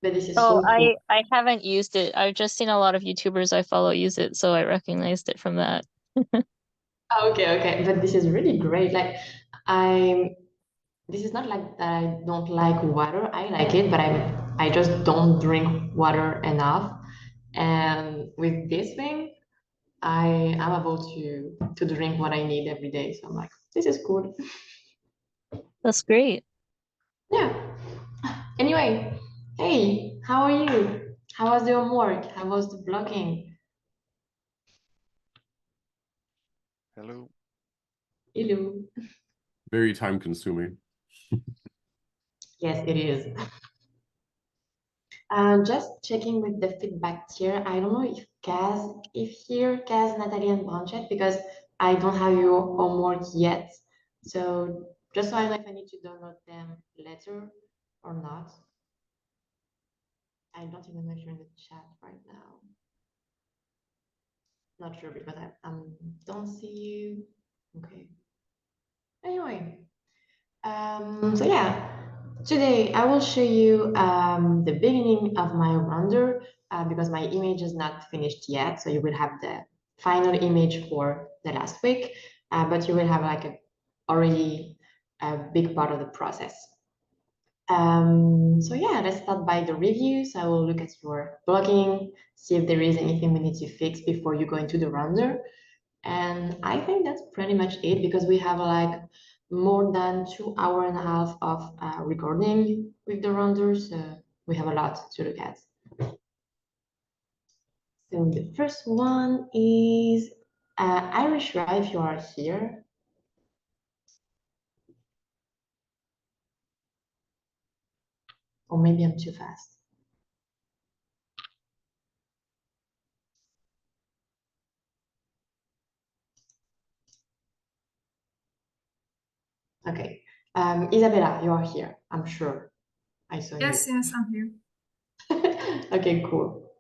but this is Oh, so cool. I haven't used it. I've just seen a lot of YouTubers I follow use it, so I recognized it from that. Okay, okay, but this is really great. Like, I this is not like that I don't like water. I like it, but I just don't drink water enough. And with this thing, I am able to drink what I need every day. So I'm like, this is cool. That's great. Yeah. Anyway, hey, how are you? How was your homework? How was the blogging? Hello. Hello. Very time consuming. Yes, it is. Just checking with the feedback tier. I don't know if Kaz, Natalie, and Blanchet, because I don't have your homework yet. So just so I know if I need to download them later or not. I don't even know if you're in the chat right now. Not sure because I don't see you. Okay. Anyway, so yeah, today I will show you the beginning of my render because my image is not finished yet. So you will have the final image for the last week, but you will have like already a big part of the process. So yeah, let's start by the review. So I will look at your blogging, see if there is anything we need to fix before you go into the render. And I think that's pretty much it because we have like more than 2 hours and a half of recording with the render. So we have a lot to look at. So the first one is Irish Ra, if you are here. Or maybe I'm too fast. Okay. Isabella, you are here. I'm sure I saw Yes, you. yes, I'm here. Okay, cool.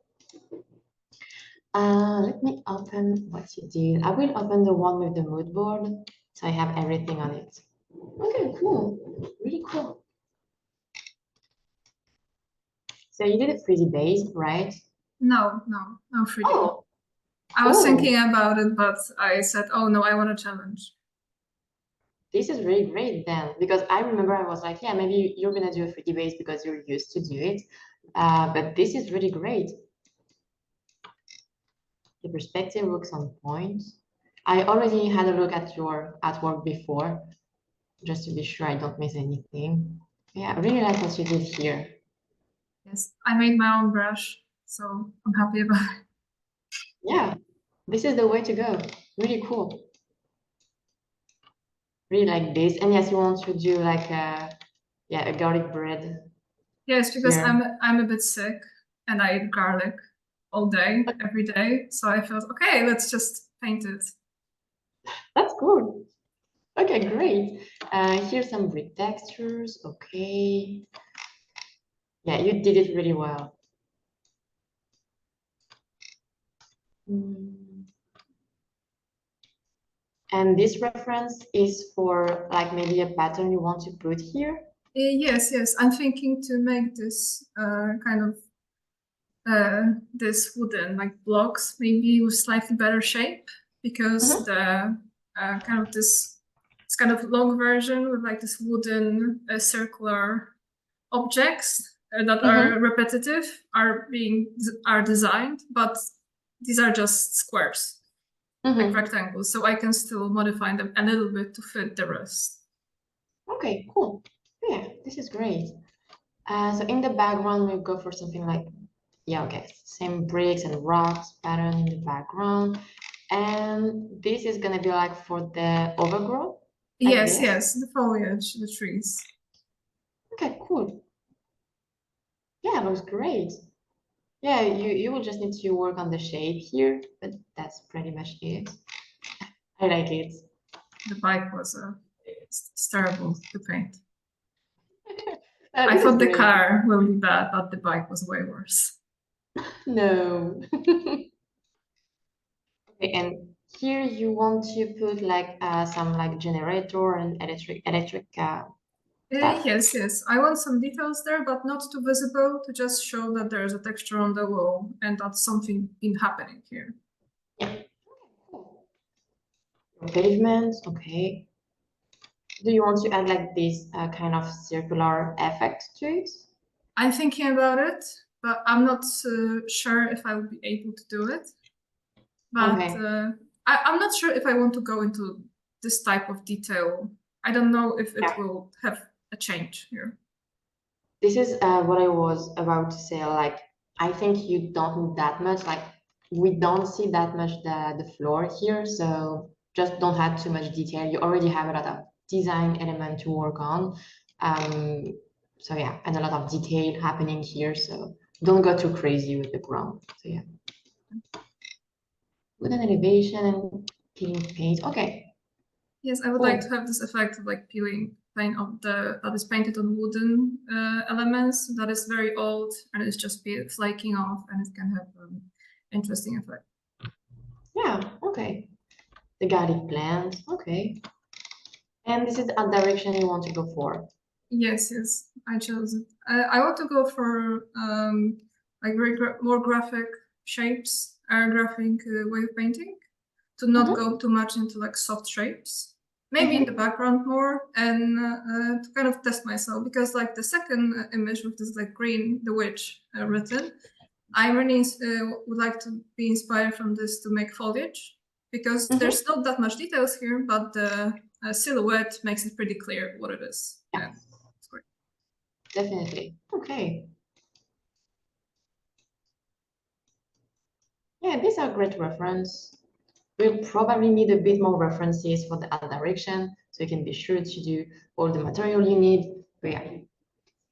Let me open what you did. I will open the one with the mood board so I have everything on it. Okay, cool. Really cool. So you did a 3D base, right? No, no 3D. Oh, I was thinking cool. about it, but I said, oh no, I want a challenge. This is really great then, because I remember I was like, yeah, maybe you're gonna do a 3D base because you're used to do it. But this is really great. The perspective looks on point. I already had a look at your artwork before, just to be sure I don't miss anything. Yeah, I really like what you did here. Yes, I made my own brush, so I'm happy about it. Yeah, this is the way to go. Really cool. Really like this. And yes, you want to do like a garlic bread Yes, because here. I'm a bit sick and I eat garlic all day, every day. So I felt, okay, let's just paint it. That's cool. Okay, great. Here's some brick textures. Okay. Yeah, you did it really well. Mm. And this reference is for like maybe a pattern you want to put here. Yes, yes, I'm thinking to make this kind of this wooden like blocks, maybe with slightly better shape, because Mhm. the kind of this it's kind of long version with like this wooden circular objects that Mhm. are repetitive are designed, but these are just squares, like Mhm. rectangles, so I can still modify them a little bit to fit the rest. Okay, cool. Yeah, this is great. So in the background, we'll go for something like, yeah, okay, same bricks and rocks pattern in the background. And this is gonna be like for the overgrowth, I Yes, guess. yes, the foliage, the trees. Okay, cool. Yeah, looks great. Yeah, you will just need to work on the shape here, but that's pretty much it. I like it. The bike was it's terrible to paint. I This is thought the great. car will be bad, but the bike was way worse. No. Okay, and here you want to put like some like generator and electric stuff? Yes, yes. I want some details there, but not too visible, to just show that there is a texture on the wall and that something been happening here. Yeah. Cool. Pavements, okay. Do you want to add like this kind of circular effect to it? I'm thinking about it, but I'm not sure if I will be able to do it. But Okay. I'm not sure if I want to go into this type of detail. I don't know if it Yeah. will have a change here. This is what I was about to say. Like, I think you don't need that much. Like, we don't see that much the floor here, so just don't add too much detail. You already have a lot of design element to work on. So yeah, and a lot of detail happening here. So don't go too crazy with the ground. So yeah, with an elevation and peeling paint. Okay. Yes, I would like to have this effect of like peeling paint of that is painted on wooden elements that is very old and it's just flaking off, and it can have interesting effect. Yeah, okay. The garlic plant, okay. And this is a direction you want to go for. Yes, yes, I chose it. I want to go for like very more graphic shapes, graphic way of painting, to not go too much into like soft shapes. Maybe in the background more, and to kind of test myself, because like the second image with this like green, the witch written, I really would like to be inspired from this to make foliage, because there's not that much details here, but the silhouette makes it pretty clear what it is. Yeah. It's great. Definitely. Okay. Yeah, these are great reference. We'll probably need a bit more references for the art direction, so you can be sure to do all the material you need. But yeah,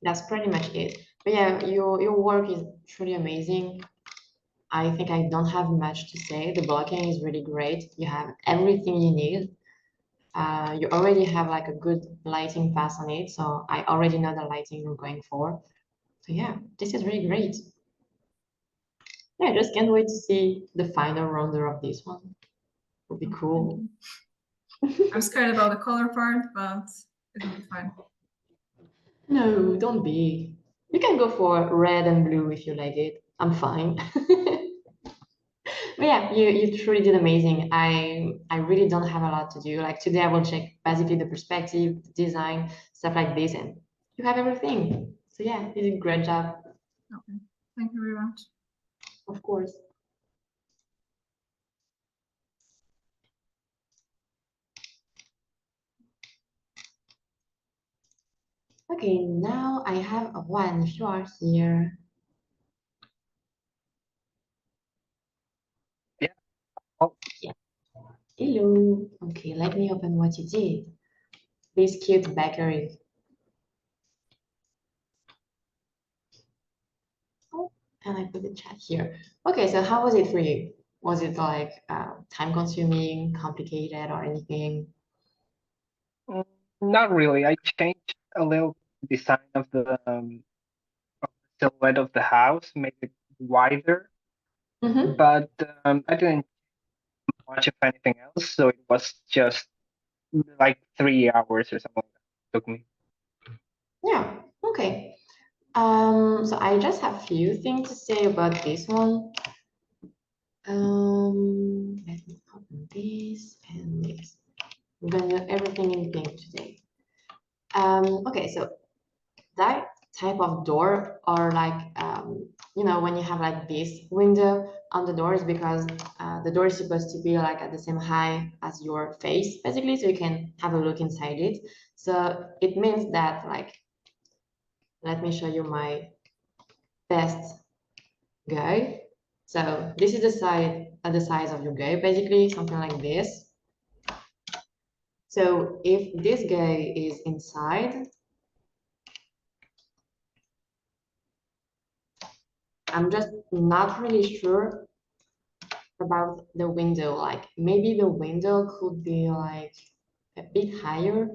that's pretty much it. But yeah, your work is truly amazing. I think I don't have much to say. The blocking is really great. You have everything you need. You already have like a good lighting pass on it, so I already know the lighting you're going for. So yeah, this is really great. Yeah, I just can't wait to see the final render of this one. Would be cool. I'm scared about the color part, but it'll be fine. No, don't be. You can go for red and blue if you like it. I'm fine. But yeah, you truly did amazing. I really don't have a lot to do. Like today I will check basically the perspective, the design, stuff like this, and you have everything. So yeah, you did a great job. Okay, thank you very much. Of course. Okay, now I have one if you are here. Yeah. Oh. Yeah. Hello. Okay, let me open what you did. This cute bakery. Oh, and I put the chat here. Okay, so how was it for you? Was it like time consuming, complicated, or anything? Not really. I changed a little design of the silhouette of the house, made it wider, but I didn't much of anything else. So it was just like 3 hours or something that took me. Yeah, okay. So I just have a few things to say about this one. Let me open this and this. We're gonna do everything in pink today. Okay, so that type of door, or like you know, when you have like this window on the door, is because the door is supposed to be like at the same height as your face, basically, so you can have a look inside it. So it means that, like, let me show you my best guy. So this is the size of your guy, basically, something like this. So if this guy is inside, I'm just not really sure about the window. Like maybe the window could be like a bit higher.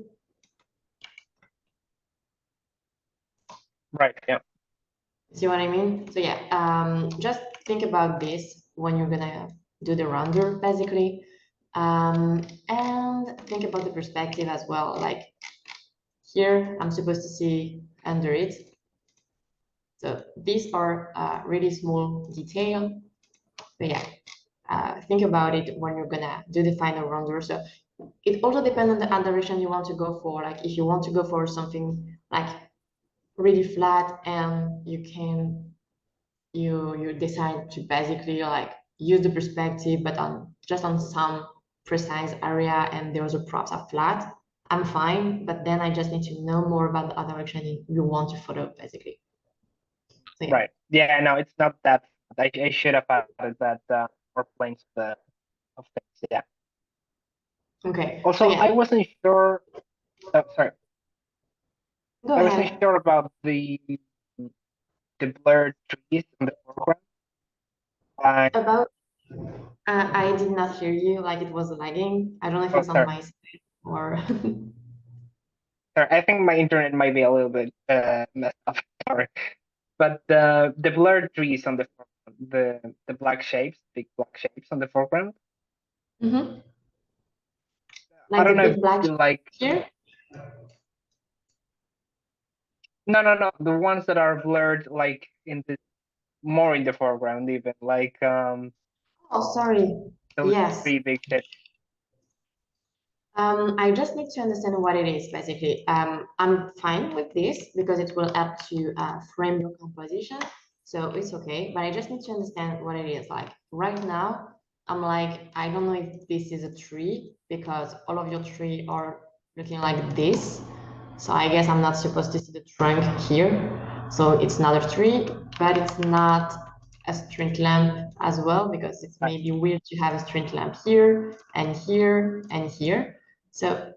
Right. Yeah. See what I mean? So yeah, just think about this when you're gonna do the render, basically. And think about the perspective as well. Like here, I'm supposed to see under it. So these are really small detail, but yeah, think about it when you're gonna do the final render. So it also depends on the art direction you want to go for. Like if you want to go for something like really flat and you decide to basically like use the perspective, but just on some precise area and the other props are flat, I'm fine. But then I just need to know more about the art direction you want to follow, basically. So, yeah. Right. Yeah, no, it's not that. I should have added that more planes of things. Yeah. Okay. Also, So, yeah, I wasn't sure. Sorry, go I wasn't ahead. sure about the blurred trees in the foreground. About I did not hear you, like it was lagging. I don't know if Oh, it's on sorry. my side or Sorry, I think my internet might be a little bit messed up. Sorry, but the blurred trees on the foreground, the black shapes, big black shapes on the foreground. Mhm. I Like the don't know if big black like here. no, the ones that are blurred like in the more in the foreground even like Oh, sorry. those Yes. three big shapes. I just need to understand what it is, basically. I'm fine with this because it will help to frame your composition. So it's okay, but I just need to understand what it is. Like right now, I'm like, I don't know if this is a tree because all of your tree are looking like this. So I guess I'm not supposed to see the trunk here. So it's not a tree, but it's not a street lamp as well because it's maybe weird to have a street lamp here and here and here. So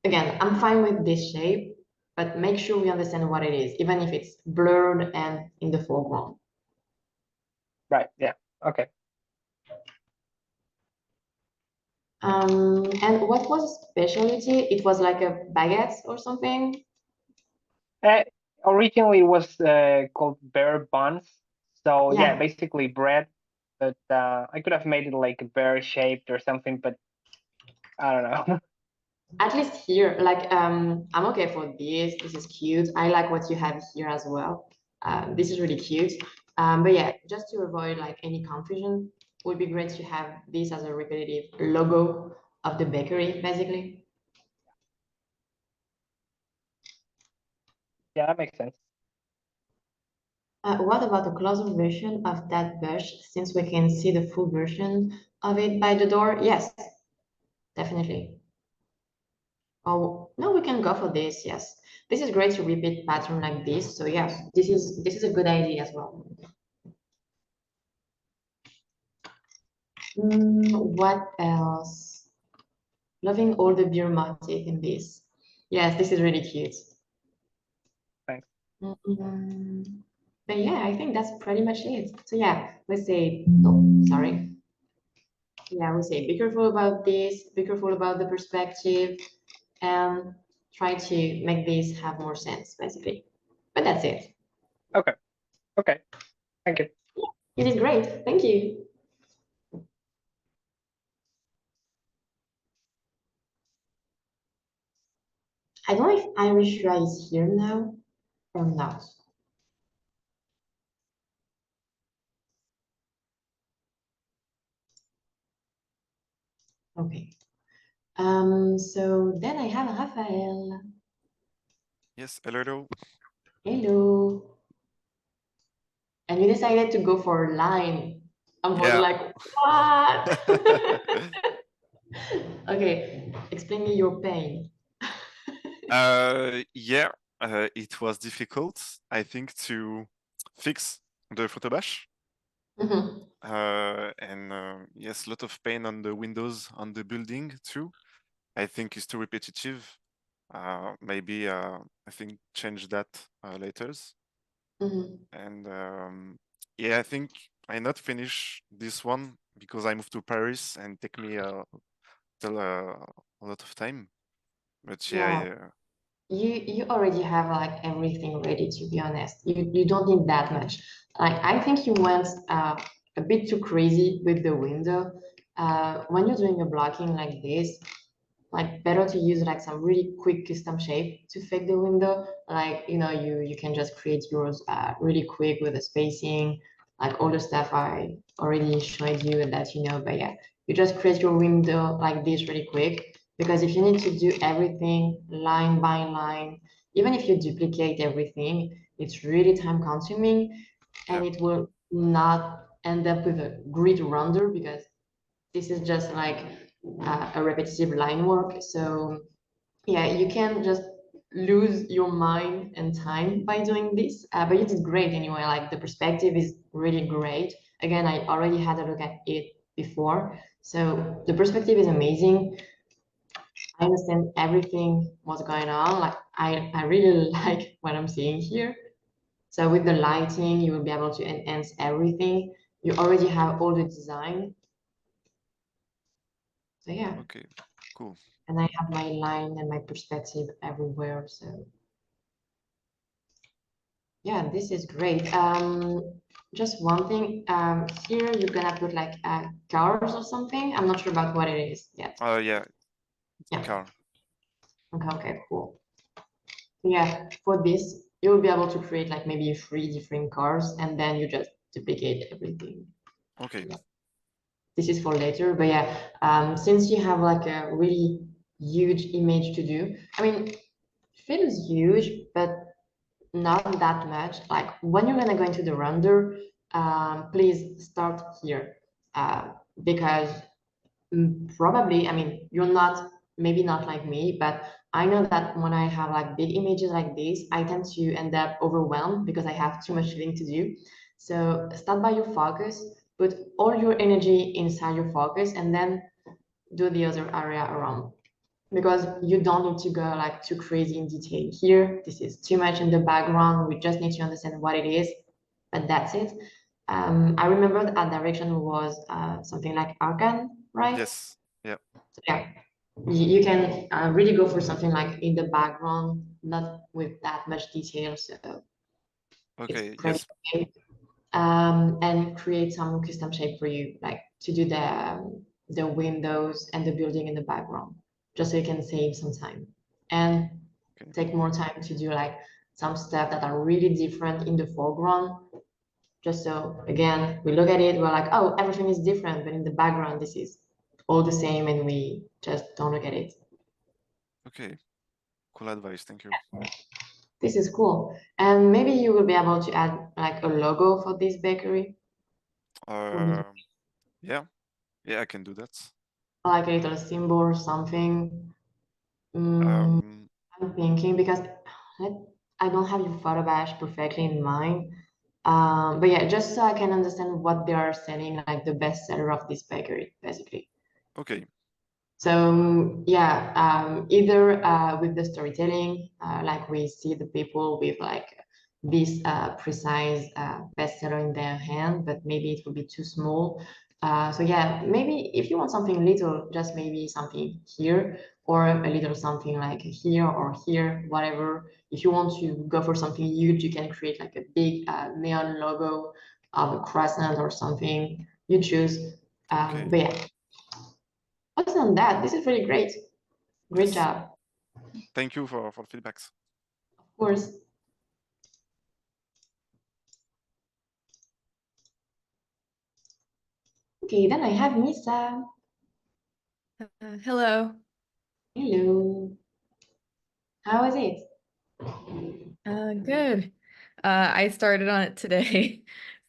again, I'm fine with this shape, but make sure we understand what it is, even if it's blurred and in the foreground. Right. Yeah. Okay. And what was the specialty? It was like a baguette or something? Originally it was called bear buns. So yeah, Yeah. basically bread, but I could have made it like bear shaped or something, but I don't know. At least here, like I'm okay for this. This is cute. I like what you have here as well. This is really cute. But yeah, just to avoid like any confusion, would be great to have this as a repetitive logo of the bakery, basically. Yeah, that makes sense. What about a closer version of that bush, since we can see the full version of it by the door? Yes, definitely. Oh, no, we can go for this, yes. This is great to repeat pattern like this. So yes, this is a good idea as well. What else? Loving all the beer motif in this. Yes, this is really cute. Thanks. But yeah, I think that's pretty much it. So yeah, let's say, oh, sorry. Yeah, we say be careful about this, be careful about the perspective, and try to make this have more sense, basically. But that's it. Okay. Okay. Thank you. You did great. Thank you. I don't know if Irish Rai is here now or not. Okay. So then I have Raphael. Yes, hello. Hello. And you decided to go for line. I was Yeah. like, what? Okay, explain me your pain. Yeah, it was difficult, I think, to fix the photo bash. And yes, a lot of pain on the windows on the building too. I think it's too repetitive. Maybe I think change that later. And yeah, I think I not finish this one because I moved to Paris and take me still a lot of time. But yeah, You already have like everything ready, to be honest. You don't need that much. Like I think you went a bit too crazy with the window. When you're doing a blocking like this, like better to use like some really quick custom shape to fake the window. Like, you can just create yours really quick with the spacing, like all the stuff I already showed you and that but yeah, you just create your window like this really quick, because if you need to do everything line by line, even if you duplicate everything, it's really time consuming, and it will not end up with a grid render, because this is just like a repetitive line work. So yeah, you can just lose your mind and time by doing this, but you did great anyway. Like the perspective is really great. Again, I already had a look at it before, so the perspective is amazing. I understand everything what's going on. Like I really like what I'm seeing here. So with the lighting, you will be able to enhance everything. You already have all the design. So yeah. Okay, cool. And I have my line and my perspective everywhere. So yeah, this is great. Just one thing, here you're gonna put like cars or something. I'm not sure about what it is yet. Yeah, Yeah. car. Okay, cool. Yeah, for this, you'll be able to create like maybe 3 different cars, and then you just duplicate everything. Okay. Yeah. This is for later, but yeah, since you have like a really huge image to do, I mean, feels huge, but not that much. Like when you're gonna go into the render, please start here, because probably, I mean, you're not, maybe not like me, but I know that when I have like big images like this, I tend to end up overwhelmed because I have too much thing to do. So start by your focus, put all your energy inside your focus, and then do the other area around, because you don't need to go like too crazy in detail here. This is too much in the background. We just need to understand what it is, but that's it. I remember that our direction was something like Arcan, right? Yes. Yeah. So yeah, you can really go for something like in the background, not with that much detail. So Okay. it's pretty Yes. okay. And create some custom shape for you, like to do the windows and the building in the background, just so you can save some time and Okay. take more time to do like some stuff that are really different in the foreground. Just so again, we look at it, we're like, oh, everything is different, but in the background, this is all the same, and we just don't look at it. Okay. Cool advice. Thank you. This is cool. And maybe you will be able to add like a logo for this bakery, Yeah. Yeah, I can do that. or like a little symbol or something. Um, I'm thinking because I don't have your photo bash perfectly in mind. But yeah, just so I can understand what they are selling, like the best seller of this bakery, basically. okay. So yeah, either with the storytelling, like we see the people with like this precise bestseller in their hand, but maybe it will be too small. So yeah, maybe if you want something little, just maybe something here, or a little something like here or here, whatever. If you want to go for something huge, you can create like a big neon logo of a crescent or something. You choose. Okay. But yeah, other than that, this is really great. Great Yes. job. Thank you for feedbacks. Of course. Okay, then I have Misa. Hello. Hello. How was it? Good. I started on it today,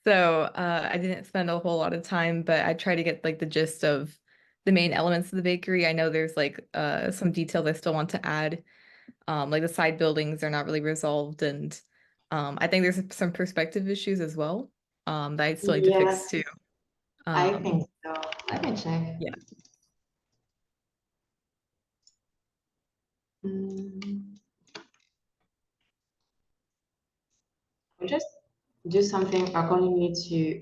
so I didn't spend a whole lot of time, but I tried to get like the gist of the main elements of the bakery. I know there's like some details I still want to add. Like the side buildings are not really resolved, and I think there's some perspective issues as well that I still need to fix Yes, too. I Um, think so. Let me check. yeah. Mm, I'll just do something accordingly to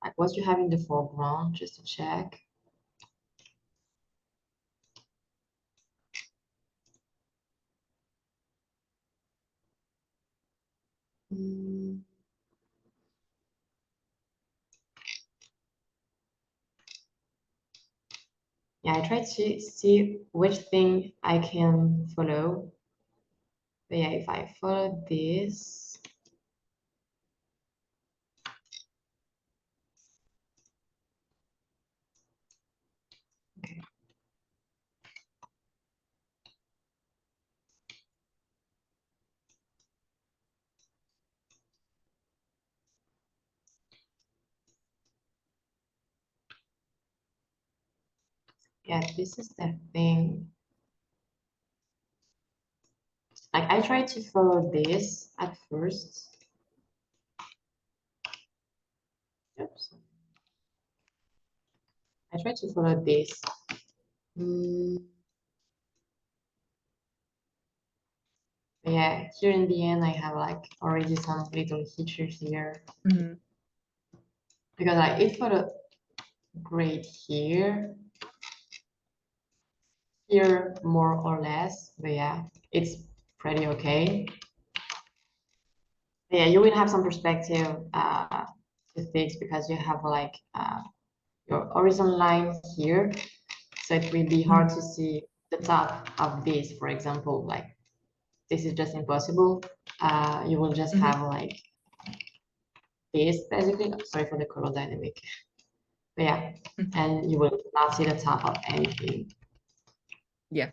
like what you have in the foreground, just to check. Mm, yeah, I try to see which thing I can follow. But yeah, if I follow this, okay. Yeah, this is the thing. Like I try to follow this at first. Oops. I try to follow this. But yeah, here in the end, I have like already some little features here Mhm. because like it followed great here, here more or less. But yeah, it's pretty okay. But yeah, you will have some perspective to fix because you have like your horizon line here. So it will be hard to see the top of this, for example, like this is just impossible. You will just have like this basically. Sorry for the color dynamic. But yeah, and you will not see the top of anything. Yeah.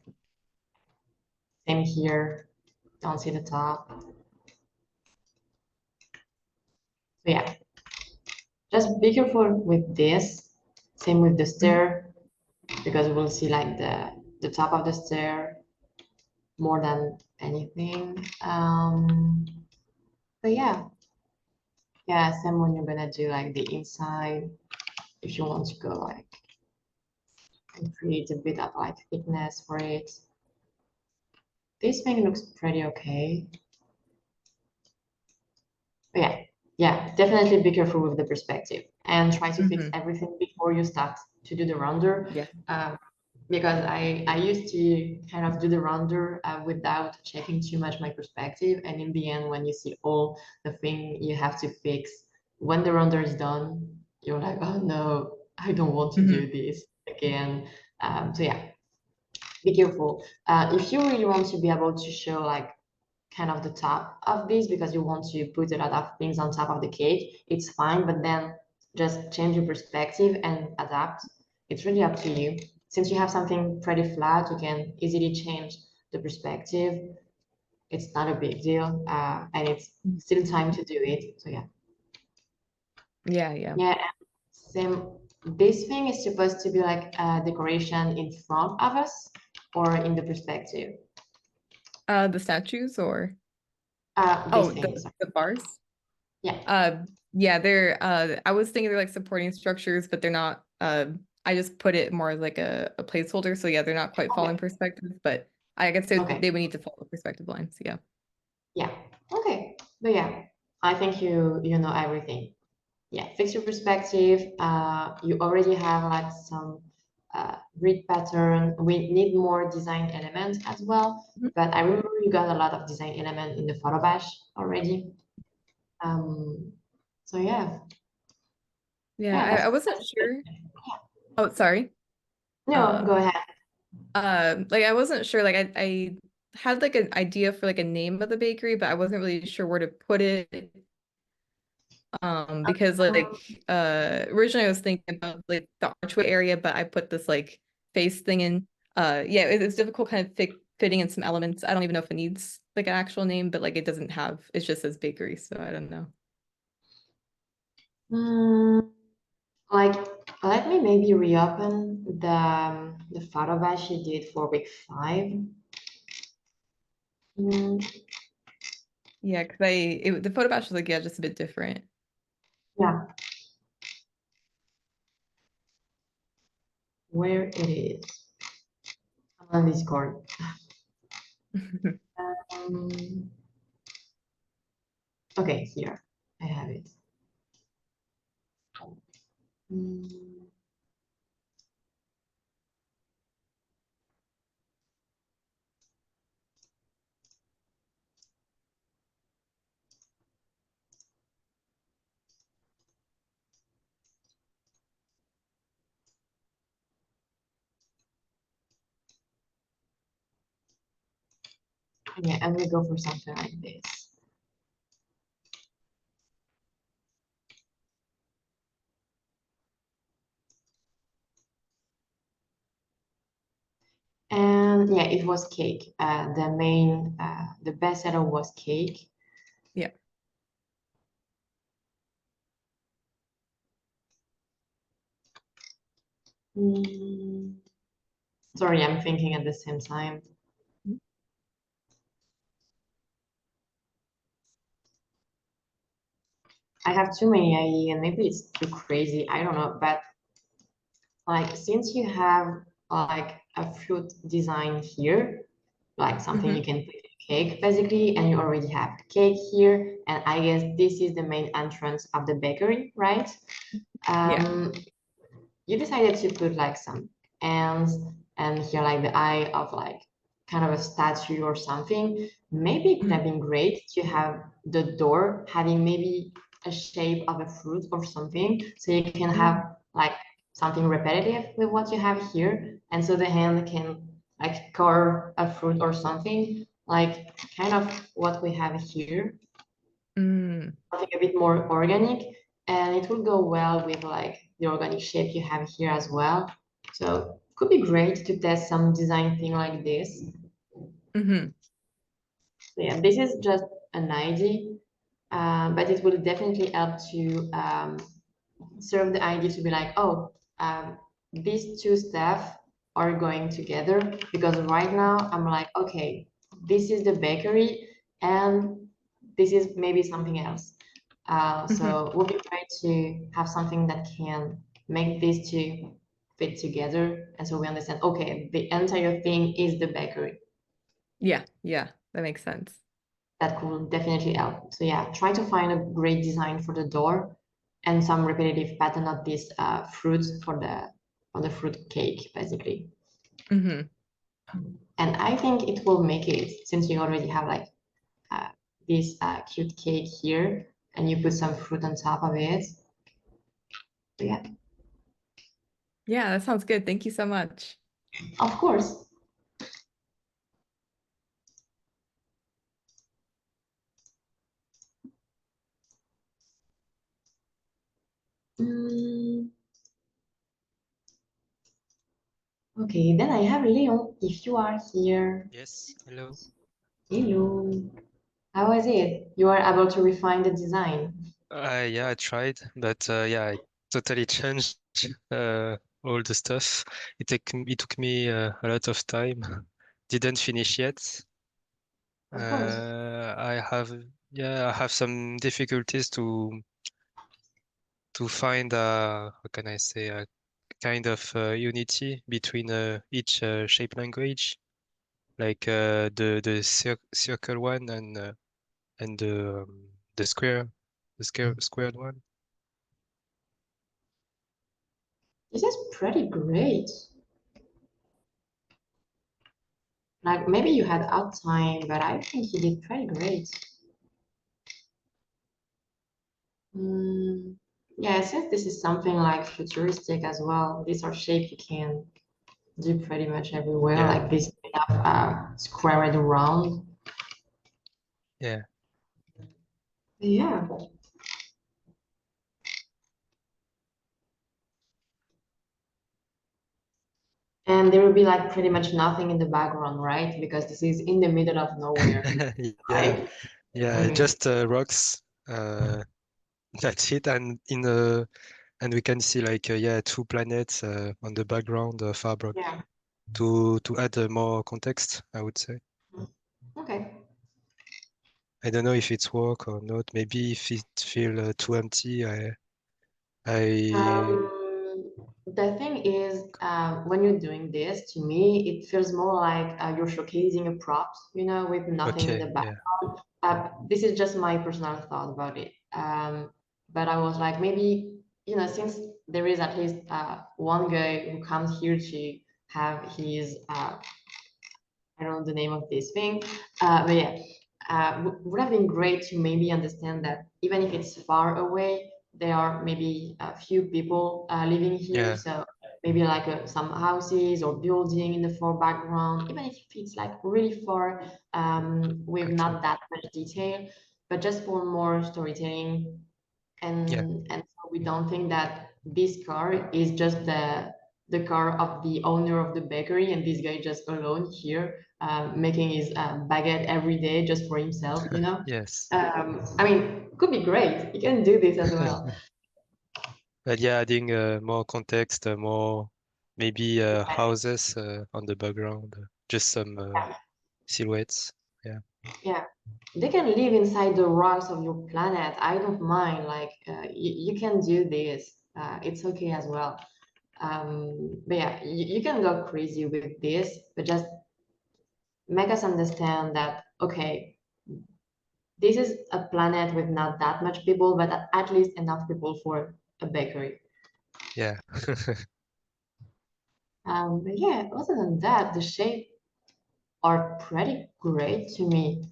Same here, don't see the top. So yeah, just be careful with this. Same with the stair, because we'll see like the top of the stair more than anything. But yeah, same when you're gonna do like the inside, if you want to go like and create a bit of like thickness for it. This thing looks pretty okay. But yeah, definitely be careful with the perspective and try to fix everything before you start to do the render. Yeah. Because I used to kind of do the render without checking too much my perspective. And in the end, when you see all the thing you have to fix, when the render is done, you're like, oh no, I don't want to do this again. So yeah, be careful. If you really want to be able to show like kind of the top of this because you want to put a lot of things on top of the cake, it's fine, but then just change your perspective and adapt. It's really up to you. Since you have something pretty flat, you can easily change the perspective. It's not a big deal, and it's still time to do it. So yeah. Yeah. Yeah, same. This thing is supposed to be like a decoration in front of us or in the perspective. The statues or This thing, sorry. the bars? Yeah. Yeah, they're I was thinking they're like supporting structures, but they're not. I just put it more as like a placeholder. So yeah, they're not quite following perspective, but I guess they Okay. would need to follow perspective lines. Yeah. Yeah. Okay. But yeah, I think you know everything. Yeah, fix your perspective. You already have like some grid pattern. We need more design elements as well. But I remember you got a lot of design element in the photo bash already. So yeah. Yeah, I wasn't sure. Oh, sorry. No, go ahead. Like I wasn't sure. Like I had like an idea for like a name of the bakery, but I wasn't really sure where to put it. Because like originally I was thinking about like the archway area, but I put this like face thing in. Yeah, it's difficult kind of fitting in some elements. I don't even know if it needs like an actual name, but like it doesn't have, it just says bakery, so I don't know. Like, let me maybe reopen the photo batch you did for week 5. Yeah, because the photo batch was like, yeah, just a bit different. Yeah. Where it is. I'm on Discord. Okay, here. I have it. Yeah, and we go for something like this. And yeah, it was cake. The best seller was cake. Yeah. Sorry, I'm thinking at the same time. I have too many ideas, and maybe it's too crazy. I don't know, but like since you have like a fruit design here, like something you can put in cake basically, and you already have cake here, and I guess this is the main entrance of the bakery, right? You decided to put like some ants and here like the eye of like kind of a statue or something. Maybe it could have been great to have the door having maybe a shape of a fruit or something, so you can have like something repetitive with what you have here, and so the hand can like carve a fruit or something like kind of what we have here. Something a bit more organic, and it will go well with like the organic shape you have here as well. So could be great to test some design thing like this. So yeah, this is just an idea, but it will definitely help to serve the idea to be like, oh, these two stuff are going together, because right now I'm like, okay, this is the bakery and this is maybe something else. So it would be great to have something that can make these two fit together, and so we understand, okay, the entire thing is the bakery. Yeah, that makes sense. That could definitely help. So yeah, try to find a great design for the door and some repetitive pattern of this fruits for the fruit cake, basically. And I think it will make it, since you already have like this cute cake here, and you put some fruit on top of it. So yeah. Yeah, that sounds good. Thank you so much. Of course. Okay, then I have Leon, if you are here. Yes, hello. Hello. How was it? You are able to refine the design. Yeah, I tried, but yeah, I totally changed all the stuff. It took me a lot of time. Didn't finish yet. Of course. I have some difficulties to find how can I say, a kind of unity between each shape language, like the circle one and the squared one. This is pretty great. Like maybe you had out time, but I think you did pretty great. Yeah, since this is something like futuristic as well, these are shapes you can do pretty much everywhere, Yeah. like this kind of squared round. Yeah. Yeah. And there will be like pretty much nothing in the background, right? Because this is in the middle of nowhere, right? Yeah, just rocks. That's it, and and we can see like two planets on the background far back. Yeah. To add more context, I would say. Okay. I don't know if it's work or not. Maybe if it feel too empty, The thing is, when you're doing this, to me, it feels more like you're showcasing a prop, with nothing in the okay, background. This is just my personal thought about it. But I was like, maybe, since there is at least one guy who comes here to have his, I don't know the name of this thing, but yeah, would have been great to maybe understand that even if it's far away, there are maybe a few people living here. Yeah. So maybe like some houses or building in the foreground, even if it's like really far, with Okay. not that much detail, but just for more storytelling. And so we don't think that this car is just the car of the owner of the bakery, and this guy just alone here, making his baguette every day just for himself, you know? Yes. I mean, could be great. You can do this as well. But yeah, adding more context, more maybe houses on the background, just some silhouettes. Yeah. Yeah, they can live inside the rocks of your planet. I don't mind. Like, you can do this. It's okay as well. But yeah, you can go crazy with this, but just make us understand that, okay, this is a planet with not that much people, but at least enough people for a bakery. Yeah. But yeah, other than that, the shape are pretty great to me.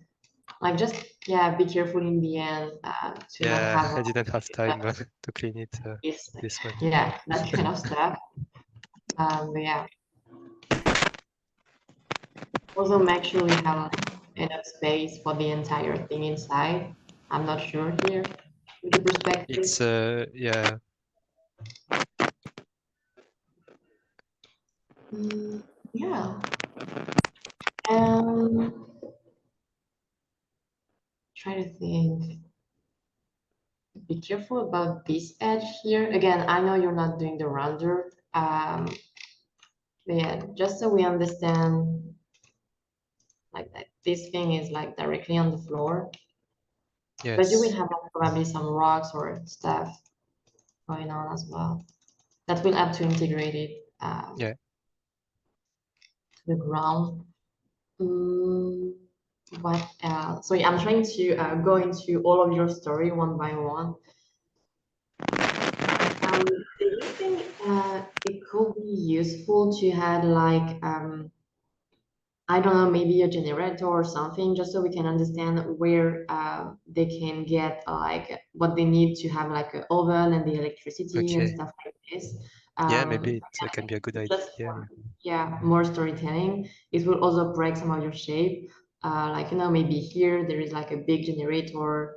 Like, just, yeah, be careful in the end to not Yeah, have I didn't have time uh, to clean it this, this one. yeah, that kind of stuff. But yeah, also make sure you have enough space for the entire thing inside. I'm not sure here with the perspective. It's yeah. Yeah. Try to think. Be careful about this edge here. Again, I know you're not doing the rounder. But yeah, just so we understand, like that this thing is like directly on the floor. But you will Yes. have like, probably some rocks or stuff going on as well. That will have to integrate it Yeah. to the ground. What else? So yeah, I'm trying to go into all of your story one by one. Do you think it could be useful to have like I don't know, maybe a generator or something, just so we can understand where they can get like what they need to have like an oven and the electricity and Okay. stuff like this. Yeah, Um, maybe it can be a good idea. just Yeah. for, yeah, more storytelling. It will also break some of your shape. Like, you know, maybe here there is like a big generator,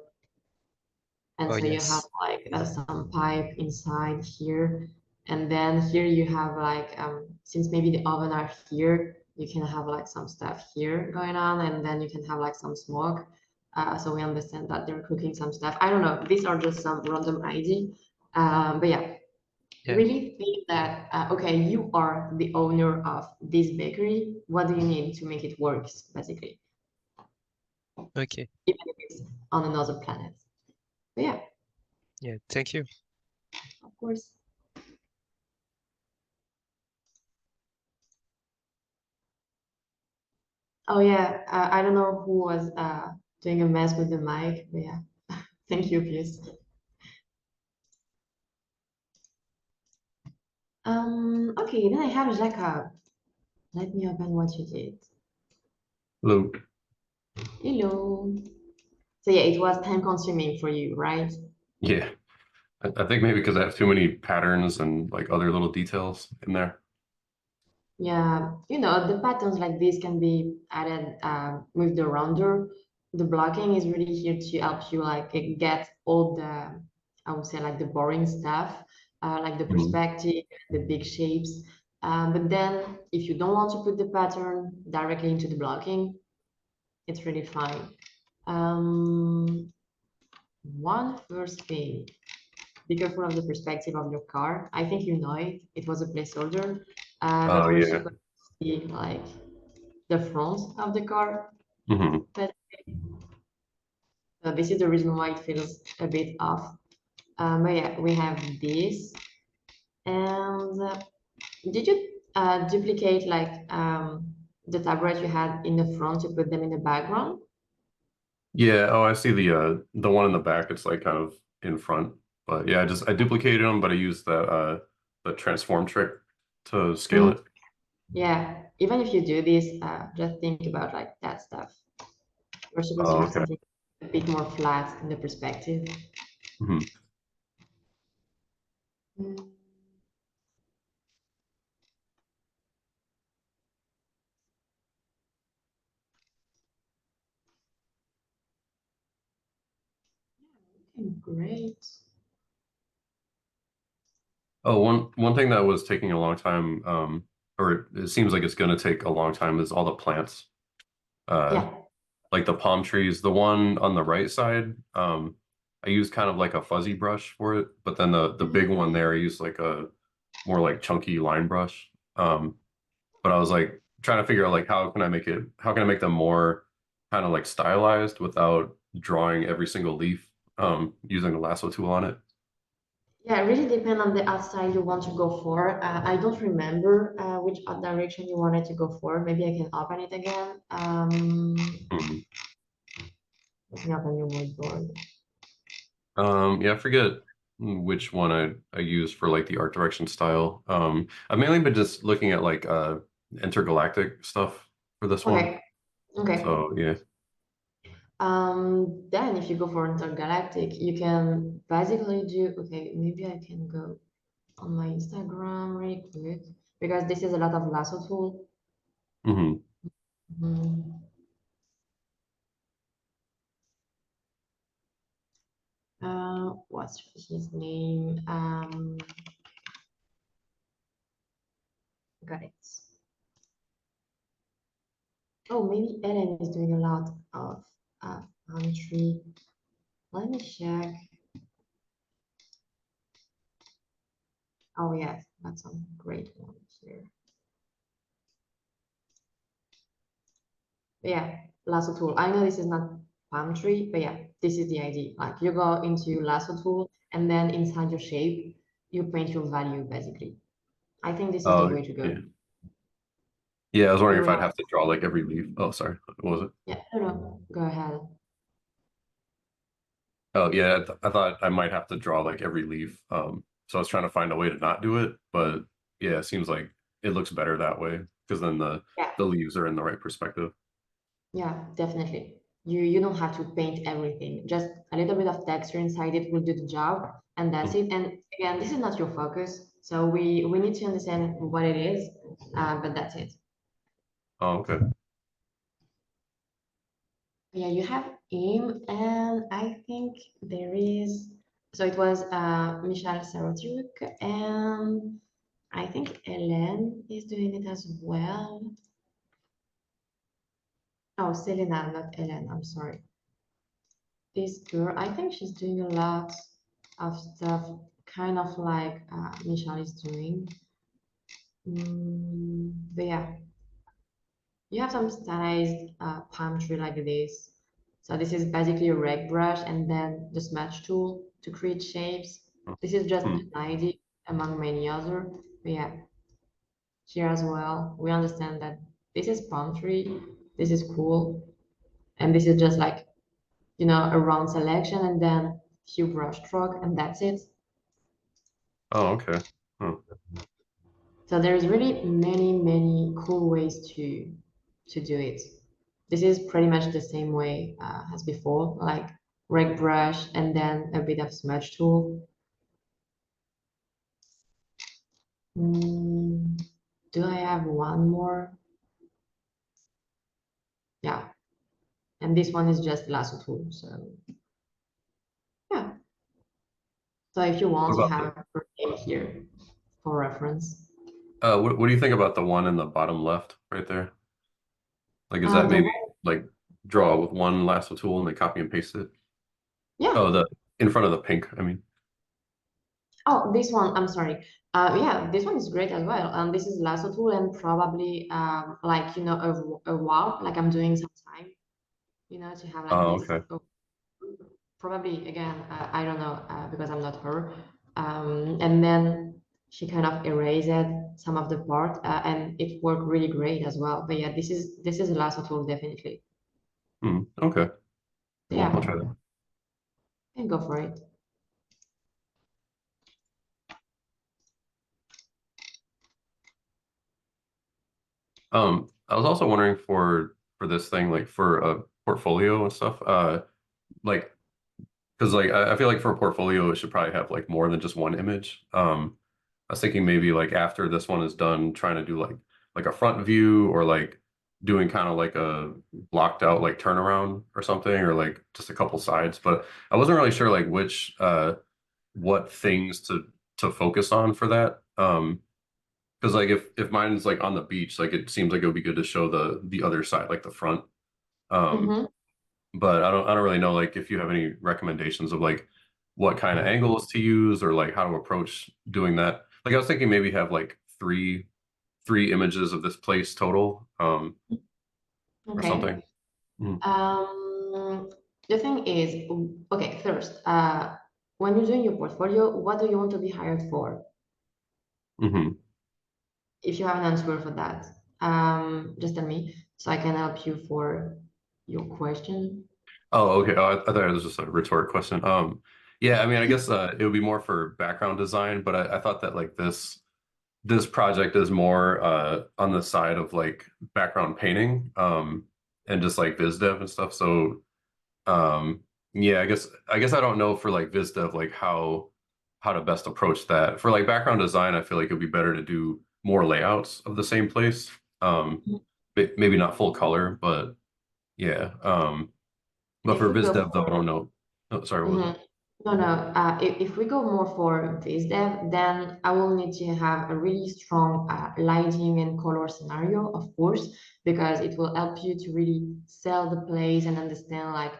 and Oh so you have yes. like some pipe inside here, and then here you have like since maybe the oven are here, you can have like some stuff here going on, and then you can have like some smoke. So we understand that they're cooking some stuff. I don't know, these are just some random idea. But yeah, Yeah. really think that okay, you are the owner of this bakery. What do you need to make it work, basically, Okay. even if it's on another planet? But yeah, Yeah. Thank you. of course. Oh yeah, I don't know who was doing a mess with the mic, but yeah, thank you, Pius. Okay, then I have Jacob. Let me open what you did. Hello. Hello. So yeah, it was time consuming for you, right? Yeah, I think maybe because I have too many patterns and like other little details in there. Yeah, you know, the patterns like this can be added with the rounder. The blocking is really here to help you like get all the, I would say like the boring stuff, like the perspective, the big shapes. But then if you don't want to put the pattern directly into the blocking, it's really fine. One first thing, be careful of the perspective of your car. I think you know it. It was a placeholder. But Oh we're yeah. supposed to see like the front of the car. hmm But this is the reason why it feels a bit off. But yeah, we have this. And did you duplicate like the tablet you had in the front to put them in the background? Yeah. Oh, I see the one in the back. It's like kind of in front, but yeah, I duplicated them, but I used the transform trick to scale it. Yeah, even if you do this, just think about like that stuff. We're supposed to Oh, have okay. something a bit more flat in the perspective. hmm Okay, great. Oh, one thing that was taking a long time, or it seems like it's going to take a long time, is all the plants. Yeah. Like the palm trees. The one on the right side, I used kind of like a fuzzy brush for it, but then the big one there, I used like a more like chunky line brush. But I was like trying to figure out like how can I make them more kind of like stylized without drawing every single leaf, using the lasso tool on it. Yeah, it really depends on the art style you want to go for. I don't remember which art direction you wanted to go for. Maybe I can open it again. Mhm. Let me open your mood board. Yeah, I forget which one I used for like the art direction style. I've mainly been just looking at like intergalactic stuff for this one. Okay. Okay. So yeah. Then if you go for intergalactic, you can basically do, okay, maybe I can go on my Instagram really quick because this is a lot of lasso tool. Hmm. Mm. What's his name? Got it. Oh, maybe Ellen is doing a lot of palm tree. Let me check. Oh yes, that's some great one here. But yeah, lasso tool. I know this is not palm tree, but yeah, this is the idea. Like you go into lasso tool and then inside your shape, you paint your value basically. I think this is the Oh way to go. yeah. Yeah, I was wondering if You're I'd have to draw like every leaf. Oh, sorry. What was it? Yeah, no, go ahead. Oh yeah, I thought I might have to draw like every leaf. So I was trying to find a way to not do it, but yeah, it seems like it looks better that way because then Yeah, the leaves are in the right perspective. yeah, definitely. You don't have to paint everything. Just a little bit of texture inside it will do the job, and that's it. And again, this is not your focus, so we need to understand what it is, but that's it. Oh, okay. Yeah, you have him, and I think there is. So it was Michal Sarotyuk, and I think Hélène is doing it as well. Oh, Selena, not Hélène. I'm sorry. This girl, I think she's doing a lot of stuff, kind of like Michal is doing. But yeah, you have some stylized palm tree like this. So this is basically a rag brush and then the smudge tool to create shapes. This is just an idea among many other. But yeah, here as well, we understand that this is palm tree, this is cool, and this is just like, you know, a round selection and then few brush stroke and that's it. Oh, okay. Huh. So there's really many cool ways to do it. This is pretty much the same way as before, like rag brush and then a bit of smudge tool. Do I have one more? Yeah, and this one is just lasso tool. So yeah. So if you want, you What have about a name here for reference. what do you think about the one in the bottom left right there? Like, is that The maybe one, like draw with one lasso tool and then copy and paste it? yeah. Oh, the in front of the pink, I mean. Oh, this one, I'm sorry. Yeah, this one is great as well. This is lasso tool and probably like, you know, a wall, like I'm doing sometime, you know, to have like Oh, this. okay. Oh, probably again, I don't know because I'm not her. And then she kind of erased some of the part and it worked really great as well. But yeah, this is a lasso tool definitely. Okay. Cool. Yeah, I'll try that. and go for it. I was also wondering for this thing, like for a portfolio and stuff, like because like I feel like for a portfolio it should probably have like more than just one image. I was thinking maybe like after this one is done, trying to do like a front view or like doing kind of like a blocked out like turnaround or something, or like just a couple sides. But I wasn't really sure like which what things to focus on for that. Because like if mine's like on the beach, like it seems like it would be good to show the other side, like the front. Mhm. But I don't really know like if you have any recommendations of like what kind of angles to use or like how to approach doing that. Like I was thinking maybe have like three images of this place total, or Okay. something. Mm. The thing is, okay, first, when you're doing your portfolio, what do you want to be hired for? Mhm. If you have an answer for that, just tell me so I can help you for your question. Oh, okay. Oh, I thought it was just a rhetoric question. Yeah, I mean, I guess it would be more for background design, but I thought that like this project is more on the side of like background painting, and just like viz dev and stuff. So yeah, I guess I don't know for like viz dev like how to best approach that. For like background design, I feel like it'd be better to do more layouts of the same place. Maybe not full color, but yeah. But If for we viz go dev though, I for don't know. Oh, sorry, what was it? No, no. If we go more for this dev, then I will need to have a really strong lighting and color scenario, of course, because it will help you to really sell the place and understand like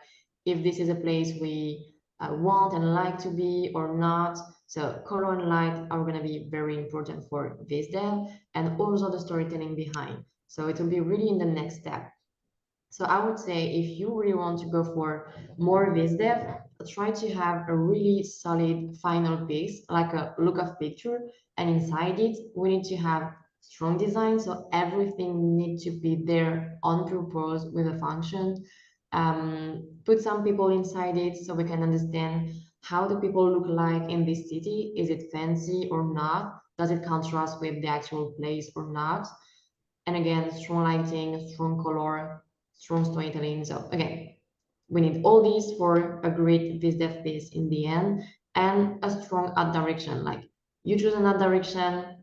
if this is a place we want and like to be or not. So color and light are going to be very important for this dev and also the storytelling behind. So it will be really in the next step. So I would say if you really want to go for more viz dev, try to have a really solid final piece, like a look of picture, and inside it, we need to have strong design. So everything needs to be there on purpose with a function. Put some people inside it so we can understand how the people look like in this city. Is it fancy or not? Does it contrast with the actual place or not? And again, strong lighting, strong color, strong storytelling. So again, we need all these for a great VizDev piece in the end, and a strong art direction. Like you choose an art direction,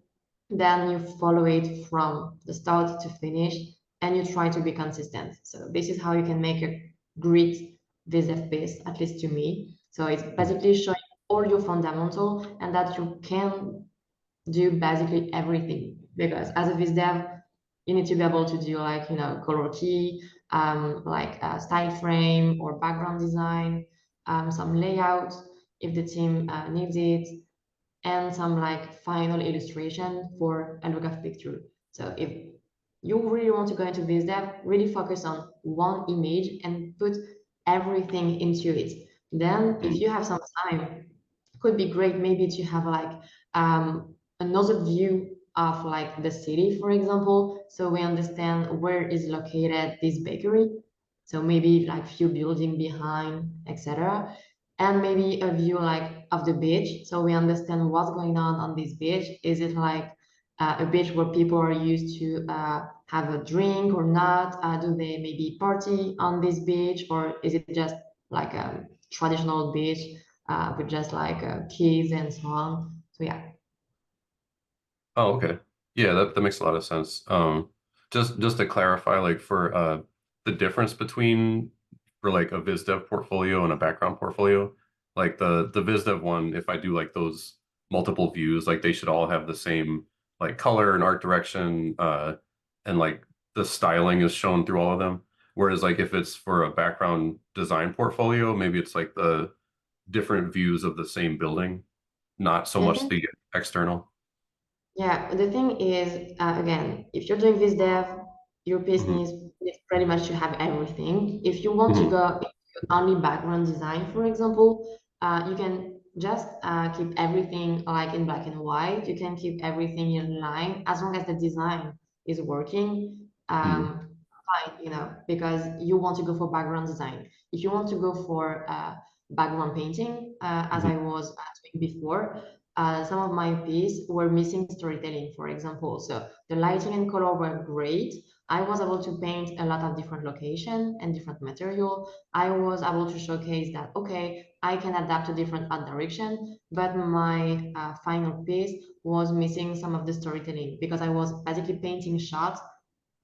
then you follow it from the start to finish, and you try to be consistent. So this is how you can make a great VizDev piece, at least to me. So it's basically showing all your fundamental and that you can do basically everything, because as a VizDev, you need to be able to do like, color key, like a style frame or background design, some layout if the team needs it, and some like final illustration for a look of picture. So if you really want to go into VizDev, really focus on one image and put everything into it. Then if you have some time, could be great maybe to have like another view of like the city, for example, so we understand where is located this bakery. So maybe like few building behind, etc. And maybe a view like of the beach, so we understand what's going on this beach. Is it like a beach where people are used to have a drink or not? Do they maybe party on this beach, or is it just like a traditional beach with just like kids and so on? So yeah. Oh, okay. Yeah, that makes a lot of sense. Just to clarify, like for the difference between for like a viz dev portfolio and a background portfolio, like the viz dev one, if I do like those multiple views, like they should all have the same like color and art direction, and like the styling is shown through all of them. Whereas like if it's for a background design portfolio, maybe it's like the different views of the same building, not so much the external. Yeah, the thing is, again, if you're doing this dev, your business needs pretty much to have everything. If you want to go into only background design, for example, you can just keep everything like in black and white. You can keep everything in line as long as the design is working. Fine, because you want to go for background design. If you want to go for background painting, as I was doing before, some of my pieces were missing storytelling, for example. So the lighting and color were great. I was able to paint a lot of different location and different material. I was able to showcase that, okay, I can adapt to different art direction, but my final piece was missing some of the storytelling because I was basically painting shots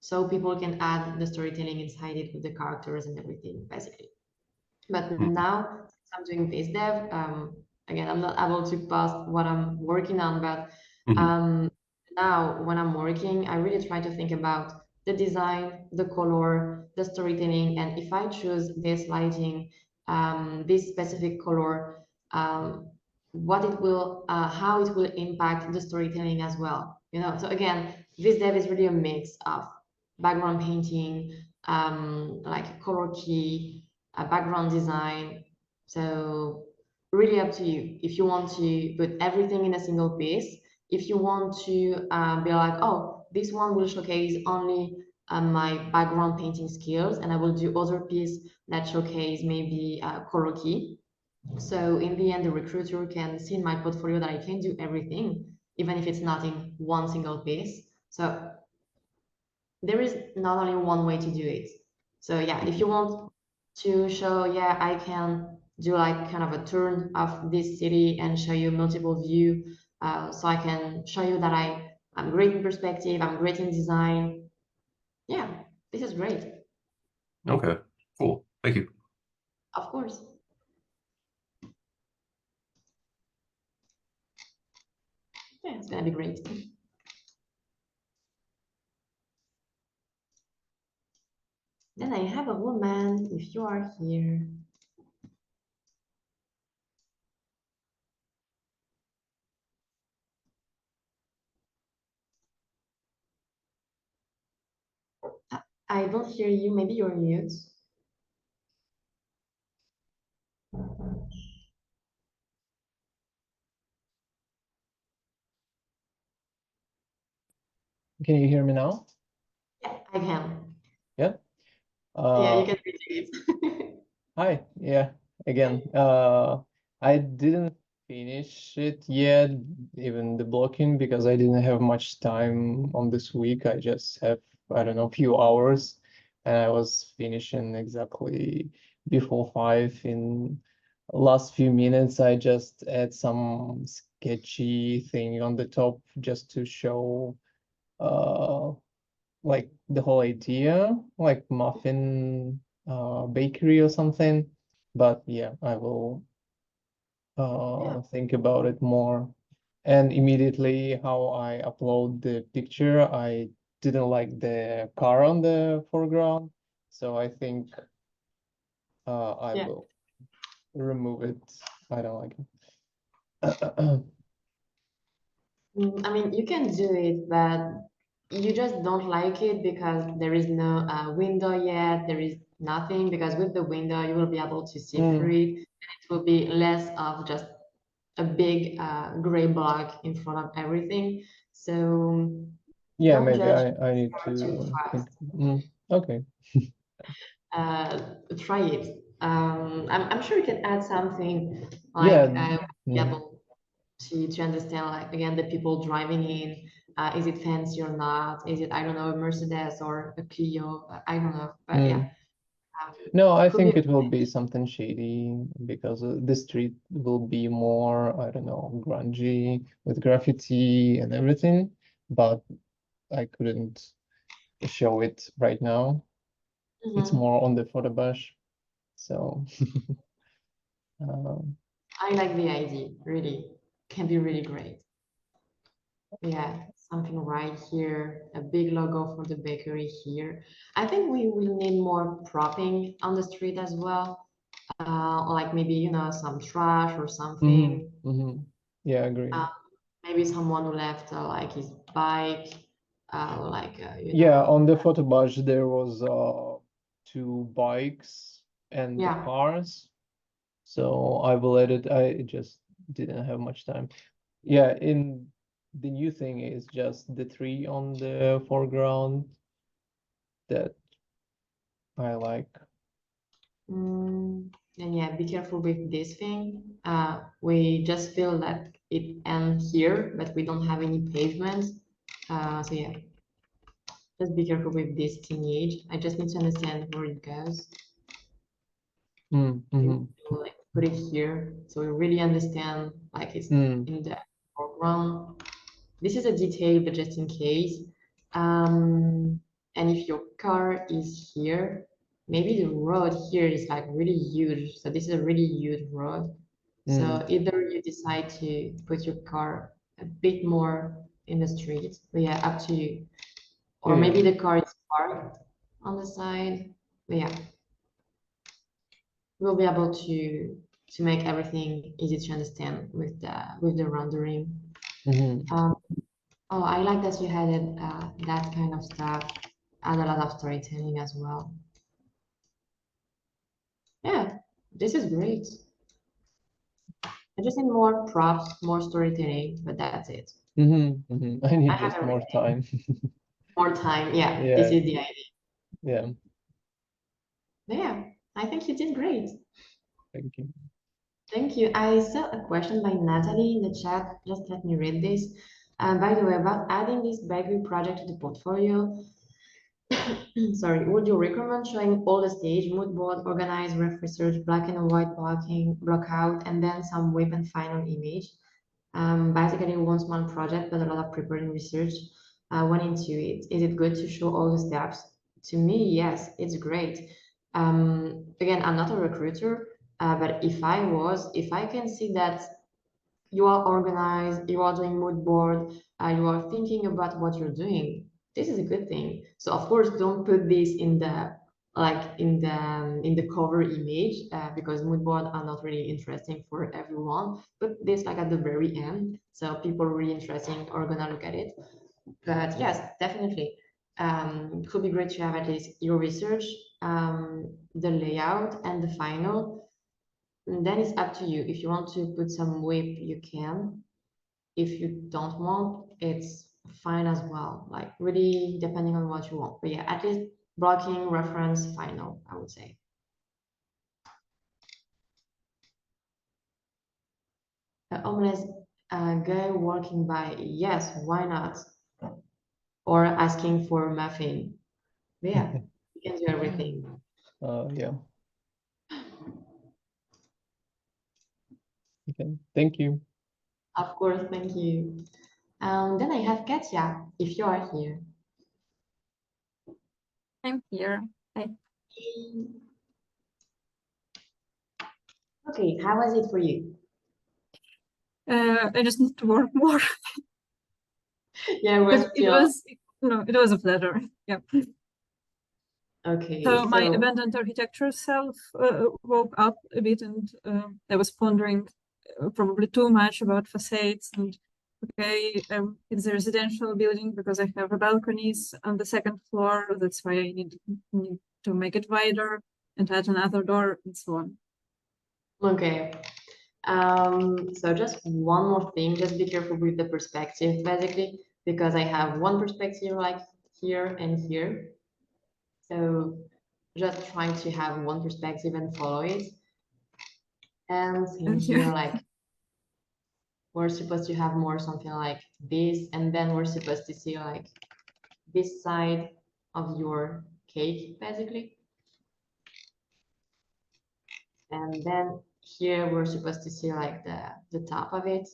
so people can add the storytelling inside it with the characters and everything, basically. But now I'm doing this dev. Again, I'm not able to post what I'm working on, but now when I'm working, I really try to think about the design, the color, the storytelling, and if I choose this lighting, this specific color, what it will, how it will impact the storytelling as well. You know, so again, this dev is really a mix of background painting, like color key, background design. So really up to you. If you want to put everything in a single piece, if you want to be like, oh, this one will showcase only my background painting skills, and I will do other piece that showcase maybe color key. So in the end, the recruiter can see in my portfolio that I can do everything, even if it's not in one single piece. So there is not only one way to do it. So yeah, if you want to show, yeah, I can do like kind of a turn of this city and show you multiple view. So I can show you that I'm great in perspective, I'm great in design. Yeah, this is great. Okay, cool. Thank you. Of course. Yeah, it's gonna be great. Then I have a woman, if you are here. I don't hear you, maybe you're mute. Can you hear me now? Yeah, I can. Yeah. Yeah, you can read it. Hi. Yeah. Again, I didn't finish it yet, even the blocking, because I didn't have much time on this week. I just have, I don't know, a few hours, and I was finishing exactly before 5. In last few minutes, I just add some sketchy thing on the top just to show like the whole idea, like muffin bakery or something. But yeah, I will think about it more. And immediately how I upload the picture, I didn't like the car on the foreground, so I think I will remove it. I don't like it. I mean, you can do it, but you just don't like it because there is no window yet. There is nothing, because with the window, you will be able to see through it. And it will be less of just a big gray block in front of everything. So Yeah, don't maybe judge I need too to fast. think. Okay. Try it. I'm sure you can add something Yeah. like be able to understand, like, again, the people driving in, is it fancy or not? Is it, I don't know, a Mercedes or a Clio? I don't know, but yeah. No, I could think be it will be something shady because the street will be more, I don't know, grungy with graffiti and everything, but I couldn't show it right now. It's more on the photo brush, so I like the idea, really. Can be really great. Yeah, something right here, a big logo for the bakery here. I think we will need more propping on the street as well. Like maybe, you know, some trash or something. Yeah, I agree. Maybe someone who left like his bike, like you Yeah, know. on the photo brush there was 2 bikes and the Yeah. cars, so I will edit. I just didn't have much time. Yeah, in the new thing is just the 3 on the foreground that I like. And yeah, be careful with this thing. We just feel that it ends here, but we don't have any pavement. So yeah, just be careful with this teenage. I just need to understand where it goes. Like put it here, so we really understand, like it's in the foreground. This is a detail, but just in case. and if your car is here, maybe the road here is like really huge. So this is a really huge road. So either you decide to put your car a bit more in the street, but yeah, up to you. Or maybe the car is parked on the side. But yeah, we'll be able to make everything easy to understand with the rendering. Oh, I like that you had it, that kind of stuff, and a lot of storytelling as well. Yeah, this is great. I just need more props, more storytelling, but that's it. I need I have just more time. More time, yeah, Yeah. this is the idea. Yeah, But yeah, I think you did great. thank you. Thank you. I saw a question by Natalie in the chat. Just let me read this. By the way, about adding this bakery project to the portfolio, sorry, would you recommend showing all the stage, mood board, organized, ref research, black and white blocking, block out, and then some whip and final image? Basically one small project, but a lot of preparing research went into it. Is it good to show all the steps? To me, yes, it's great. Again, I'm not a recruiter, but if I can see that you are organized, you are doing mood board, you are thinking about what you're doing, this is a good thing. So of course, don't put this in the in the cover image because mood board are not really interesting for everyone. Put this like at the very end, so people really interesting are gonna look at it. But yes, definitely, could be great to have at least your research, the layout, and the final. And then it's up to you. If you want to put some whip, you can. If you don't want, it's fine as well. Like really depending on what you want. But yeah, at least blocking, reference, final, I would say. A homeless guy walking by, yes, why not? Or asking for a muffin. But yeah, you can do everything. Yeah. Okay, thank you. Of course, thank you. Then I have Katya, if you are here. I'm here. Hi. Okay, how was it for you? I just need to work more. Yeah, But it was a pleasure. Yeah. Okay. So my abandoned architecture self woke up a bit, and I was pondering probably too much about facades. And okay, it's a residential building because I have balconies on the second floor. That's why I need to make it wider and add another door and so on. Okay. So just one more thing, just be careful with the perspective, basically, because I have one perspective like here and here. So just trying to have one perspective and follow it. And in here, like, we're supposed to have more something like this, and then we're supposed to see like this side of your cake, basically. And then here we're supposed to see like the top of it.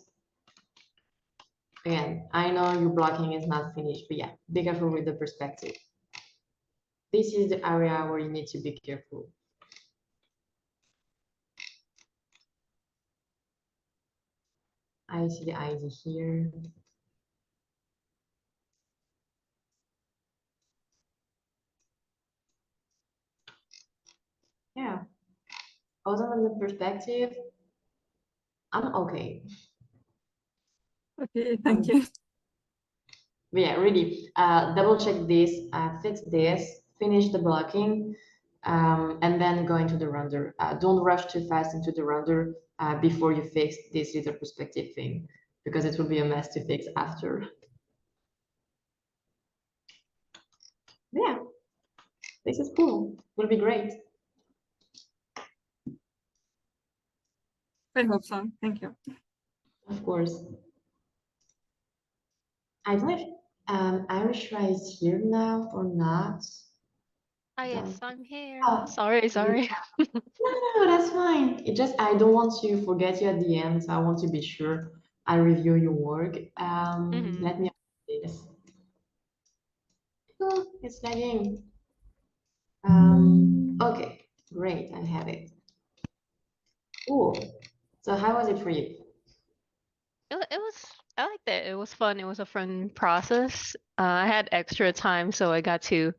Again, I know your blocking is not finished, but yeah, be careful with the perspective. This is the area where you need to be careful. I see the ID here. Yeah. Other than the perspective, I'm okay. Okay, thank you. But yeah, really, double check this, fix this, finish the blocking, and then go into the render. Don't rush too fast into the render before you fix this little perspective thing, because it will be a mess to fix after. Yeah, this is cool. Will be great. I hope so. Thank you. Of course. I don't know if Irishra is here now or not. Ah, yes, I'm here. Oh, sorry. No, that's fine. It just I don't want to forget you at the end, so I want to be sure I review your work. Let me update this. it's lagging. Okay, great, I have it. Cool. So how was it for you? It was, I liked it. It was fun. It was a fun process. I had extra time, so I got to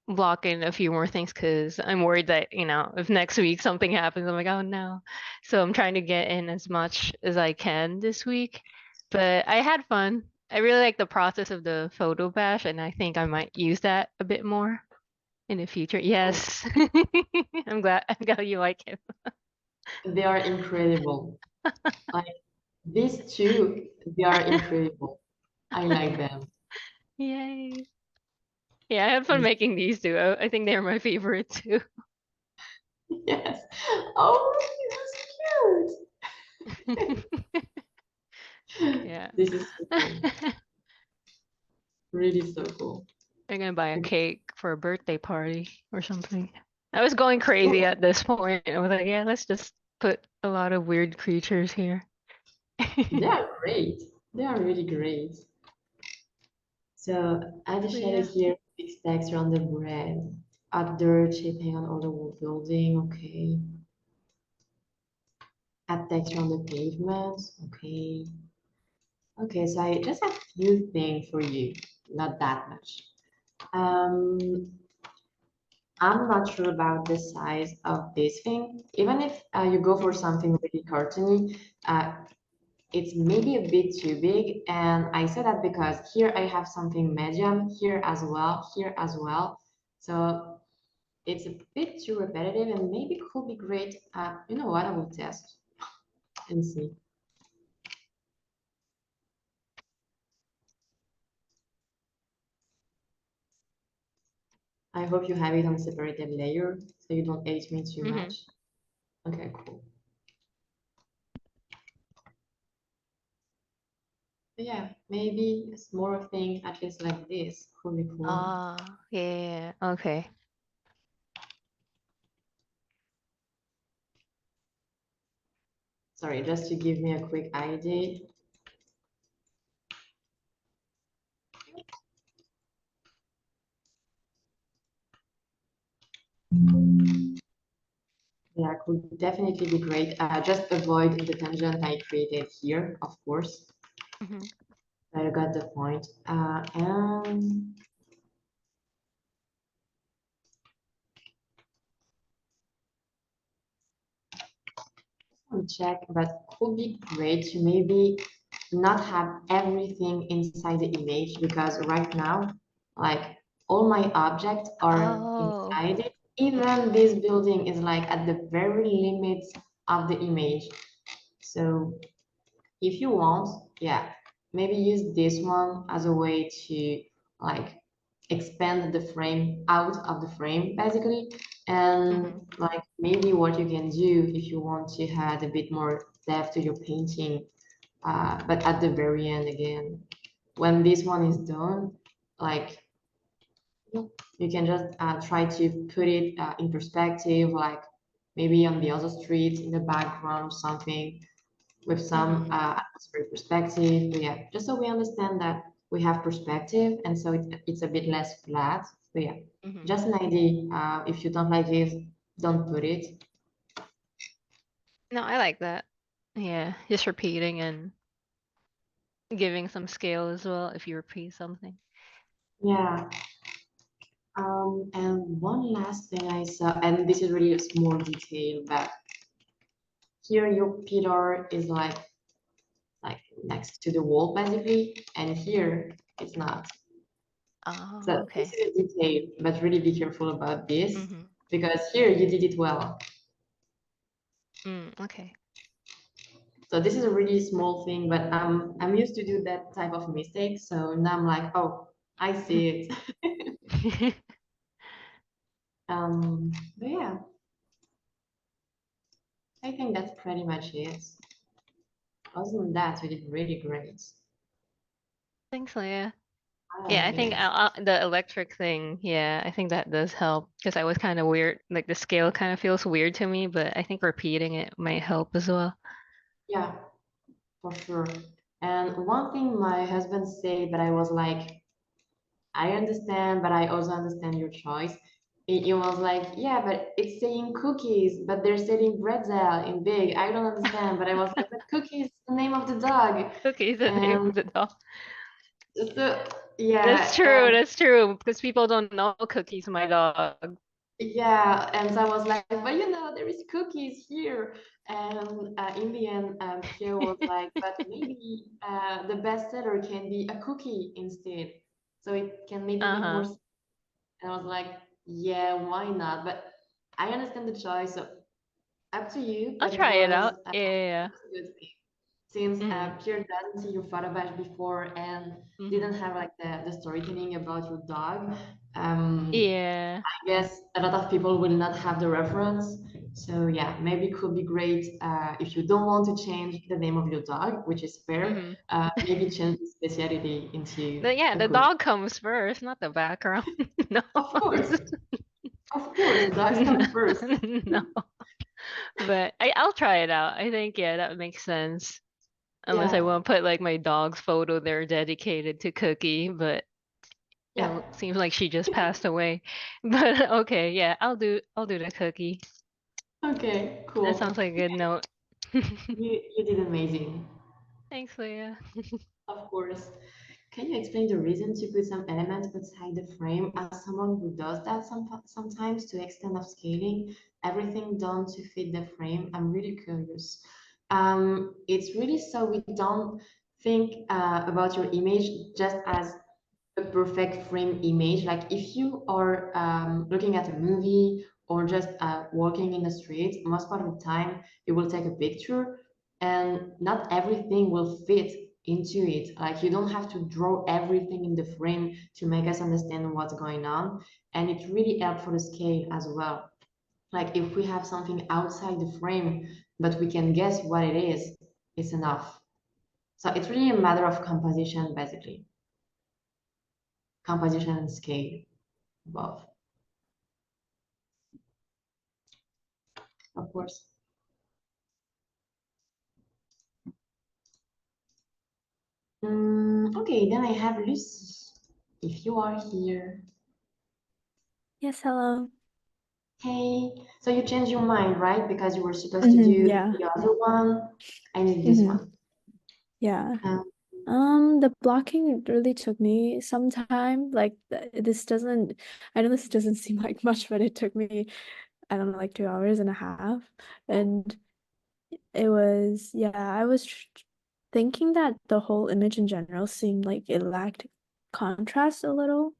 block in a few more things because I'm worried that, if next week something happens, I'm like, oh no. So I'm trying to get in as much as I can this week. But I had fun. I really like the process of the photo bash, and I think I might use that a bit more in the future. Yes. I'm glad you like it. They are incredible. Like these two, they are incredible. I like them. Yay. Yeah, I had fun making these two. I think they're my favorite too. Yes. Oh, that's cute. Yeah. This is so cool. Really so cool. I'm gonna buy a cake for a birthday party or something. I was going crazy at this point. I was like, yeah, let's just put a lot of weird creatures here. They are great. They are really great. So add a shadow here, fix text around the bread. Add dirt shaping on all the wall building, okay. Add text around the pavement, okay. Okay, so I just have a few things for you, not that much. I'm not sure about the size of this thing. Even if you go for something really cartoony, it's maybe a bit too big. And I say that because here I have something medium, here as well, here as well. So it's a bit too repetitive and maybe could be great. You know what, I will test and see. I hope you have it on a separated layer so you don't edit me too much. Okay, cool. But yeah, maybe a smaller thing, at least like this, could be cool. Yeah, okay. Sorry, just to give me a quick idea. Yeah, could definitely be great. Just avoid the tangent I created here, of course. I got the point. And I'll check, but could be great to maybe not have everything inside the image because right now, like all my objects are inside it. Even this building is like at the very limits of the image. So if you want, yeah, maybe use this one as a way to like expand the frame out of the frame basically. And like maybe what you can do if you want to add a bit more depth to your painting, but at the very end again, when this one is done, like you can just try to put it in perspective, like maybe on the other street in the background or something with some atmospheric perspective. But yeah, just so we understand that we have perspective and so it's a bit less flat. But yeah, just an idea. If you don't like this, don't put it. No, I like that. Yeah, just repeating and giving some scale as well if you repeat something. Yeah. And one last thing I saw, and this is really a small detail, but here your pillar is like next to the wall basically, and here it's not. Oh, So okay. this is a detail, but really be careful about this because here you did it well. Okay. So this is a really small thing, but I'm used to do that type of mistake. So now I'm like, oh, I see it. But yeah, I think that's pretty much it. Other than that, we did really great. Thanks, Leia. I Yeah, I like think it. the electric thing, yeah, I think that does help because I was kind of weird, like the scale kind of feels weird to me, but I think repeating it might help as well. Yeah, for sure. And one thing my husband said, but I was like, I understand, but I also understand your choice. It was like, yeah, but it's saying cookies, but they're saying bretzel in big. I don't understand, but I was like, but cookies is the name of the dog. Cookies the name of the dog. So yeah, That's true. That's true. Because people don't know Cookie's my dog. yeah, and so I was like, but you know, there is cookies here. And in the end, Pierre was like, but maybe the bestseller can be a cookie instead. So it can maybe make more sense. And I was like, yeah, why not? But I understand the choice, so up to you. I'll But try it out. was, Yeah. it was a good thing. Since Pierre doesn't see your photo batch before and didn't have like the storytelling about your dog, yeah, I guess a lot of people will not have the reference. So yeah, maybe it could be great if you don't want to change the name of your dog, which is fair. Maybe change the speciality into yeah, a the cookie. dog comes first, not the background. No. Of course, dogs come first. No, but I'll try it out. I think yeah, that makes sense. Unless I Yeah. want to put like my dog's photo there dedicated to Cookie, but Yeah. it seems like she just passed away. But okay, yeah, I'll do the Cookie. Okay, cool. That sounds like a good note. You did amazing. Thanks, Leah. Of course. Can you explain the reason to put some elements outside the frame as someone who does that sometimes to extent of scaling, everything done to fit the frame? I'm really curious. It's really so we don't think about your image just as a perfect frame image. Like if you are looking at a movie or just walking in the street, most part of the time you will take a picture and not everything will fit into it. Like you don't have to draw everything in the frame to make us understand what's going on. And it really helps for the scale as well. Like if we have something outside the frame, but we can guess what it is, it's enough. So it's really a matter of composition, basically. Composition and scale, both. Of course. Okay, then I have Lucy. If you are here. Yes, hello. Hey, so you changed your mind, right? Because you were supposed to do Yeah. the other one. I need this one. Yeah. Um, The blocking really took me some time. Like this doesn't, I know this doesn't seem like much, but it took me, I don't know, like 2.5 hours. And it was, yeah, I was thinking that the whole image in general seemed like it lacked contrast a little,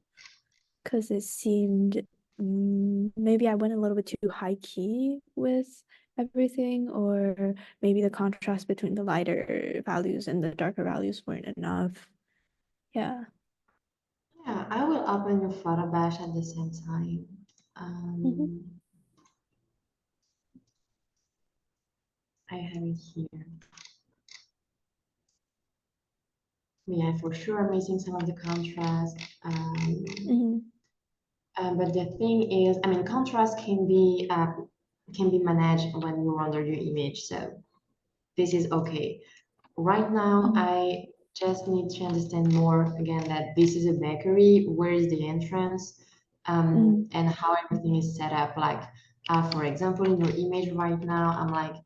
because it seemed maybe I went a little bit too high key with everything, or maybe the contrast between the lighter values and the darker values weren't enough. Yeah. Yeah, I will open your photo bash at the same time. I have it here. Yeah, for sure, I'm missing some of the contrast. But the thing is, I mean, contrast can be managed when you render your image, so this is okay. Right now, I just need to understand more again that this is a bakery. Where is the entrance? And how everything is set up. Like, for example, in your image right now, I'm like,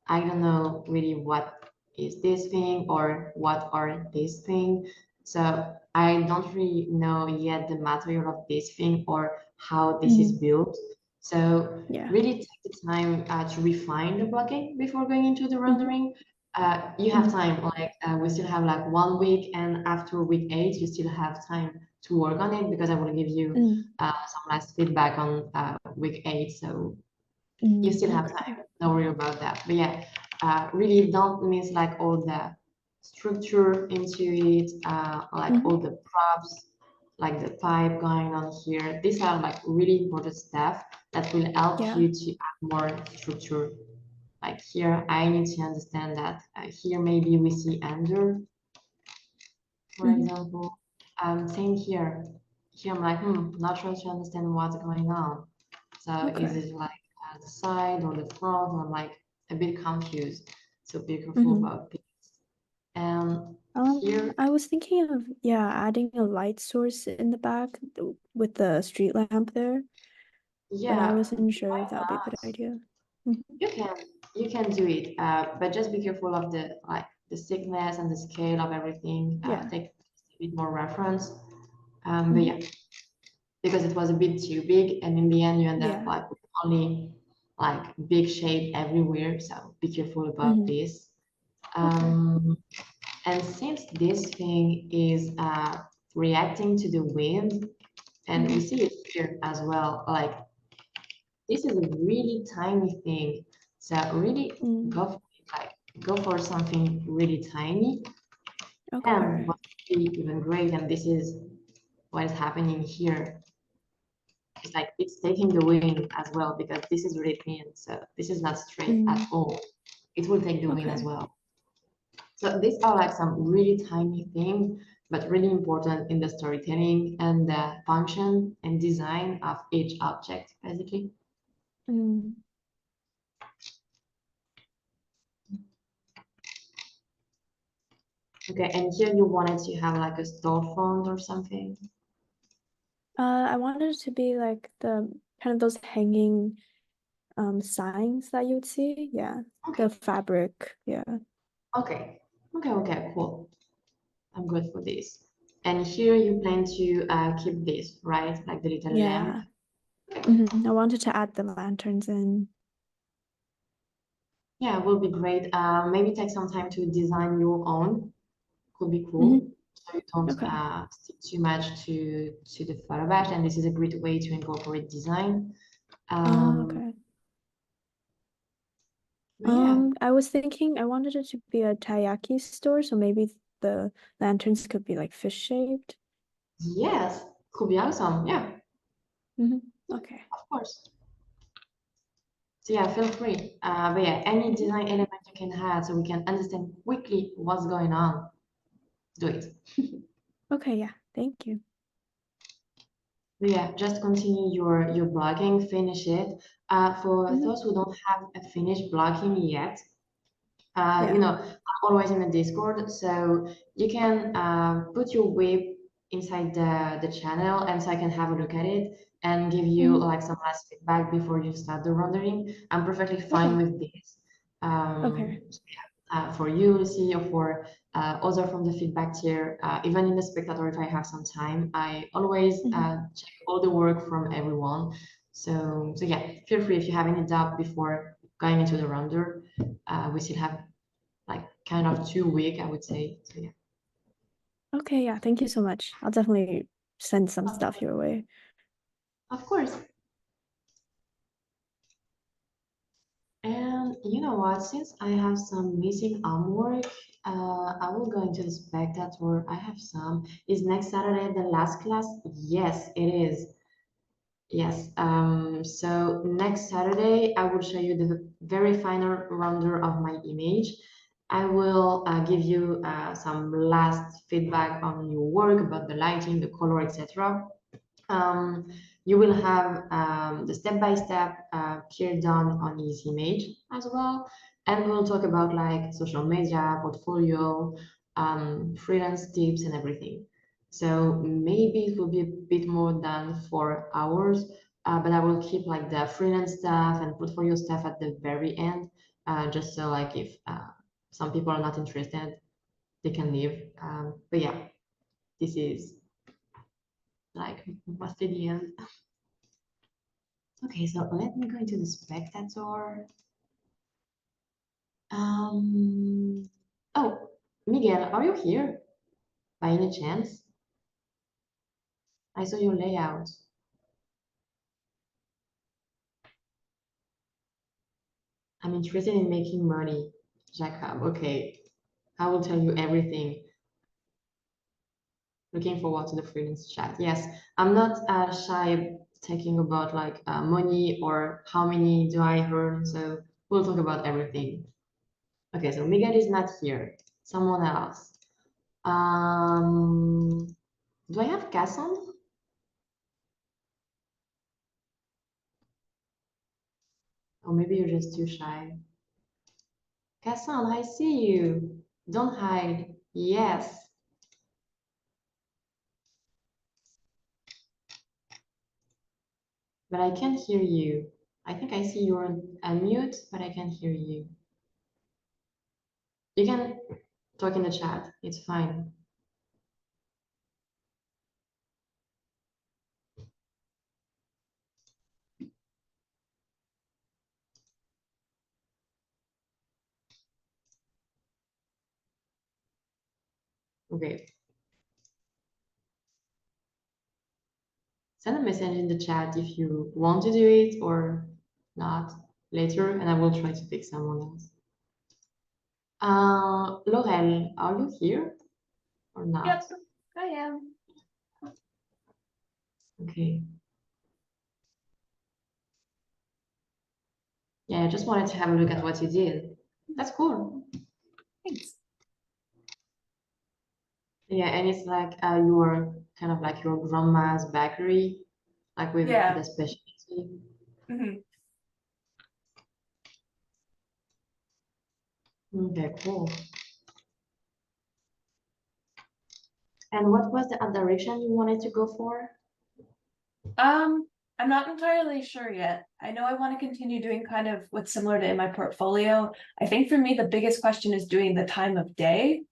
I don't know really what is this thing or what are this thing. So I don't really know yet the material of this thing or how this is built. So really take the time to refine the blocking before going into the rendering. You have time, like we still have like 1 week, and after week 8, you still have time to work on it because I will give you some last feedback on week 8. So you still have time, don't worry about that. But yeah, really don't miss like all the structure into it, like all the props, like the pipe going on here. These are like really important stuff that will help you to add more structure. Like here, I need to understand that here maybe we see under, for example. Same here. Here I'm like, not sure to understand what's going on. So is it like the side or the front? And I'm like a bit confused. So be careful about this. And here, I was thinking of, yeah, adding a light source in the back with the street lamp there, but I yeah, wasn't sure why if that would be a not? good idea. Mhm. You can do it, but just be careful of the thickness and the scale of everything. Yeah. Take a bit more reference. But Mhm. yeah, because it was a bit too big, and in the end you end up Yeah. like with only like big shape everywhere. So be careful about Mhm. this. Okay. And since this thing is reacting to the wind, and we Mhm. see it here as well, like this is a really tiny thing. So really Mm. go for it, like go for something really tiny. Okay. And what would be even great, and this is what is happening here. It's like it's taking the wind as well because this is really thin. So this is not straight at Mm. all. It will take the wind as Okay. well. So these are like some really tiny things, but really important in the storytelling and the function and design of each object, basically. Mm. Okay, and here you wanted to have like a storefront or something. I wanted it to be like the kind of those hanging signs that you would see. Yeah. Okay. The fabric. Yeah. Okay. Okay, cool. I'm good for this. And here you plan to keep this, right? Like the little Yeah. lamp. I wanted to add the lanterns in. Yeah, it will be great. Maybe take some time to design your own. Could be cool. Mhm. So you don't Okay. stick too much to the photo batch, and this is a great way to incorporate design. Okay. But yeah, I was thinking I wanted it to be a taiyaki store, so maybe the lanterns could be like fish shaped. yes, could be awesome. Yeah, Okay. of course. So yeah, feel free. But yeah, any design element you can add so we can understand quickly what's going on, do it. Okay, yeah. Thank you. But yeah, just continue your blogging, finish it. For Mhm. those who don't have a finished blogging yet, Yeah. I'm always in the Discord, so you can put your web inside the channel, and so I can have a look at it and give you Mhm. like some last feedback before you start the rendering. I'm perfectly fine Okay. with this. Okay. So yeah, for you, Lucy, or for other from the feedback tier, even in the spectator, if I have some time, I always check all the work from everyone. So yeah, feel free if you have any doubt before going into the render. We still have like kind of 2 weeks, I would say. So yeah. Okay, yeah. Thank you so much. I'll definitely send some stuff your way. Of course. And you know what? Since I have some missing homework, I will go into the spectator. I have some. Is next Saturday the last class? Yes, it is. Yes. So next Saturday, I will show you the very final render of my image. I will give you some last feedback on your work about the lighting, the color, etc. You will have the step-by-step clear down on his image as well. And we'll talk about like social media, portfolio, freelance tips and everything. So maybe it will be a bit more than 4 hours, but I will keep like the freelance stuff and portfolio stuff at the very end, just so like if some people are not interested, they can leave. But yeah, this is like mostly the end. Okay, so let me go into the spectator. Oh, Miguel, are you here by any chance? I saw your layout. I'm interested in making money, Jacob. Okay, I will tell you everything. Looking forward to the freelance chat. Yes, I'm not shy talking about like money or how many do I earn. So we'll talk about everything. Okay, so Miguel is not here. Someone else. Do I have Casson? Or maybe you're just too shy. Casson, I see you. Don't hide. Yes. But I can't hear you. I think I see you're on mute, but I can't hear you. You can talk in the chat. It's fine. Okay. Send a message in the chat if you want to do it or not later, and I will try to pick someone else. Laurel, are you here or not? Yep, I am. Okay. Yeah, I just wanted to have a look at what you did. That's cool. Thanks. Yeah, and it's like your kind of like your grandma's bakery, like with Yeah. the specialty. Mhm. Okay, cool. And what was the direction you wanted to go for? I'm not entirely sure yet. I know I want to continue doing kind of what's similar to in my portfolio. I think for me, the biggest question is doing the time of day.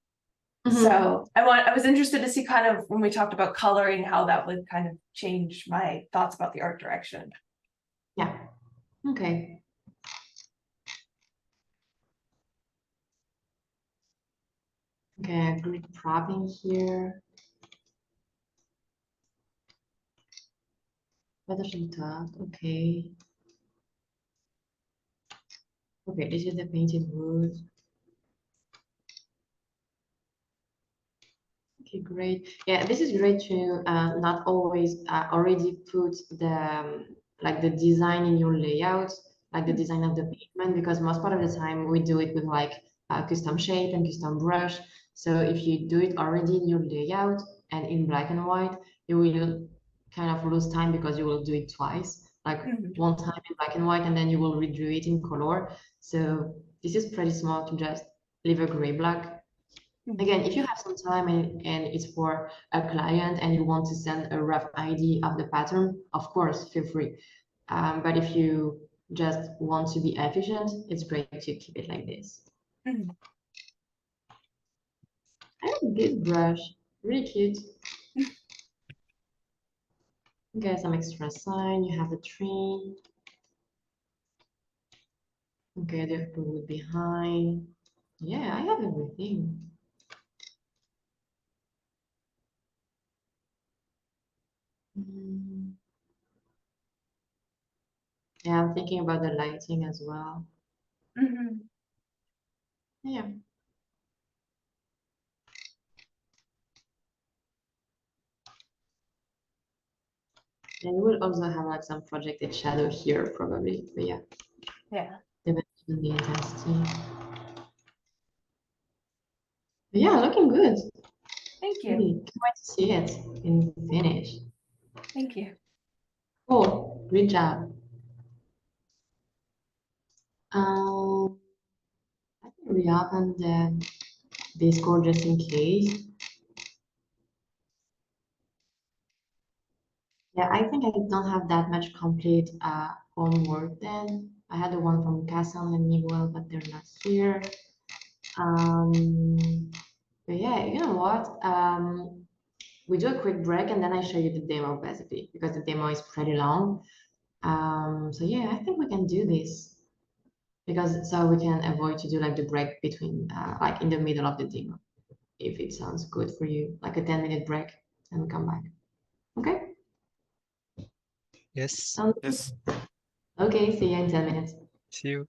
So I was interested to see kind of when we talked about coloring, how that would kind of change my thoughts about the art direction. Yeah. Okay. Okay, grid propping here. Weathership top, okay. Okay, this is the painted wood. Okay, great. Yeah, this is great to not always already put the like the design in your layout, like the design of the pavement, because most part of the time we do it with like custom shape and custom brush. So if you do it already in your layout and in black and white, you will kind of lose time because you will do it twice, like one time in black and white, and then you will redo it in color. So this is pretty smart to just leave a gray black. Again, if you have some time and it's for a client and you want to send a rough idea of the pattern, of course, feel free. But if you just want to be efficient, it's great to keep it like this. I have a good brush, really cute. Okay, some extra sign, you have the train. Okay, the wood behind. Yeah, I have everything. Yeah, I'm thinking about the lighting as well. Yeah. And you will also have like some projected shadow here probably, but yeah. Yeah. Depending on the intensity. But yeah, looking good. Thank you. Really, can't wait to see it in finish. Thank you. Cool, great job. I can reopen the Discord just in case. Yeah, I think I don't have that much complete homework then. I had the one from Castle and Miguel, but they're not here. But yeah, you know what? We do a quick break and then I show you the demo basically because the demo is pretty long. So yeah, I think we can do this because so we can avoid to do like the break between like in the middle of the demo if it sounds good for you, like a 10-minute break and we come back. Okay? Yes. Yes. Okay, see you in 10 minutes. See you.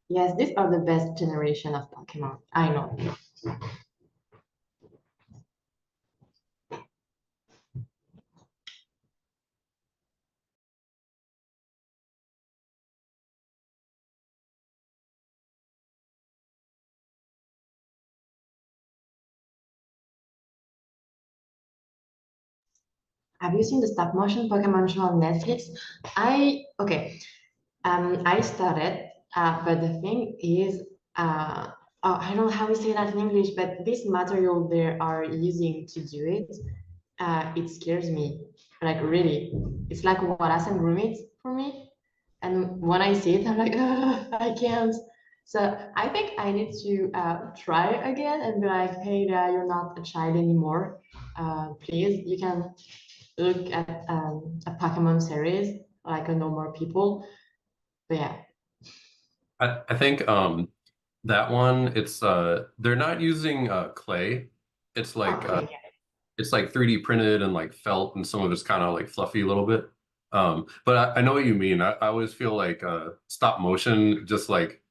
Yes, these are the best generation of Pokemon. I know. Have you seen the stop motion Pokemon show on Netflix? I started, but the thing is, I don't know how we say that in English, but this material they are using to do it, it scares me. Like really, it's like Wallace and Gromit for me. And when I see it, I'm like, "Ugh, I can't." So I think I need to try again and be like, hey, you're not a child anymore. Please, you can look at a Pokemon series like a normal people. But yeah. I think that one it's they're not using clay. It's like Okay. it's like 3D printed and like felt, and some of it's kind of like fluffy a little bit. But I know what you mean. I always feel like stop motion just like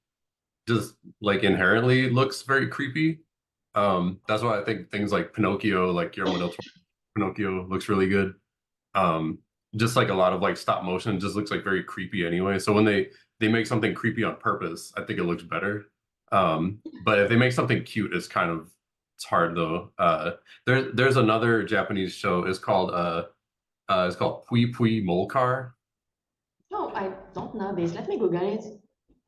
inherently looks very creepy. That's why I think things like Pinocchio, like Guillermo del Toro, Pinocchio looks really good. Just like a lot of like stop motion just looks like very creepy anyway. So when they make something creepy on purpose, I think it looks better. But if they make something cute, it's hard though. There's another Japanese show. It's called Pui Pui Molcar. No, I don't know this. Let me Google it.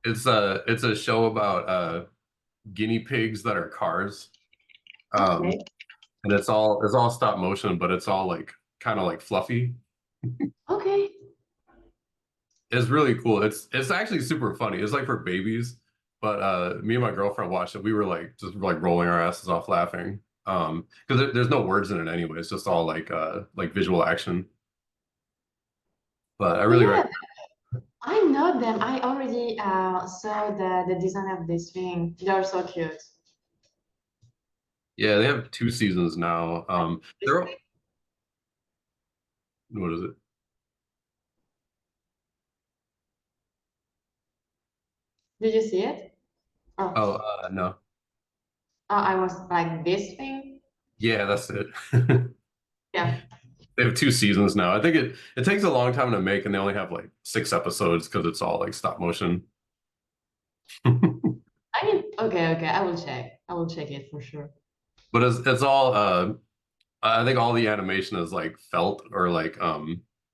It's a show about guinea pigs that are cars. Okay. And it's all stop motion, but it's all like kind of like fluffy. Okay. It's really cool. It's actually super funny. It's like for babies, but me and my girlfriend watched it. We were like just like rolling our asses off laughing. Because there's no words in it anyway. It's just all like visual action. But I really Yeah, recommend. I know them. I already saw the design of this thing. They're so cute. Yeah, they have 2 seasons now. They're what is it? Did you see it? Oh, Oh, no. I was like this thing. Yeah, that's it. Yeah. They have 2 seasons now. I think it takes a long time to make, and they only have like 6 episodes because it's all like stop motion. I mean, okay. I will check. I will check it for sure. But it's all I think all the animation is like felt or like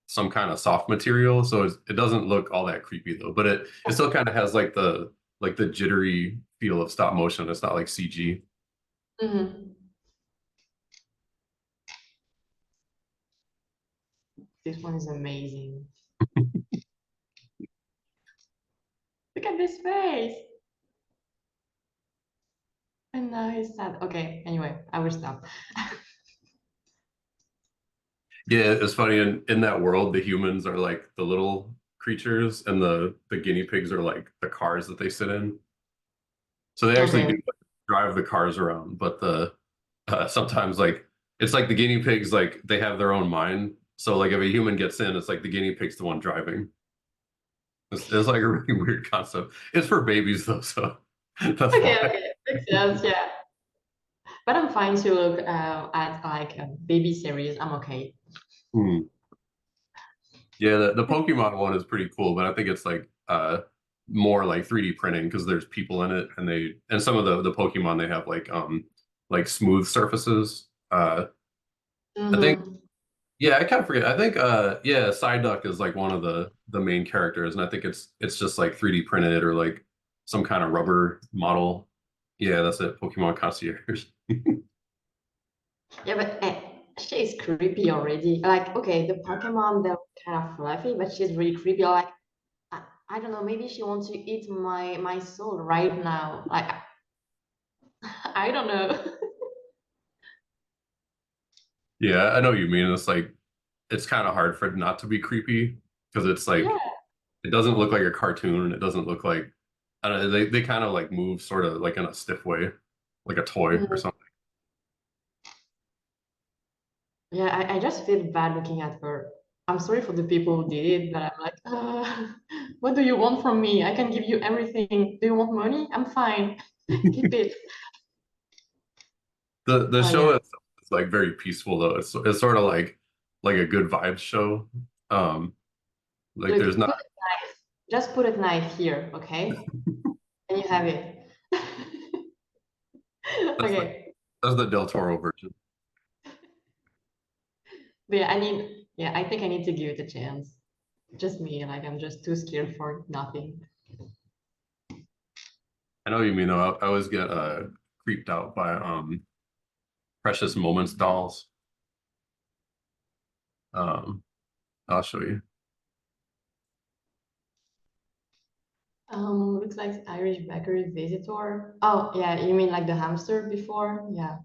some kind of soft material, so it doesn't look all that creepy though. But it still kind of has like the jittery feel of stop motion. It's not like CG. Mhm. This one is amazing. Look at this face. And now he's sad. Okay, anyway, I will stop. Yeah, it's funny in that world, the humans are like the little creatures, and the guinea pigs are like the cars that they sit in. So they actually Okay. do drive the cars around, but the sometimes like it's like the guinea pigs like they have their own mind. So like if a human gets in, it's like the guinea pig's the one driving. It's like a really weird concept. It's for babies though, so that's Okay, why. okay. Makes sense, yeah. But I'm fine to look at like a baby series. I'm okay. Hmm. Yeah, the Pokemon one is pretty cool, but I think it's like more like 3D printing because there's people in it, and some of the Pokemon they have like smooth surfaces. I think Mhm. yeah, I kind of forget. I think yeah, Psyduck is like one of the main characters, and I think it's just like 3D printed or like some kind of rubber model. Yeah, that's it. Pokemon Concierge. Yeah, but she is creepy already. Like, okay, the Pokemon, they're kind of fluffy, but she's really creepy. Like, I don't know, maybe she wants to eat my soul right now. Like, I don't know. Yeah, I know what you mean. It's like it's kind of hard for it not to be creepy because it's like Yeah. it doesn't look like a cartoon. It doesn't look like I don't know, they kind of like move sort of like in a stiff way, like a toy or Mhm. something. Yeah, I just feel bad looking at her. I'm sorry for the people who did it, but I'm like, what do you want from me? I can give you everything. Do you want money? I'm fine. Keep it. The Oh, show yeah. itself is like very peaceful though. It's sort of like a good vibes show. Like Look, there's not. put a knife. Just put a knife here, okay? And you have it. That's Okay. that's the Del Toro version. But yeah, I think I need to give it a chance. Just me, like I'm just too scared for nothing. I know what you mean though. I always get creeped out by Precious Moments dolls. I'll show you. Looks like Irish Bakery Visitor. Oh, yeah, you mean like the hamster before? Yeah.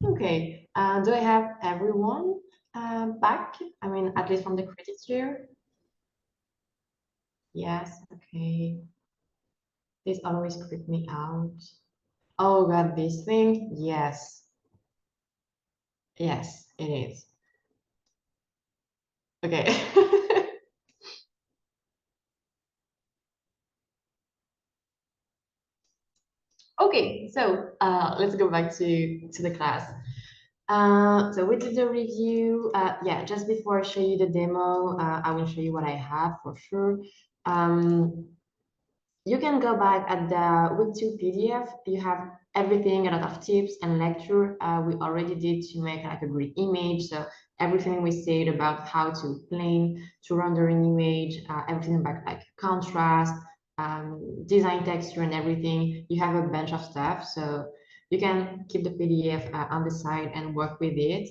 Okay, do I have everyone back? I mean, at least from the credits here? Yes, okay. This always creep me out. Oh God, this thing? Yes. Yes, it is. Okay. Okay, so let's go back to the class. So we did a review. Yeah, just before I show you the demo, I will show you what I have for sure. You can go back at the week 2 PDF. You have everything, a lot of tips and lecture we already did to make like a great image. So everything we said about how to plane, to render an image, everything about like contrast, design texture and everything. You have a bunch of stuff. So you can keep the PDF on the side and work with it.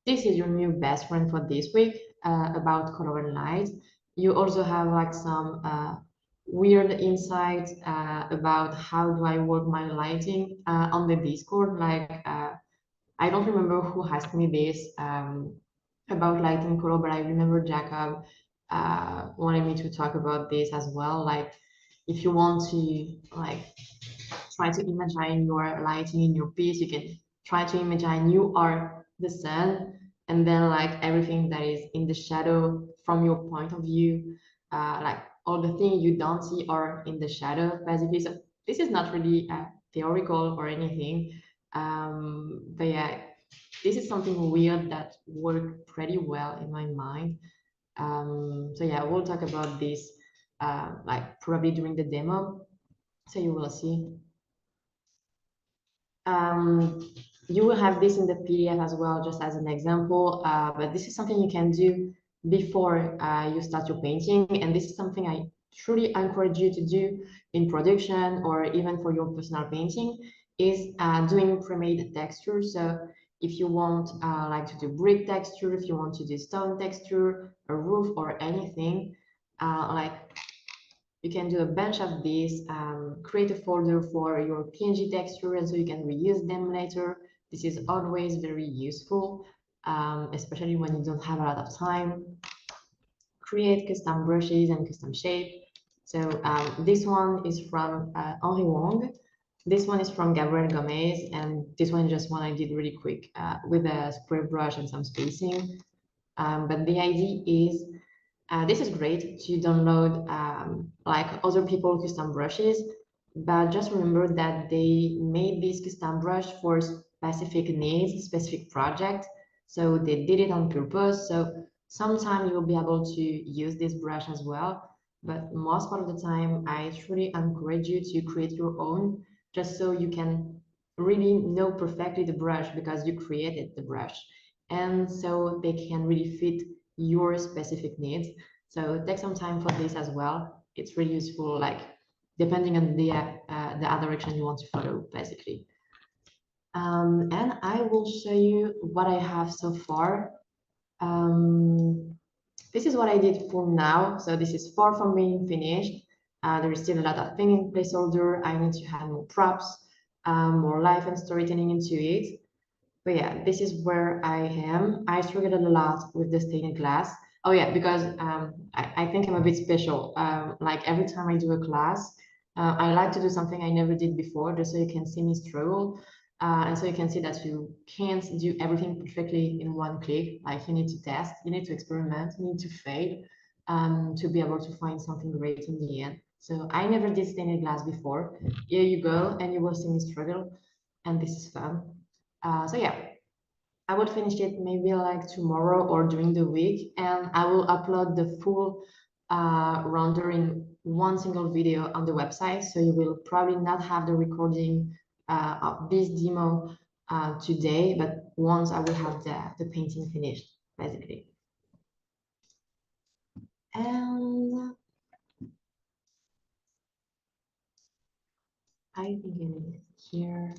This is your new best friend for this week about color and light. You also have like some weird insights about how do I work my lighting on the Discord. Like I don't remember who asked me this about lighting color, but I remember Jacob wanted me to talk about this as well. Like if you want to like try to imagine your lighting in your piece, you can try to imagine you are the sun and then like everything that is in the shadow from your point of view, like all the things you don't see are in the shadow basically. So this is not really theoretical or anything, but yeah, this is something weird that worked pretty well in my mind. So yeah, we'll talk about this like probably during the demo, so you will see. You will have this in the PDF as well, just as an example, but this is something you can do before you start your painting, and this is something I truly encourage you to do in production or even for your personal painting, is doing pre-made textures. So if you want like to do brick texture, if you want to do stone texture, a roof or anything, like you can do a bunch of these, create a folder for your PNG texture, and so you can reuse them later. This is always very useful, especially when you don't have a lot of time. Create custom brushes and custom shape. So this one is from Henri Wong. This one is from Gabriel Gomez, and this one is just one I did really quick with a spray brush and some spacing. But the idea is this is great to download like other people custom brushes, but just remember that they made this custom brush for specific needs, specific project. So they did it on purpose. So sometime you will be able to use this brush as well. But most part of the time, I truly encourage you to create your own, just so you can really know perfectly the brush because you created the brush. And so they can really fit your specific needs. So take some time for this as well. It's really useful, like depending on the direction you want to follow, basically. And I will show you what I have so far. This is what I did for now. So this is far from being finished. There is still a lot of things in placeholder. I need to add more props, more life and storytelling into it. But yeah, this is where I am. I struggled a lot with the stained glass. Oh yeah, because I think I'm a bit special. Like every time I do a class, I like to do something I never did before, just so you can see me struggle. And so you can see that you can't do everything perfectly in one click. Like you need to test, you need to experiment, you need to fail to be able to find something great in the end. So I never did stained glass before. Here you go, and you will see me struggle, and this is fun. So yeah, I would finish it maybe like tomorrow or during the week, and I will upload the full render in one single video on the website. So you will probably not have the recording of this demo today, but once I will have the painting finished, basically. And I think it is here.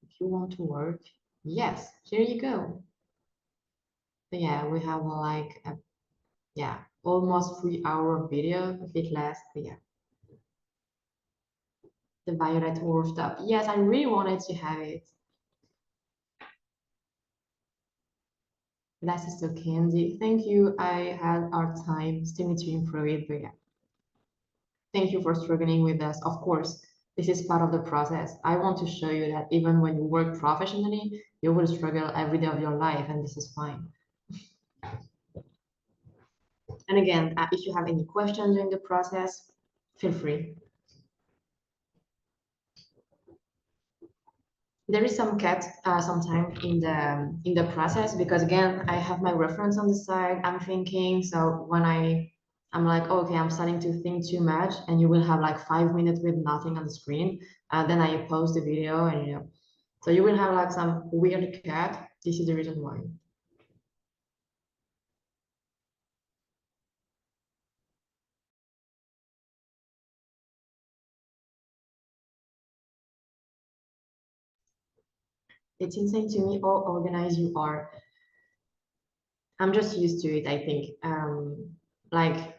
If you want to work, yes, here you go. So yeah, we have like a, yeah, almost 3-hour video, a bit less, but yeah. The violet rooftop. Yes, I really wanted to have it. That is so candy. Thank you. I had our time. Still need to improve it, but yeah. Thank you for struggling with us. Of course, this is part of the process. I want to show you that even when you work professionally, you will struggle every day of your life, and this is fine. And again, if you have any questions during the process, feel free. There is some cut sometimes in the process because again I have my reference on the side. I'm thinking, so when I'm like, okay, I'm starting to think too much, and you will have like 5 minutes with nothing on the screen. Then I pause the video, and you know, so you will have like some weird cut. This is the reason why. It's insane to me how organized you are. I'm just used to it, I think. Like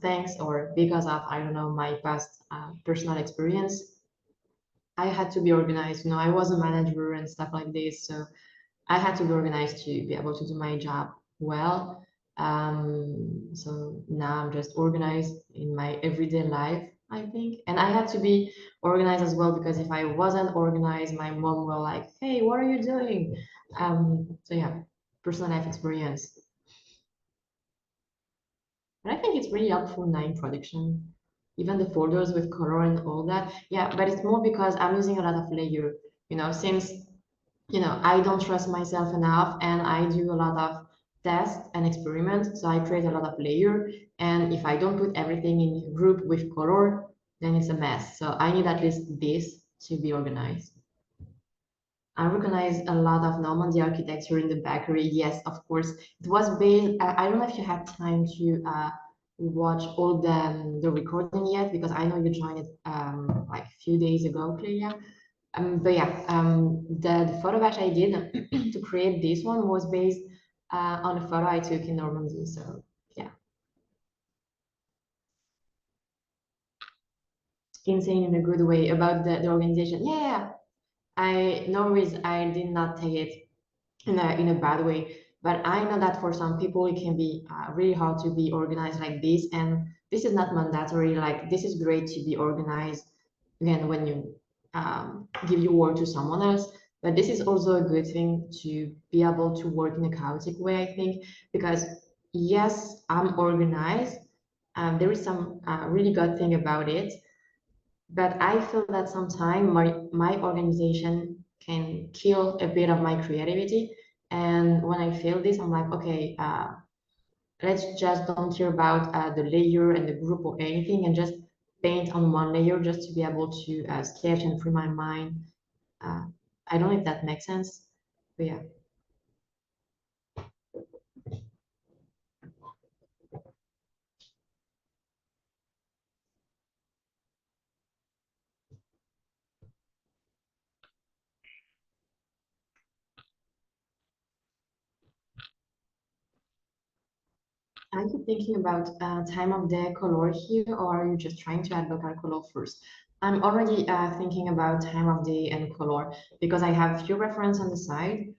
thanks or because of, I don't know, my past personal experience, I had to be organized. You know, I was a manager and stuff like this, so I had to be organized to be able to do my job well. So now I'm just organized in my everyday life, I think. And I had to be organized as well because if I wasn't organized, my mom will like, hey, what are you doing? So yeah, personal life experience. But I think it's really helpful now in production. Even the folders with color and all that. Yeah, but it's more because I'm using a lot of layer, you know, since, you know, I don't trust myself enough and I do a lot of tests and experiments. So I create a lot of layer. And if I don't put everything in a group with color, then it's a mess. So I need at least this to be organized. I recognize a lot of Normandy architecture in the bakery. Yes, of course. It was based, I don't know if you had time to watch all the recording yet, because I know you joined it like a few days ago, Clelia. But yeah, the photo batch I did to create this one was based on a photo I took in Normandy. So yeah. Insane in a good way about the organization. Yeah. No worries, I did not take it in a bad way, but I know that for some people it can be really hard to be organized like this, and this is not mandatory. Like this is great to be organized again when you give your work to someone else, but this is also a good thing to be able to work in a chaotic way, I think, because yes, I'm organized. There is some really good thing about it, but I feel that sometimes my organization can kill a bit of my creativity. And when I feel this, I'm like, okay, let's just don't care about the layer and the group or anything, and just paint on one layer just to be able to sketch and free my mind. I don't know if that makes sense, but yeah. Are you thinking about time of day color here, or are you just trying to add local color first? I'm already thinking about time of day and color because I have a few reference on the side,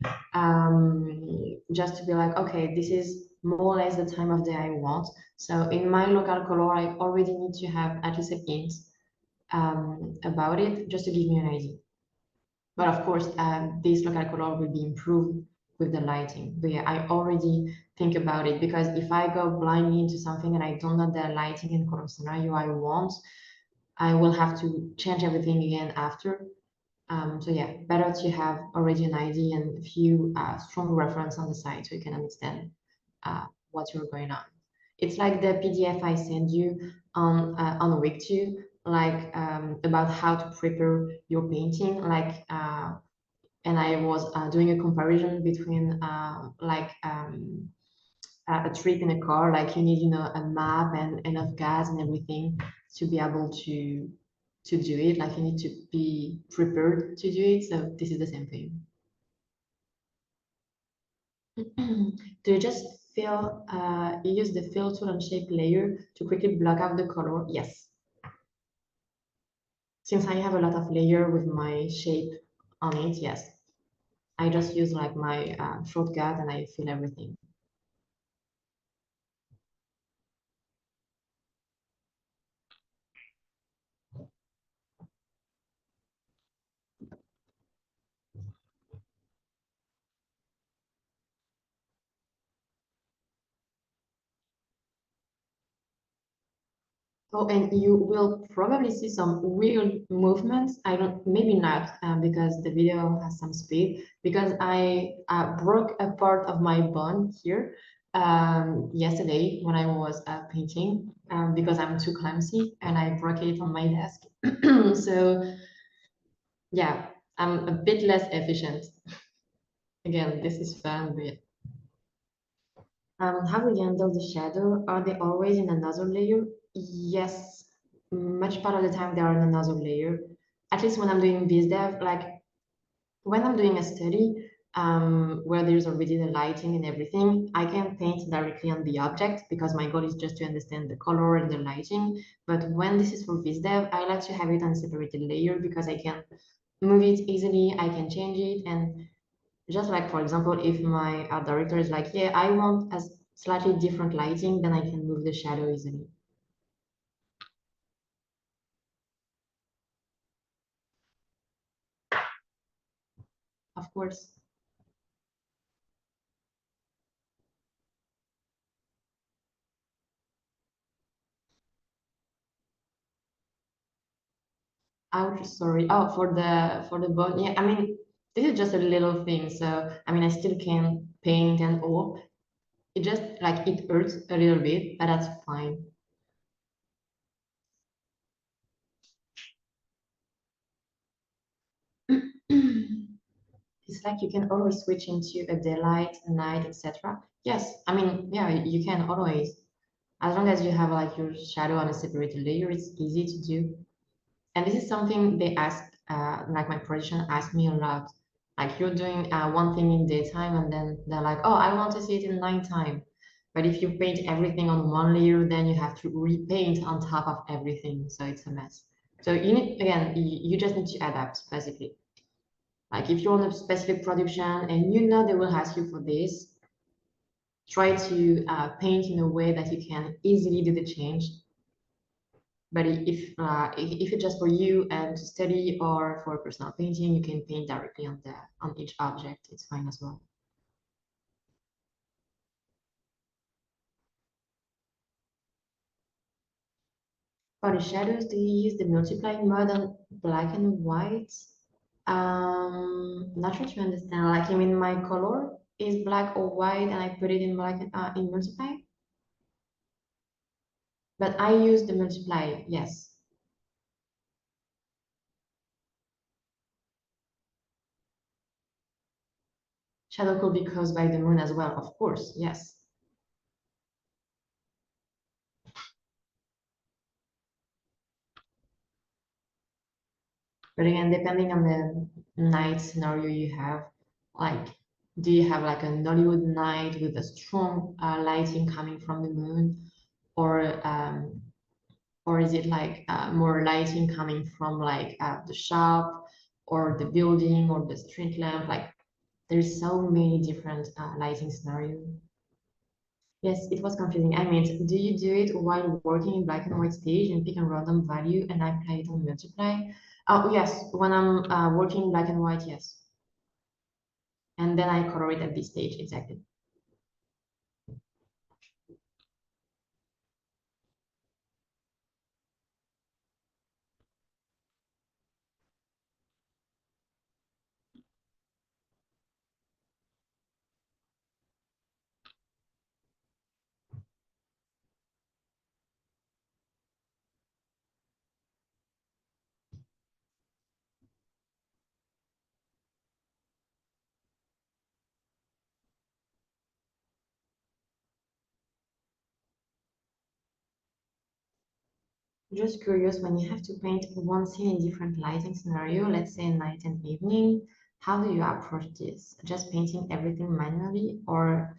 just to be like, okay, this is more or less the time of day I want. So in my local color, I already need to have at least a hint about it, just to give me an idea. But of course, this local color will be improved with the lighting. But yeah, I already think about it, because if I go blindly into something and I don't know the lighting and color scenario I want, I will have to change everything again after. So yeah, better to have already an idea and a few strong reference on the side so you can understand what you're going on. It's like the PDF I send you on week 2, like about how to prepare your painting, like and I was doing a comparison between a trip in a car, like you need, you know, a map and enough gas and everything to be able to do it. Like you need to be prepared to do it. So this is the same thing. Do you just fill, you use the fill tool and shape layer to quickly block out the color? Yes. Since I have a lot of layer with my shape on it, yes. I just use like my shortcut and I fill everything. Oh, and you will probably see some weird movements. I don't, maybe not, because the video has some speed, because I broke a part of my bone here yesterday when I was painting, because I'm too clumsy and I broke it on my desk. So yeah, I'm a bit less efficient. Again, this is fun, but how do you handle the shadow? Are they always in another layer? Yes, much part of the time they are in another layer. At least when I'm doing BizDev, like when I'm doing a study where there's already the lighting and everything, I can paint directly on the object because my goal is just to understand the color and the lighting. But when this is for BizDev, I like to have it on a separated layer because I can move it easily, I can change it, and just like, for example, if my art director is like, yeah, I want a slightly different lighting, then I can move the shadow easily. Of course. Ouch, sorry. Oh, for the bone. Yeah, I mean, this is just a little thing. So, I mean, I still can paint and all. It just like it hurts a little bit, but that's fine. It's like you can always switch into a daylight, night, etc. Yes, I mean, yeah, you can always. As long as you have like your shadow on a separated layer, it's easy to do. And this is something they ask, like my production asked me a lot. Like you're doing one thing in daytime and then they're like, oh, I want to see it in nighttime. But if you paint everything on one layer, then you have to repaint on top of everything. So it's a mess. So you need, again, you just need to adapt basically. Like if you're on a specific production and you know they will ask you for this, try to paint in a way that you can easily do the change. But if it's just for you and to study or for personal painting, you can paint directly on each object. It's fine as well. For the shadows, do you use the multiplying mode on black and white? Not sure to understand. Like, you mean my color is black or white and I put it in black in multiply? But I use the multiply, yes. Shadow could be caused by the moon as well, of course, yes. But again, depending on the night scenario you have, like, do you have like a Nollywood night with a strong lighting coming from the moon, or is it like more lighting coming from like the shop or the building or the street lamp? Like, there's so many different lighting scenarios. Yes, it was confusing. I mean, do you do it while working in black and white stage and pick a random value and apply it on multiply? Oh, yes, when I'm working in black and white, yes. And then I color it at this stage, exactly. Just curious, when you have to paint one scene in different lighting scenario, let's say night and evening, how do you approach this? Just painting everything manually, or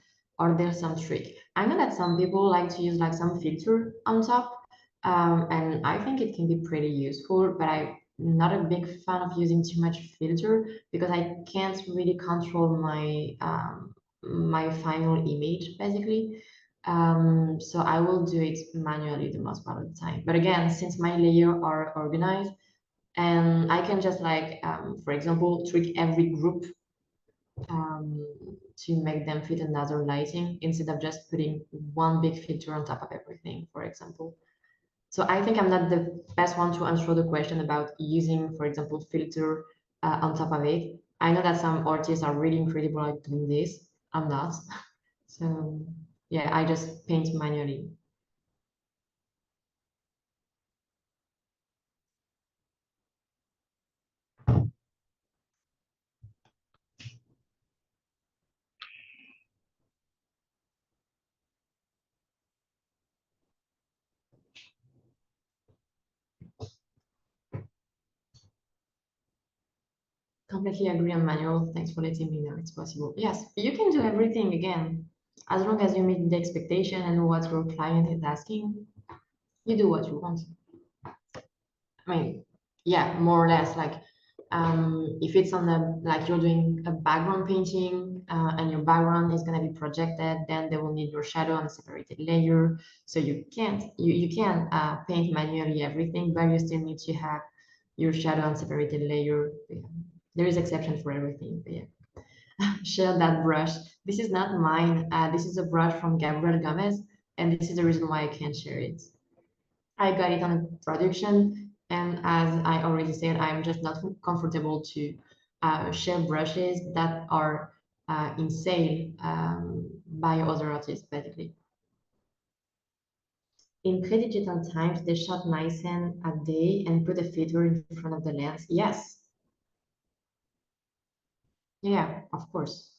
there's some trick? I know that some people like to use like some filter on top, and I think it can be pretty useful, but I'm not a big fan of using too much filter because I can't really control my final image basically. So I will do it manually the most part of the time. But again, since my layers are organized, and I can just like, for example, trick every group to make them fit another lighting instead of just putting one big filter on top of everything, for example. So I think I'm not the best one to answer the question about using, for example, filter on top of it. I know that some artists are really incredible at doing this. I'm not. So yeah, I just paint manually. Completely agree on manual. Thanks for letting me know it's possible. Yes, you can do everything again. As long as you meet the expectation and what your client is asking, you do what you want. I mean, yeah, more or less like if it's on the like you're doing a background painting and your background is gonna be projected, then they will need your shadow on a separated layer. So you can paint manually everything, but you still need to have your shadow on separated layer. Yeah. There is exception for everything, but yeah. Share that brush. This is not mine. This is a brush from Gabriel Gomez, and this is the reason why I can't share it. I got it on a production, and as I already said, I'm just not comfortable to share brushes that are in sale by other artists, basically. In pre-digital times, they shot Nissen a day and put a filter in front of the lens. Yes. Yeah, of course.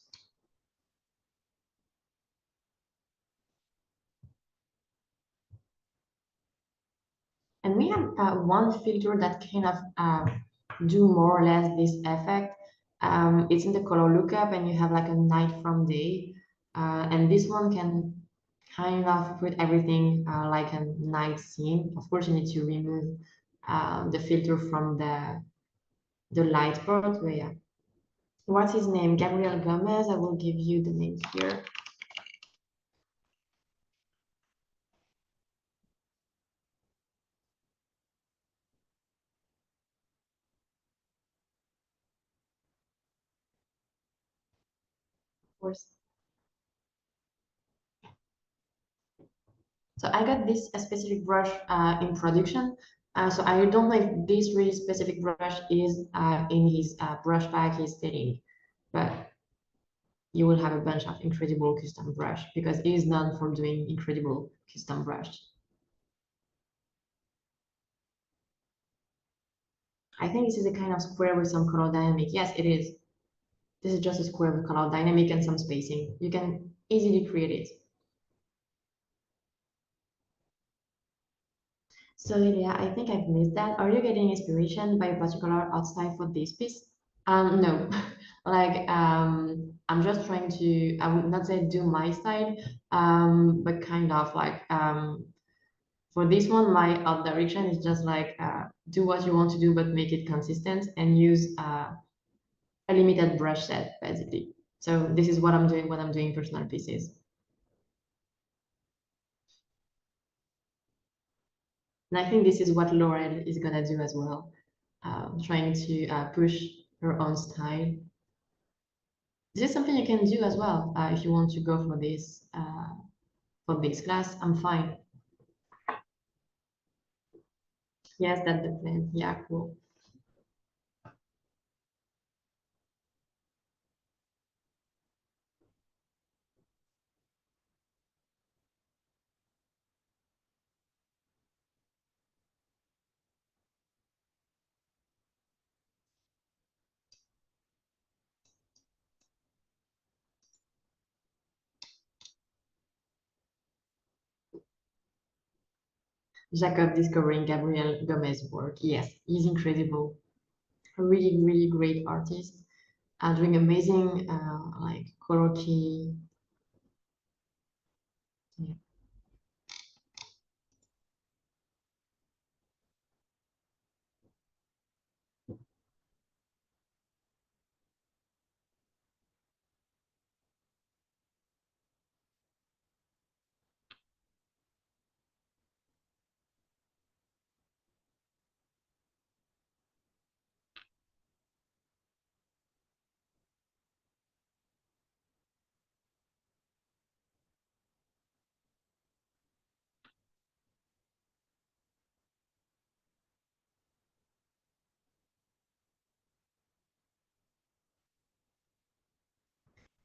And we have one filter that kind of do more or less this effect. It's in the color lookup and you have like a night from day. And this one can kind of put everything like a night scene. Of course, you need to remove the filter from the light part. But yeah. What's his name? Gabriel Gomez. I will give you the name here. Of course. So I got this specific brush in production. So I don't know if this really specific brush is in his brush pack he's selling, but you will have a bunch of incredible custom brush because he is known for doing incredible custom brush. I think this is a kind of square with some color dynamic. Yes, it is. This is just a square with color dynamic and some spacing. You can easily create it. So yeah, I think I've missed that. Are you getting inspiration by a particular art style for this piece? No, like I'm just trying to, I would not say do my style, but kind of like for this one, my art direction is just like do what you want to do, but make it consistent and use a limited brush set basically. So this is what I'm doing when I'm doing personal pieces. And I think this is what Laurel is gonna do as well, trying to push her own style. This is something you can do as well if you want to go for this class. I'm fine. Yes, that's the plan. Yeah, cool. Jacob discovering Gabriel Gomez's work. Yes, he's incredible. A really, really great artist. Doing amazing like color key. Yeah.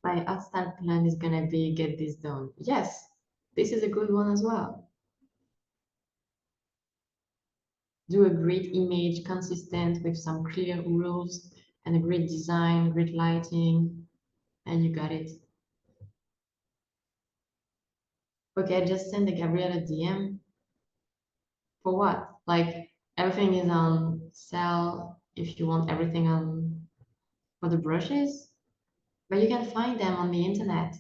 My art style plan is gonna be get this done. Yes, this is a good one as well. Do a great image consistent with some clear rules and a great design, great lighting, and you got it. Okay, I just send the Gabrielle a DM. For what? Like everything is on sale if you want everything on for the brushes, but you can find them on the internet.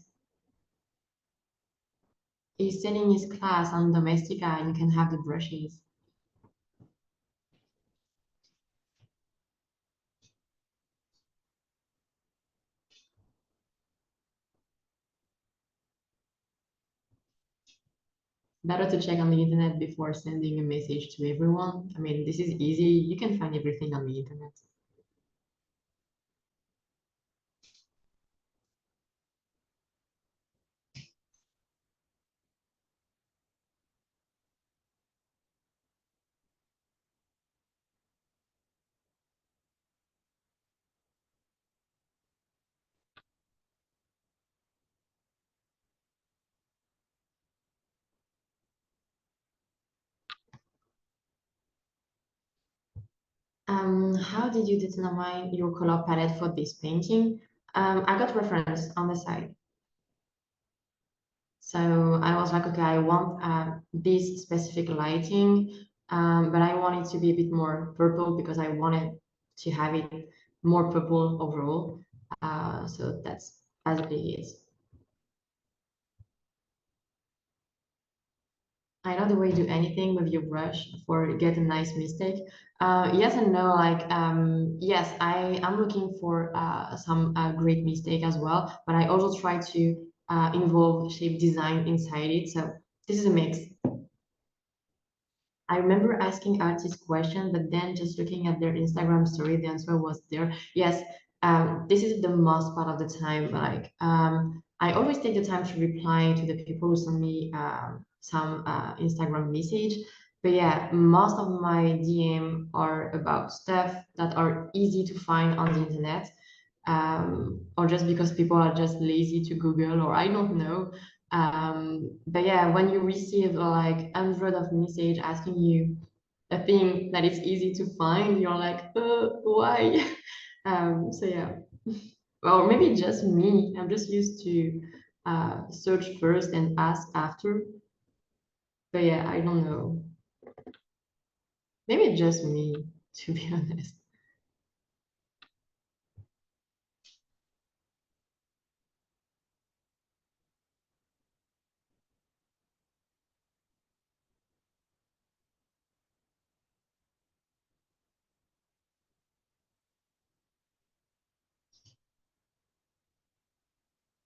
He's selling his class on Domestika and you can have the brushes. Better to check on the internet before sending a message to everyone. I mean, this is easy. You can find everything on the internet. How did you determine your color palette for this painting? I got reference on the side. So I was like, okay, I want this specific lighting, but I want it to be a bit more purple because I wanted to have it more purple overall. So that's basically it. I know the way you do anything with your brush for get a nice mistake. Yes and no. Like yes, I am looking for some great mistake as well, but I also try to involve shape design inside it. So this is a mix. I remember asking artists question, but then just looking at their Instagram story, the answer was there. Yes, this is the most part of the time. Like I always take the time to reply to the people who send me some Instagram message. But yeah, most of my DM are about stuff that are easy to find on the internet, or just because people are just lazy to Google, or I don't know. But yeah, when you receive like hundred of message asking you a thing that is easy to find, you're like, why? So yeah, well, maybe just me. I'm just used to search first and ask after. But yeah, I don't know. Maybe it's just me, to be honest.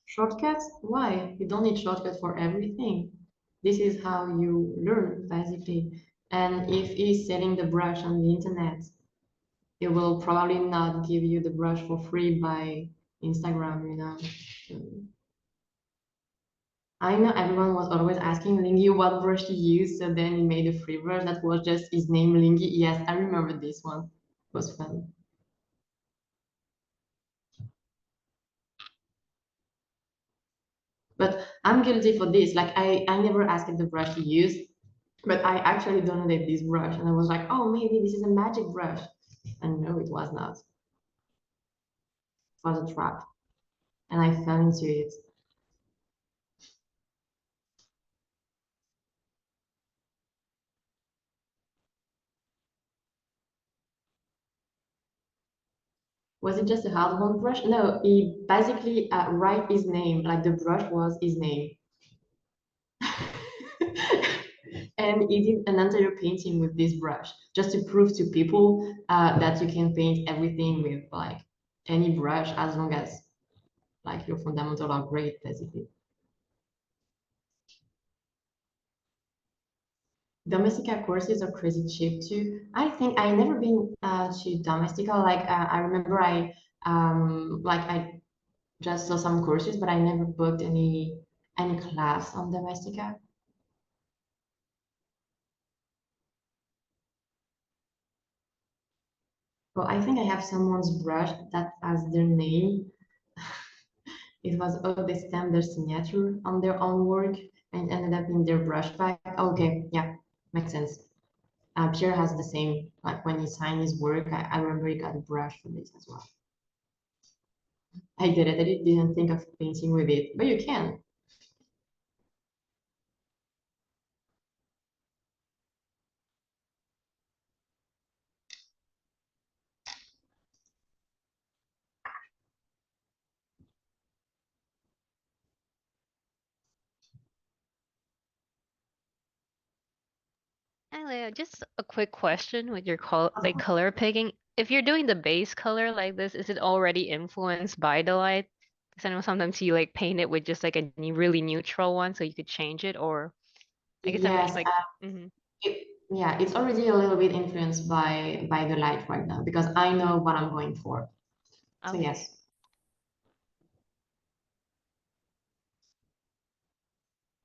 Shortcuts? Why? You don't need shortcuts for everything. This is how you learn, basically. And if he's selling the brush on the internet, it will probably not give you the brush for free by Instagram, you know. I know everyone was always asking Lingy what brush to use, so then he made a free brush that was just his name, Lingy. Yes, I remember this one. It was fun. But I'm guilty for this. Like I never asked the brush to use, but I actually downloaded this brush and I was like, oh, maybe this is a magic brush. And no, it was not. It was a trap. And I fell into it. Was it just a hard-won brush? No, he basically write his name, like the brush was his name. And he did an entire painting with this brush, just to prove to people that you can paint everything with like any brush as long as like your fundamentals are great, basically. Domestika courses are crazy cheap too. I think I never been to Domestika. Like I remember I just saw some courses, but I never booked any class on Domestika. Well, I think I have someone's brush that has their name. It was they stamped their signature on their own work and ended up in their brush bag. Okay, yeah, makes sense. Pierre has the same, like when he signed his work, I remember he got a brush for this as well. I did it, I didn't think of painting with it, but you can. Hi, Leah, just a quick question with your color picking. If you're doing the base color like this, is it already influenced by the light? Because I know sometimes you like paint it with just like a really neutral one, so you could change it, or I guess I'm Yes, just like, mhm. yeah, it's already a little bit influenced by the light right now because I know what I'm going for. So Okay. yes.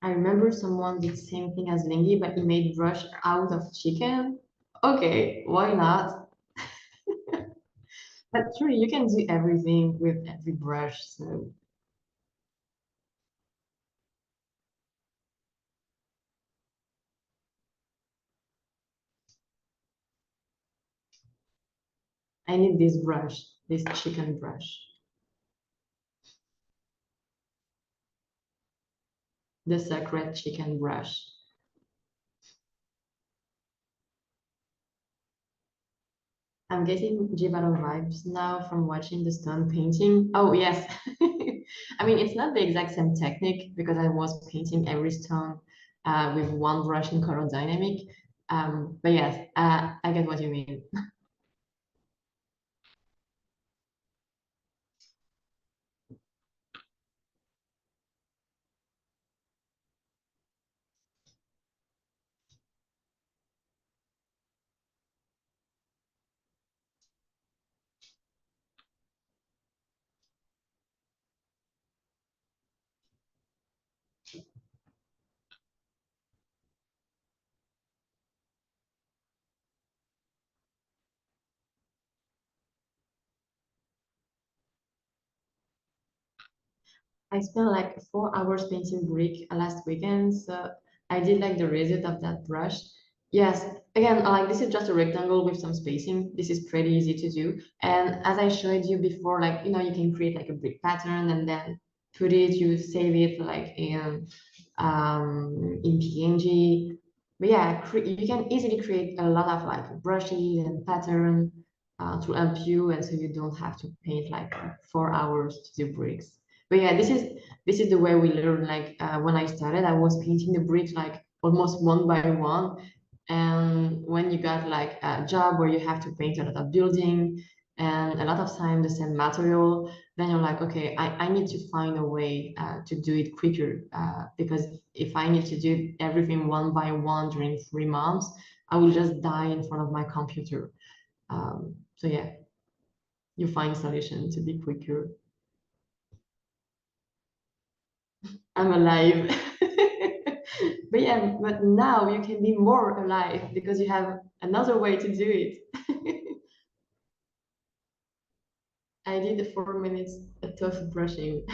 I remember someone did the same thing as Lingy, but he made brush out of chicken. Okay, why not? But truly, you can do everything with every brush, so. I need this brush, this chicken brush. The sacred chicken brush. I'm getting Jibaro vibes now from watching the stone painting. Oh, yes. I mean, it's not the exact same technique because I was painting every stone with one brush in color dynamic. But yes, I get what you mean. I spent like 4 hours painting brick last weekend, so I did like the result of that brush. Yes, again, like this is just a rectangle with some spacing. This is pretty easy to do. And as I showed you before, like, you know, you can create like a brick pattern and then put it, you save it like in PNG. But yeah, you can easily create a lot of like brushes and pattern to help you, and so you don't have to paint like 4 hours to do bricks. But yeah, this is the way we learn. Like when I started, I was painting the bricks like almost one by one. And when you got like a job where you have to paint a lot of building and a lot of time the same material, then you're like, okay, I need to find a way to do it quicker because if I need to do everything one by one during 3 months, I will just die in front of my computer. So yeah, you find solution to be quicker. I'm alive. But yeah, but now you can be more alive because you have another way to do it. I did 4 minutes of tough brushing.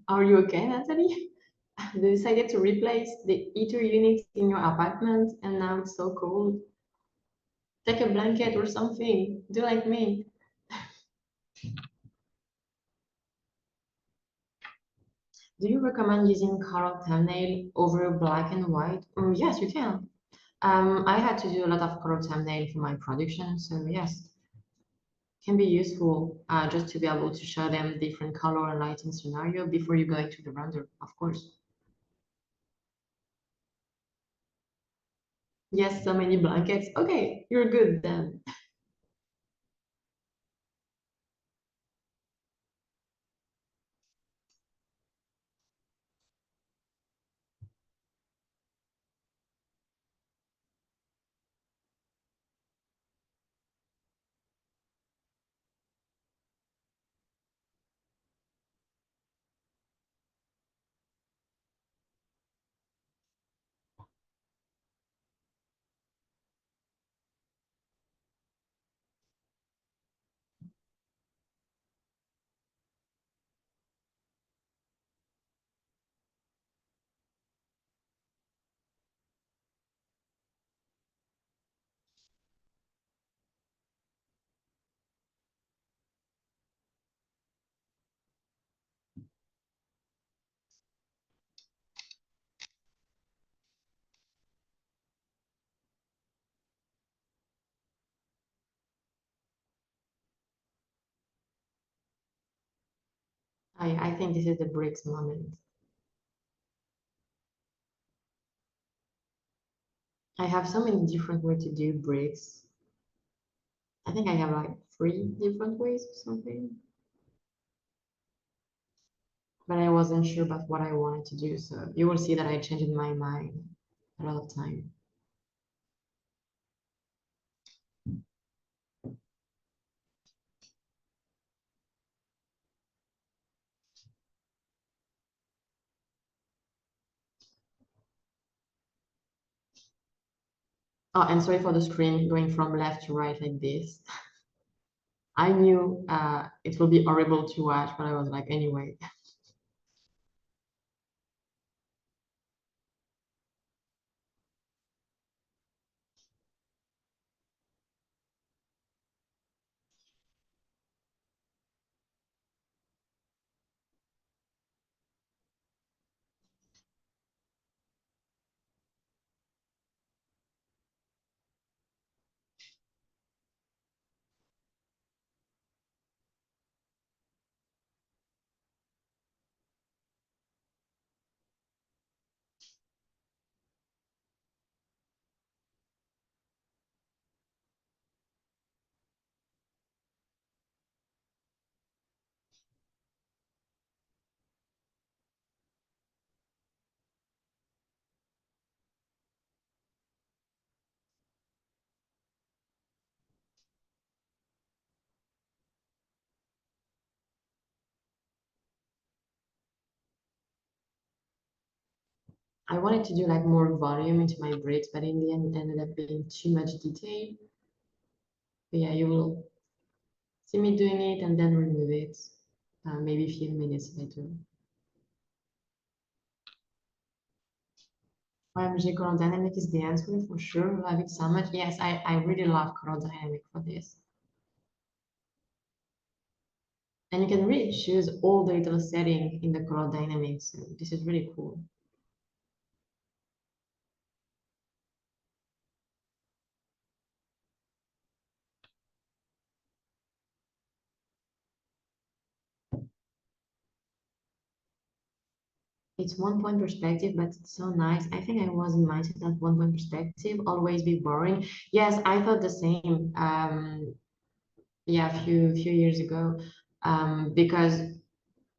Are you okay, Natalie? They decided to replace the heater unit in your apartment and now it's so cold. Take a blanket or something. Do like me. Do you recommend using color thumbnail over black and white? Yes, you can. I had to do a lot of color thumbnail for my production, so yes, can be useful just to be able to show them different color and lighting scenario before you go into the render, of course. Yes, so many blankets. Okay, you're good then. I think this is the bricks moment. I have so many different ways to do bricks. I think I have like 3 different ways or something. But I wasn't sure about what I wanted to do, so you will see that I changed my mind a lot of time. Oh, and sorry for the screen going from left to right like this. I knew it will be horrible to watch, but I was like, anyway. I wanted to do like more volume into my bricks, but in the end it ended up being too much detail. But yeah, you will see me doing it and then remove it, maybe a few minutes later. OMG, Color Dynamic is the answer for sure. Love it so much. Yes, I really love Color Dynamic for this. And you can really choose all the little settings in the Color Dynamics. So this is really cool. It's 1 point perspective, but it's so nice. I think I was in mindset that 1 point perspective always be boring. Yes, I thought the same. Yeah, a few years ago, because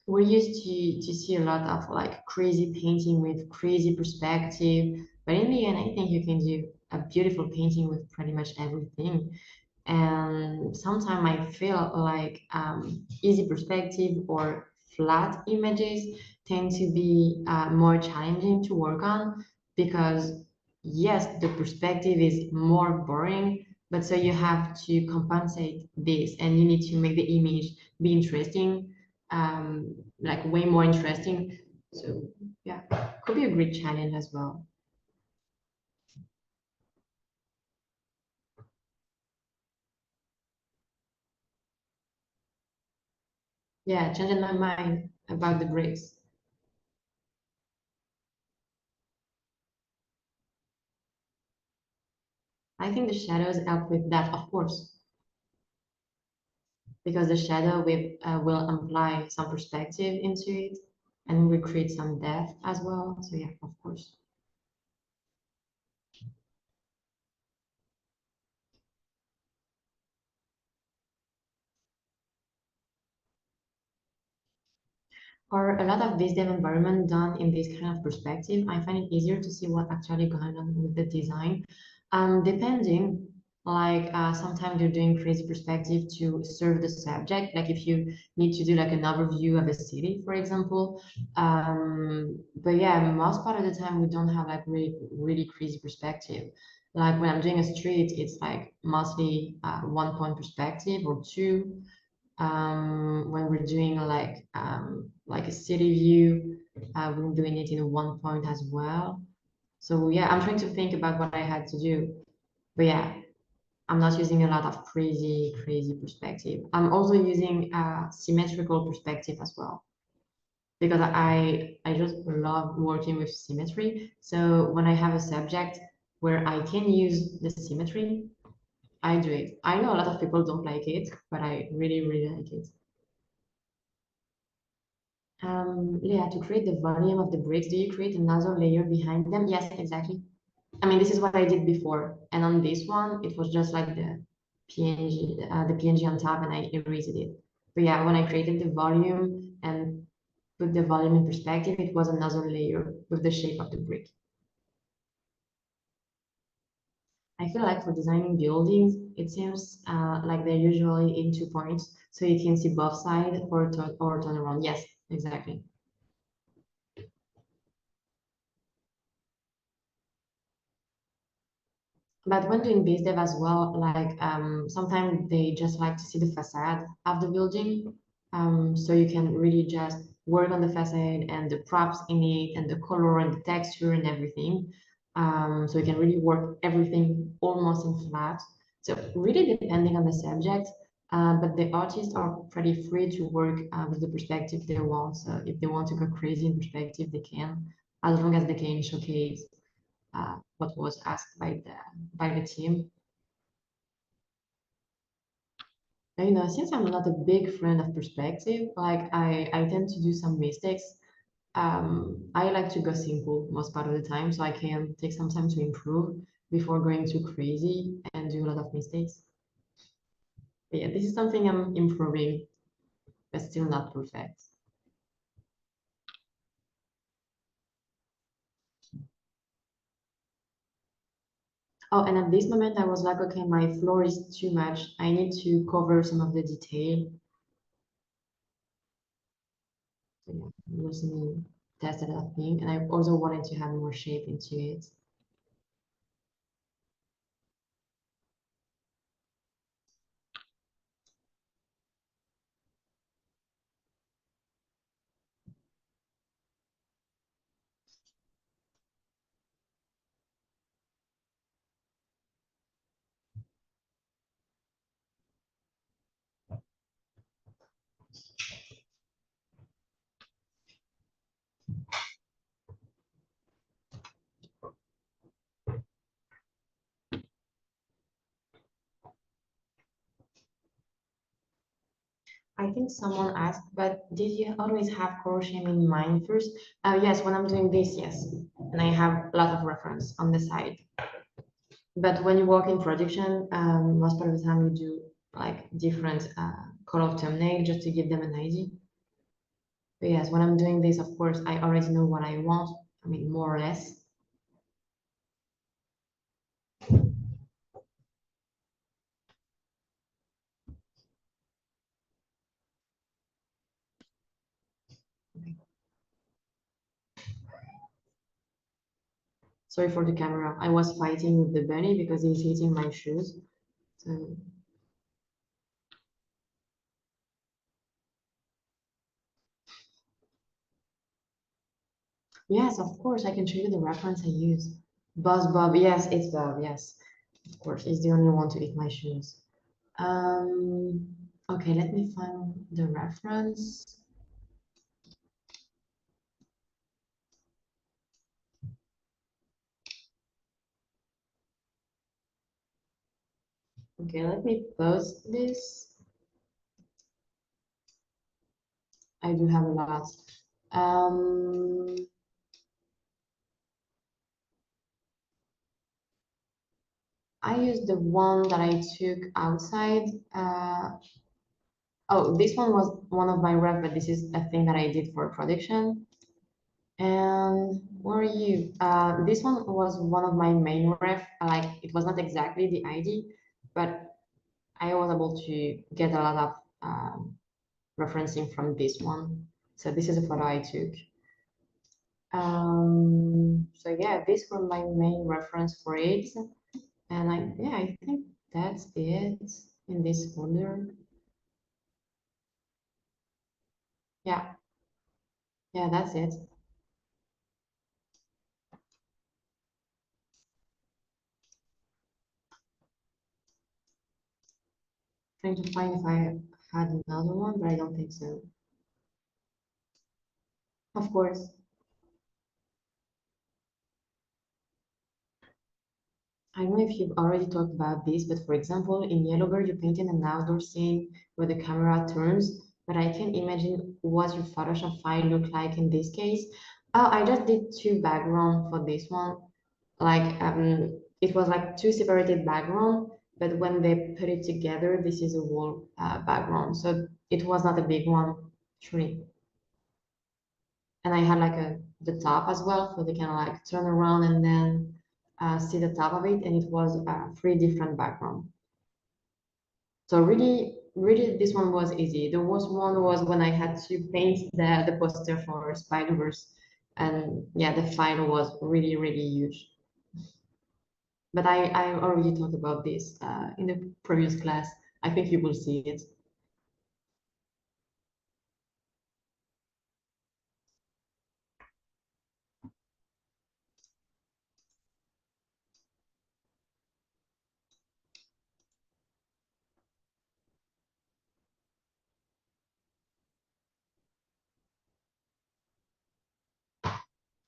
we're used to see a lot of like crazy painting with crazy perspective, but in the end, I think you can do a beautiful painting with pretty much everything. And sometimes I feel like easy perspective or flat images tend to be more challenging to work on because yes, the perspective is more boring, but so you have to compensate this and you need to make the image be interesting, like way more interesting. So yeah, could be a great challenge as well. Yeah, changing my mind about the bricks. I think the shadows help with that, of course, because the shadow will imply some perspective into it and will create some depth as well. So yeah, of course. For a lot of this dev environment done in this kind of perspective, I find it easier to see what actually going on with the design. Depending, like sometimes you're doing crazy perspective to serve the subject. Like if you need to do like an overview of a city, for example. But yeah, most part of the time we don't have like really crazy perspective. Like when I'm doing a street, it's like mostly 1 point perspective or two. When we're doing like a city view, we're doing it in 1 point as well. So yeah, I'm trying to think about what I had to do. But yeah, I'm not using a lot of crazy perspective. I'm also using symmetrical perspective as well because I just love working with symmetry. So when I have a subject where I can use the symmetry, I do it. I know a lot of people don't like it, but I really like it. Leah, to create the volume of the bricks, do you create another layer behind them? Yes, exactly. I mean, this is what I did before. And on this one, it was just like the PNG on top and I erased it. But yeah, when I created the volume and put the volume in perspective, it was another layer with the shape of the brick. I feel like for designing buildings, it seems like they're usually in 2 points. So you can see both sides or turn around. Yes, exactly. But when doing biz dev as well, like sometimes they just like to see the facade of the building. So you can really just work on the facade and the props in it and the color and the texture and everything. So you can really work everything almost in flat. So really depending on the subject, but the artists are pretty free to work with the perspective they want. So if they want to go crazy in perspective, they can, as long as they can showcase what was asked by the team. And, you know, since I'm not a big friend of perspective, like I tend to do some mistakes. I like to go simple most part of the time, so I can take some time to improve before going too crazy and do a lot of mistakes. But yeah, this is something I'm improving, but still not perfect. Oh, and at this moment I was like, okay, my floor is too much. I need to cover some of the detail. So yeah, it was me tested that thing, and I also wanted to have more shape into it. I think someone asked, but did you always have color scheme in mind first? Yes, when I'm doing this, yes. And I have a lot of reference on the side. But when you work in production, most part of the time you do like different color thumbnail just to give them an idea. But yes, when I'm doing this, of course, I already know what I want. I mean, more or less. Sorry for the camera. I was fighting with the bunny because he's hitting my shoes. So yes, of course, I can show you the reference I use. Buzz Bob, yes, it's Bob, yes. Of course, he's the only one to eat my shoes. Okay, let me find the reference. Okay, let me post this. I do have a lot. I used the one that I took outside. Oh, this one was one of my ref, but this is a thing that I did for production. And where are you? This one was one of my main ref. Like it was not exactly the ID, but I was able to get a lot of referencing from this one. So this is a photo I took. So yeah, these were my main reference for it. And I think that's it in this folder. Yeah. Yeah, that's it. Trying to find if I had another one, but I don't think so. Of course. I don't know if you've already talked about this, but for example, in Yellowbird, you painted an outdoor scene where the camera turns, but I can imagine what your Photoshop file looked like in this case. Oh, I just did two background for this one. Like, it was like two separated background, but when they put it together, this is a wall background. So it was not a big one, truly. And I had like the top as well, so they can like turn around and then see the top of it, and it was three different background. So really, really, this one was easy. The worst one was when I had to paint the poster for Spider-Verse, and yeah, the file was really, really huge. But I already talked about this in the previous class. I think you will see it.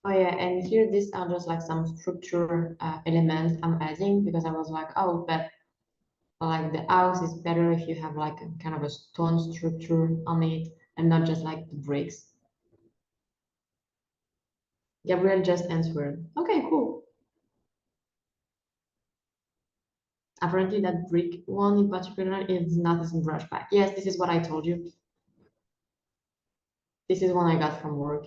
Oh yeah, and here these are just like some structure elements I'm adding because I was like, oh, but like the house is better if you have like a kind of a stone structure on it and not just like the bricks. Gabriel just answered. Okay, cool. Apparently that brick one in particular is not as brush back. Yes, this is what I told you. This is one I got from work.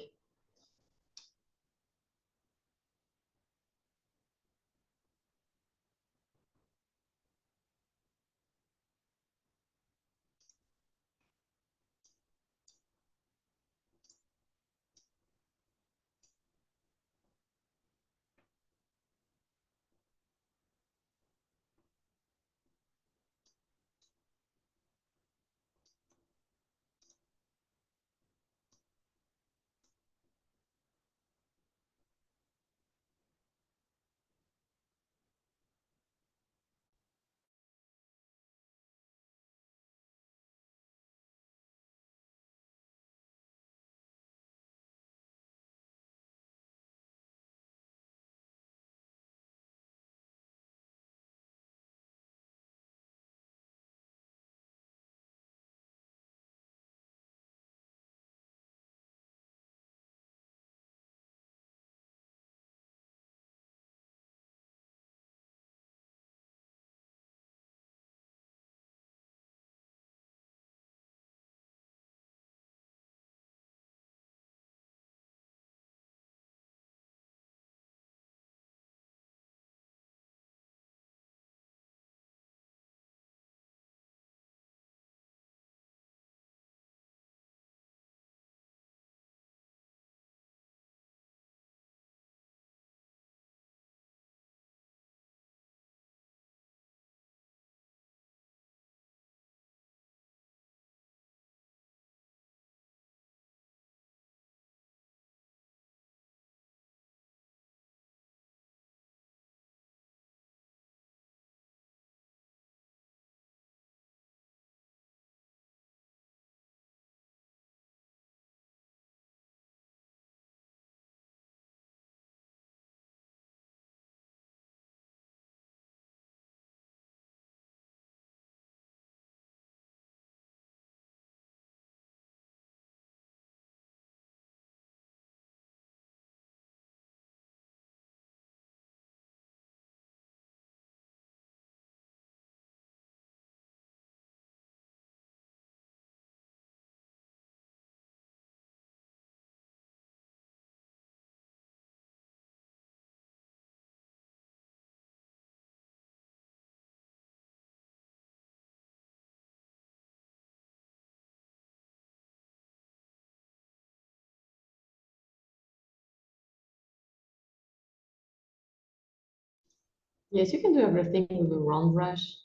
Yes, you can do everything with a round brush,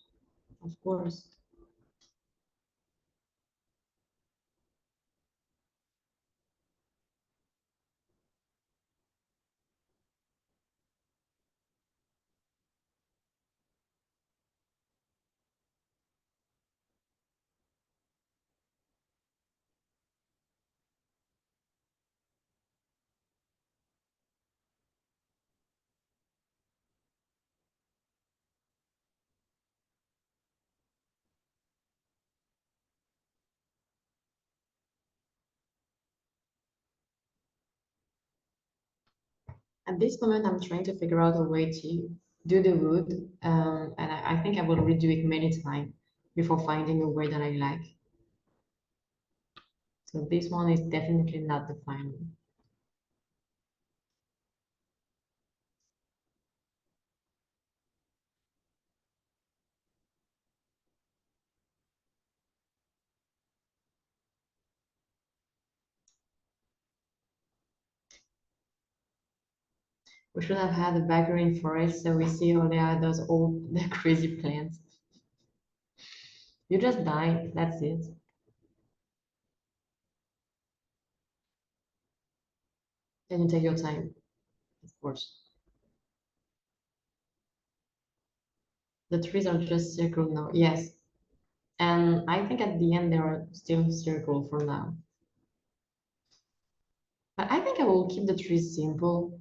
of course. At this moment, I'm trying to figure out a way to do the wood, and I think I will redo it many times before finding a way that I like. So this one is definitely not the final. We should have had a bakery in forest, so we see all those old the crazy plants. You just die, that's it. Then you take your time, of course. The trees are just circle now, yes. And I think at the end they are still circle for now. But I think I will keep the trees simple.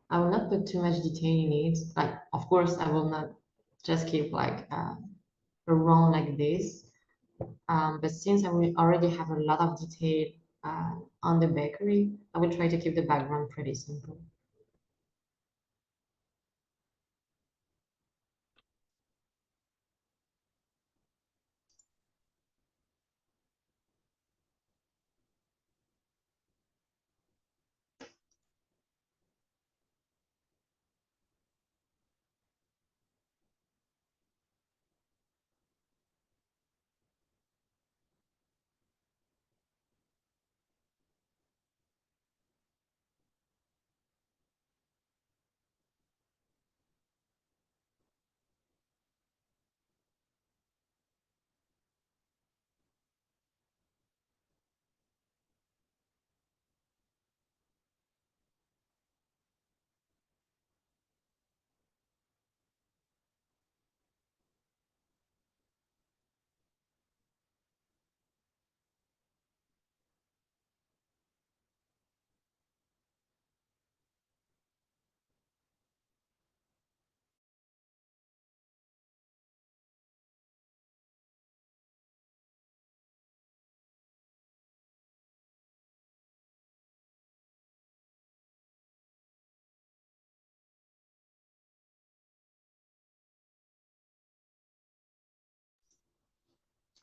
I will not put too much detail in it. Like, of course, I will not just keep like a round like this. But since I will already have a lot of detail on the bakery, I will try to keep the background pretty simple.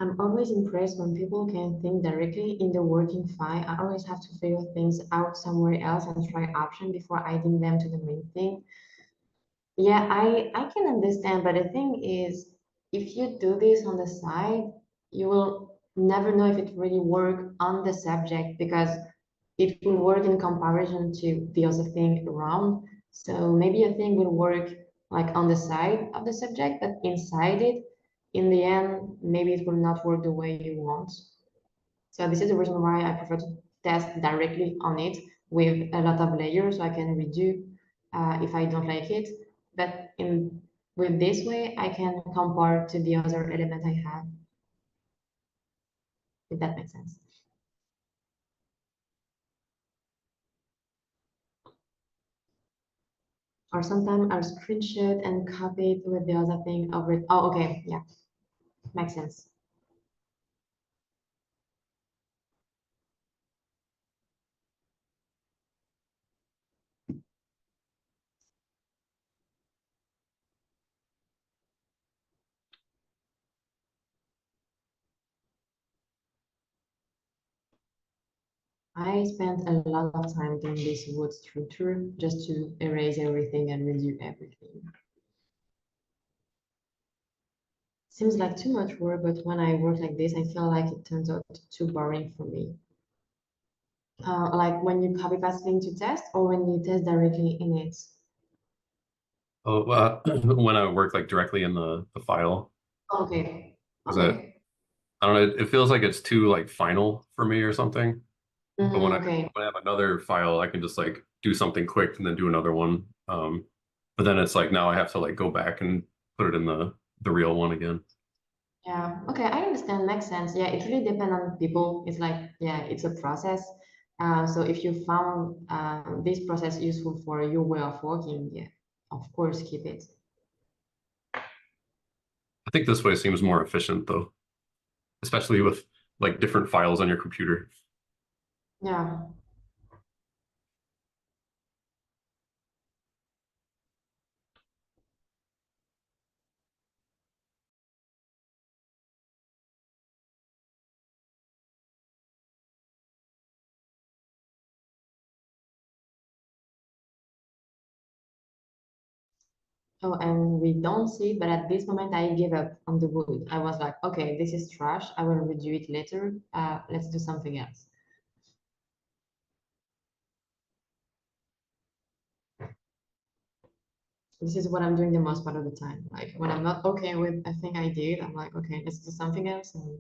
I'm always impressed when people can think directly in the working file. I always have to figure things out somewhere else and try option before adding them to the main thing. Yeah, I can understand, but the thing is, if you do this on the side, you will never know if it really work on the subject because it will work in comparison to the other thing around. So maybe a thing will work like on the side of the subject, but inside it, in the end, maybe it will not work the way you want. So this is the reason why I prefer to test directly on it with a lot of layers so I can redo if I don't like it. But in with this way, I can compare to the other element I have, if that makes sense. Or sometimes I'll screenshot and copy it with the other thing over it. Oh, okay, yeah, makes sense. I spent a lot of time doing this wood structure just to erase everything and redo everything. Seems like too much work, but when I work like this, I feel like it turns out too boring for me. Like when you copy paste thing to test or when you test directly in it. Oh, well, when I work like directly in the file, Okay. because Okay. I don't know, it feels like it's too like final for me or something. But when Okay. I have another file, I can just like do something quick and then do another one. But then it's like now I have to like go back and put it in the real one again. Yeah. Okay. I understand. Makes sense. Yeah. It really depends on people. It's like, yeah, it's a process. So if you found this process useful for your way of working, yeah, of course, keep it. I think this way seems more efficient though, especially with like different files on your computer. Yeah. Oh, and we don't see, but at this moment I gave up on the wood. I was like, okay, this is trash. I will redo it later. Let's do something else. This is what I'm doing the most part of the time. Like when I'm not okay with a thing I did, I'm like, okay, let's do something else, and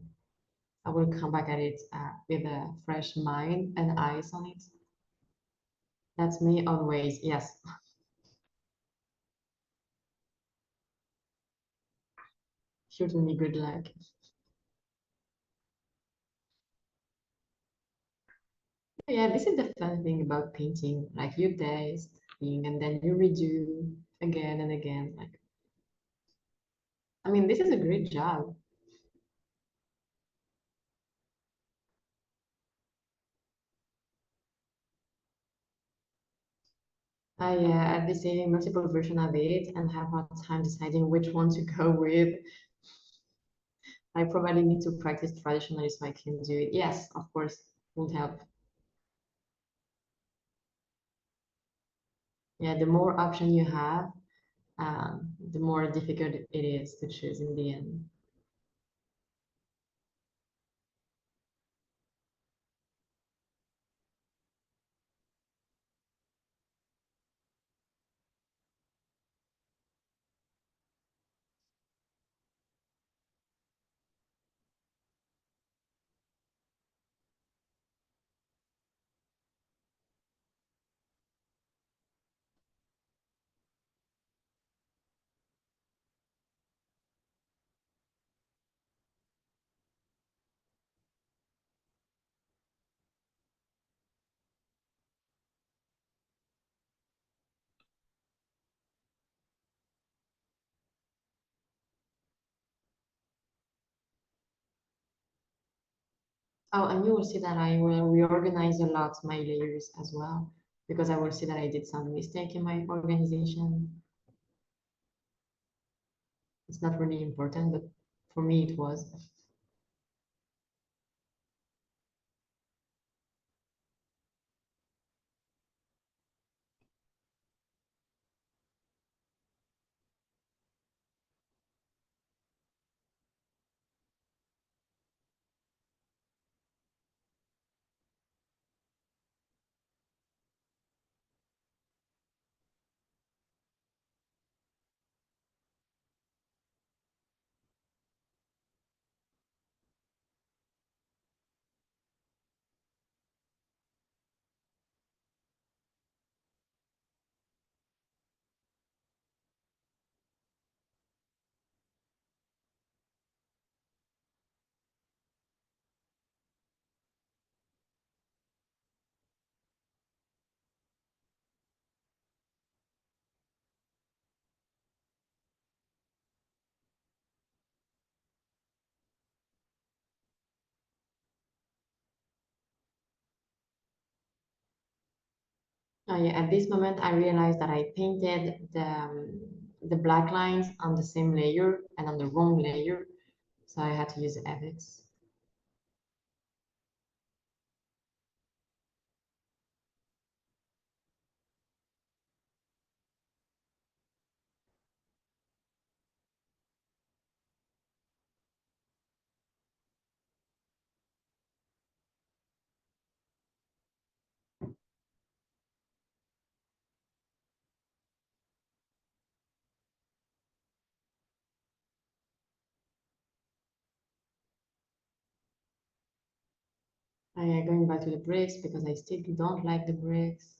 I will come back at it with a fresh mind and eyes on it. That's me always. Yes. Shooting me good luck. Yeah, this is the fun thing about painting. Like you taste thing and then you redo again and again. Like, I mean, this is a great job. I've been seeing multiple versions of it and have hard time deciding which one to go with. I probably need to practice traditionally so I can do it. Yes, of course, would help. Yeah, the more option you have, the more difficult it is to choose in the end. Oh, and you will see that I will reorganize a lot my layers as well, because I will see that I did some mistake in my organization. It's not really important, but for me it was. Oh, yeah, at this moment, I realized that I painted the black lines on the same layer and on the wrong layer. So I had to use edits. Going back to the bricks because I still don't like the bricks.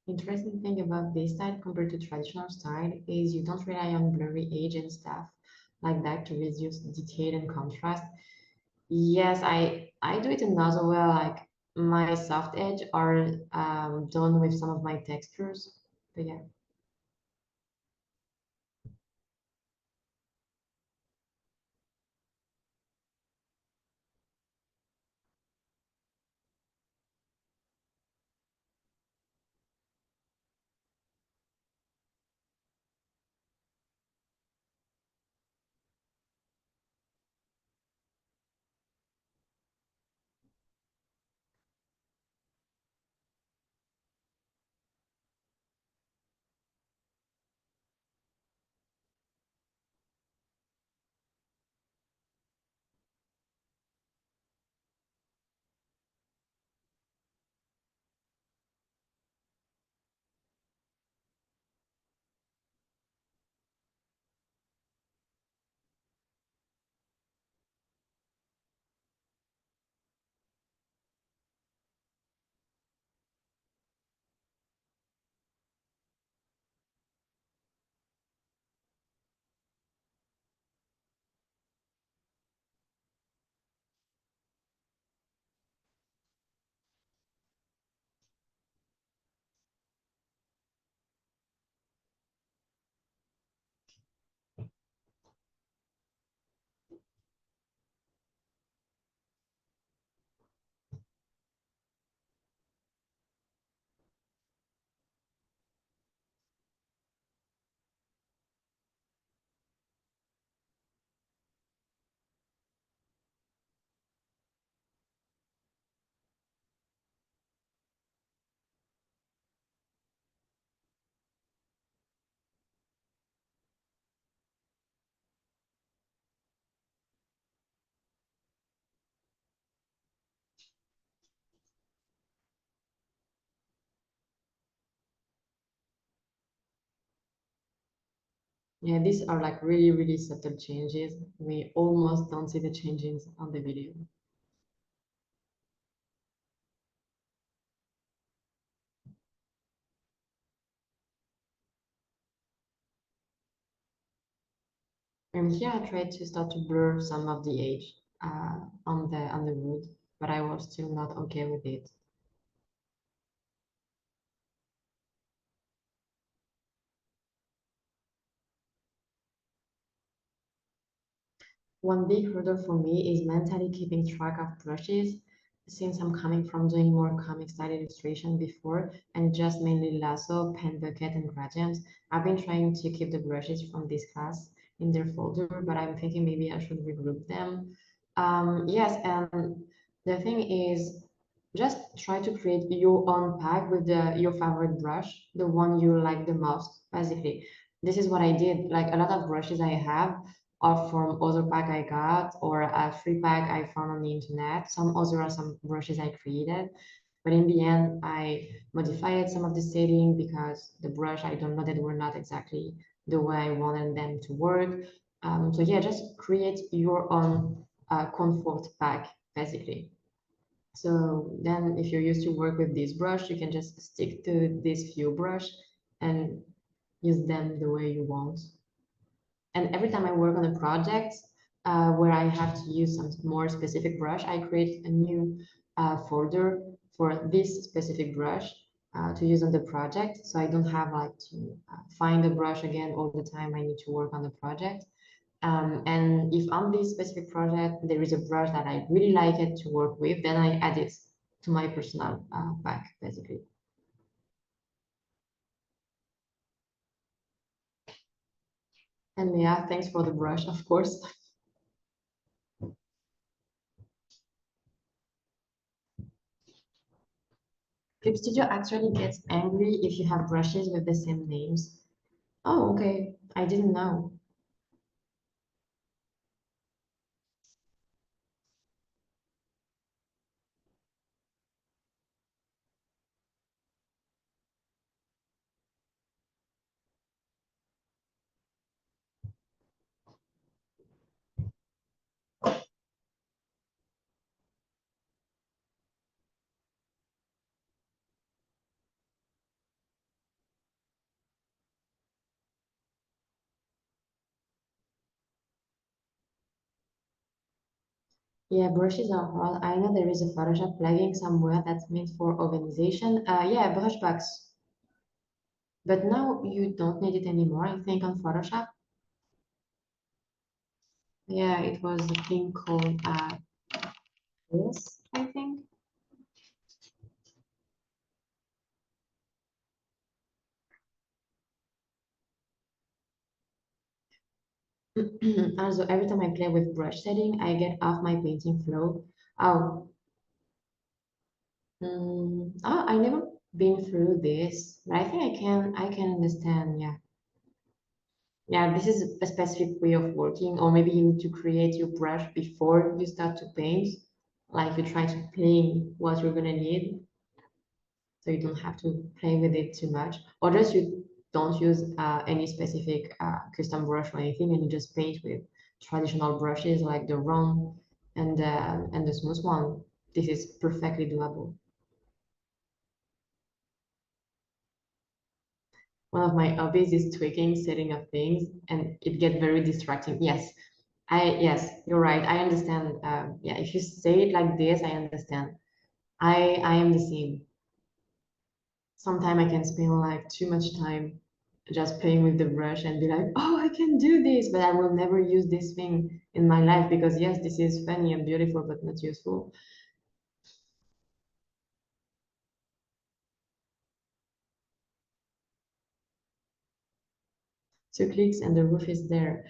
Interesting thing about this style compared to traditional style is you don't rely on blurry edge and stuff like that to reduce detail and contrast. Yes, I do it another way, like my soft edge are done with some of my textures. But yeah. Yeah, these are like really, really subtle changes. We almost don't see the changes on the video. And here I tried to start to blur some of the edge on the wood, but I was still not okay with it. One big hurdle for me is mentally keeping track of brushes, since I'm coming from doing more comic style illustration before and just mainly lasso, pen bucket, and gradients. I've been trying to keep the brushes from this class in their folder, but I'm thinking maybe I should regroup them. Yes, and the thing is, just try to create your own pack with your favorite brush, the one you like the most, basically. This is what I did. Like a lot of brushes I have or from other pack I got or a free pack I found on the internet. Some other are some brushes I created. But in the end, I modified some of the setting because the brush I downloaded were not exactly the way I wanted them to work. So yeah, just create your own comfort pack, basically. So then if you're used to work with this brush, you can just stick to this few brush and use them the way you want. And every time I work on a project where I have to use some more specific brush, I create a new folder for this specific brush to use on the project. So I don't have like to find a brush again all the time I need to work on the project. And if on this specific project there is a brush that I really like it to work with, then I add it to my personal pack, basically. And yeah, thanks for the brush, of course. Clip Studio actually gets angry if you have brushes with the same names. Oh, okay. I didn't know. Yeah, brushes are hard. I know there is a Photoshop plugin somewhere that's meant for organization. Yeah, brush box. But now you don't need it anymore, I think, on Photoshop. Yeah, it was a thing called this, I think. Also, every time I play with brush setting, I get off my painting flow. Oh, I never been through this, but I think I can understand. Yeah, yeah. This is a specific way of working, or maybe you need to create your brush before you start to paint. Like you try to plan what you're gonna need, so you don't have to play with it too much, or just you don't use any specific custom brush or anything, and you just paint with traditional brushes like the round and the smooth one. This is perfectly doable. One of my hobbies is tweaking, setting up things, and it gets very distracting. Yes, you're right. I understand. Yeah, if you say it like this, I understand. I am the same. Sometimes I can spend like too much time just playing with the brush and be like, oh, I can do this, but I will never use this thing in my life because yes, this is funny and beautiful, but not useful. Two clicks and the roof is there.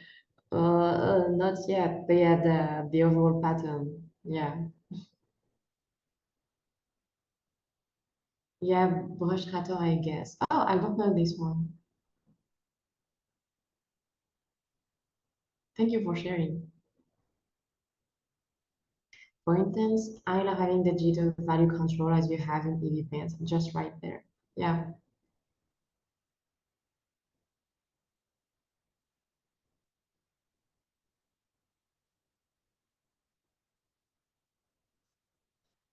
Not yet, but yeah, the overall pattern. Yeah. Yeah, brush cutter, I guess. Oh, I don't know this one. Thank you for sharing. For instance, I love having the jitter value control as you have in Eevee Paint, just right there. Yeah.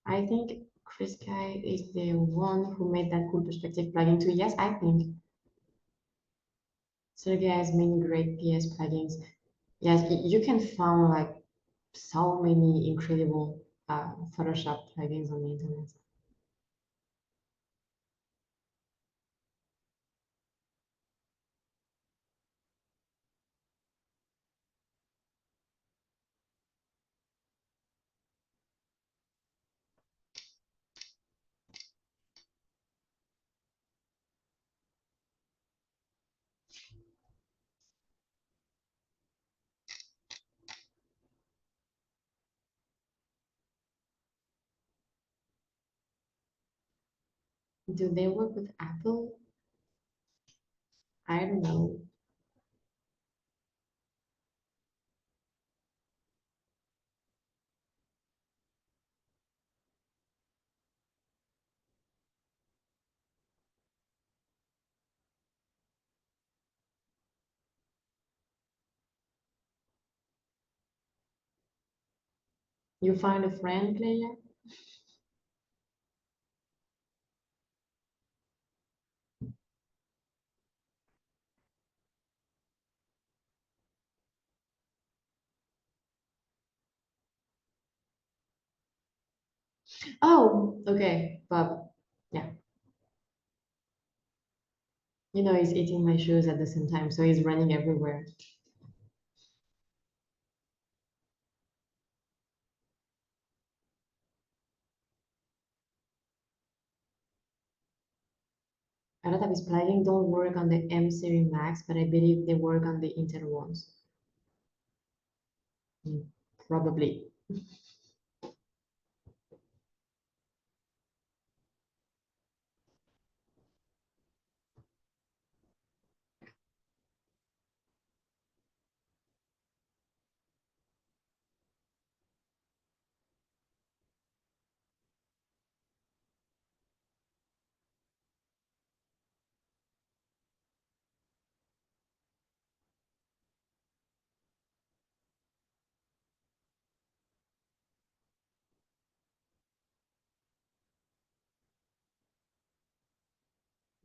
I think Chris Kai is the one who made that cool perspective plugin too. Yes, I think. Sergey has many great PS plugins. Yes, you can find like so many incredible Photoshop plugins on the internet. Do they work with Apple? I don't know. You find a friend player? Oh, okay, Bob. Yeah. You know, he's eating my shoes at the same time, so he's running everywhere. A lot of his plugins don't work on the M series Max, but I believe they work on the Intel ones. Probably.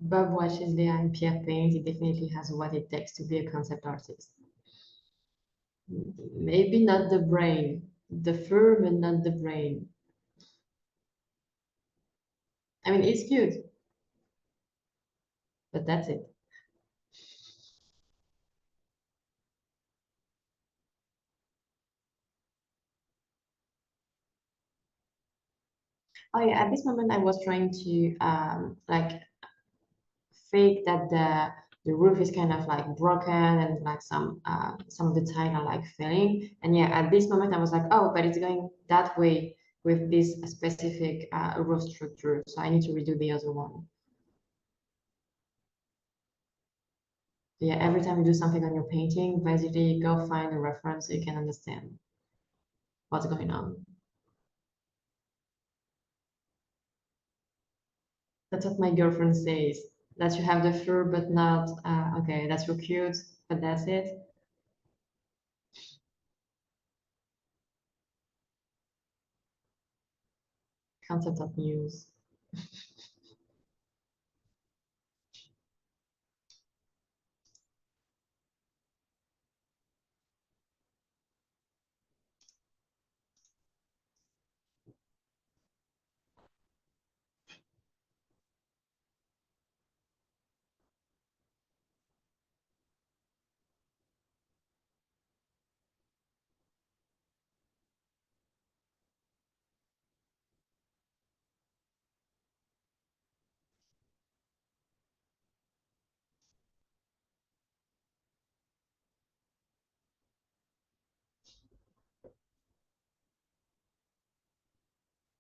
Bob watches the and Pierre paint. He definitely has what it takes to be a concept artist. Maybe not the brain, the fur, but not the brain. I mean, it's cute, but that's it. Oh yeah, at this moment I was trying to like fake that the roof is kind of like broken and like some of the tile are like failing. And yeah, at this moment I was like, oh, but it's going that way with this specific roof structure, so I need to redo the other one. Yeah, every time you do something on your painting, basically go find a reference so you can understand what's going on. That's what my girlfriend says. That you have the fur, but not okay. That's so cute, but that's it. Concept of news.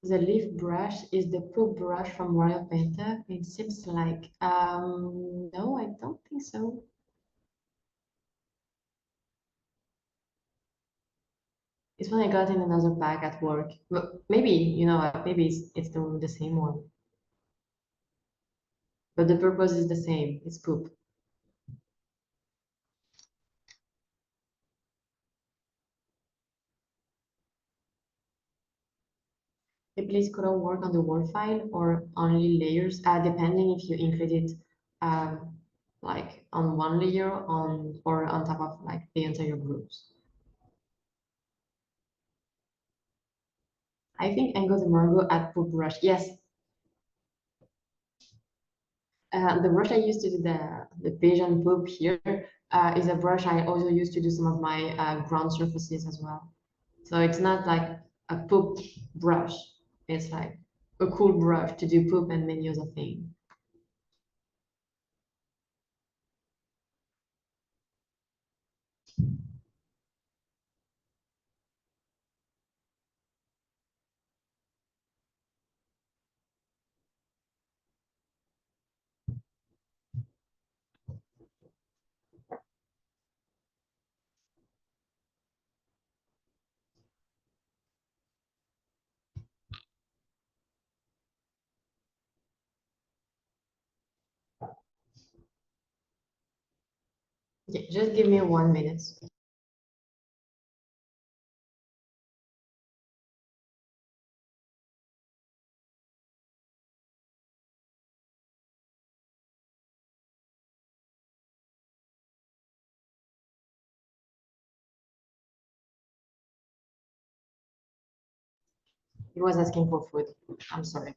The leaf brush is the poop brush from Royal Painter. It seems like, no, I don't think so. It's one I got in another bag at work. But maybe, you know, maybe it's the same one. But the purpose is the same. It's poop. Please color work on the wall file or only layers, depending if you include it like on one layer on or on top of like the entire groups. I think Ango the Mango at Poop Brush. Yes. The brush I used to do the pigeon poop here is a brush I also used to do some of my ground surfaces as well. So it's not like a poop brush. It's like a cool brush to do poop and many other things. Yeah, just give me 1 minute. He was asking for food. I'm sorry.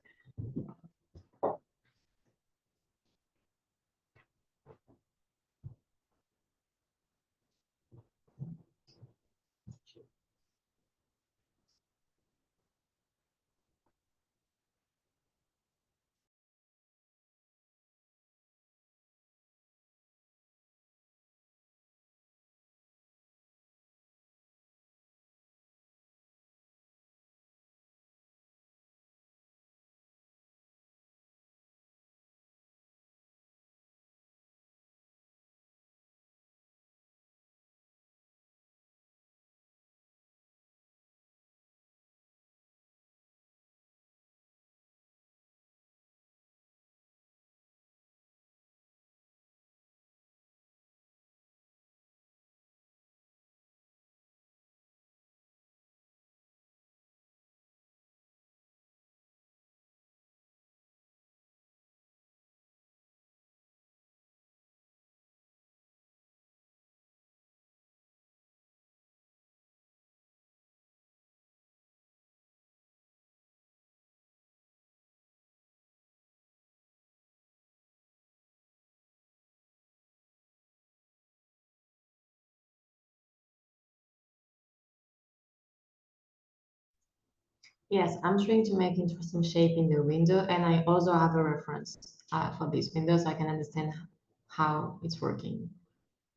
Yes, I'm trying to make interesting shape in the window, and I also have a reference for this window so I can understand how it's working.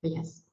But yes.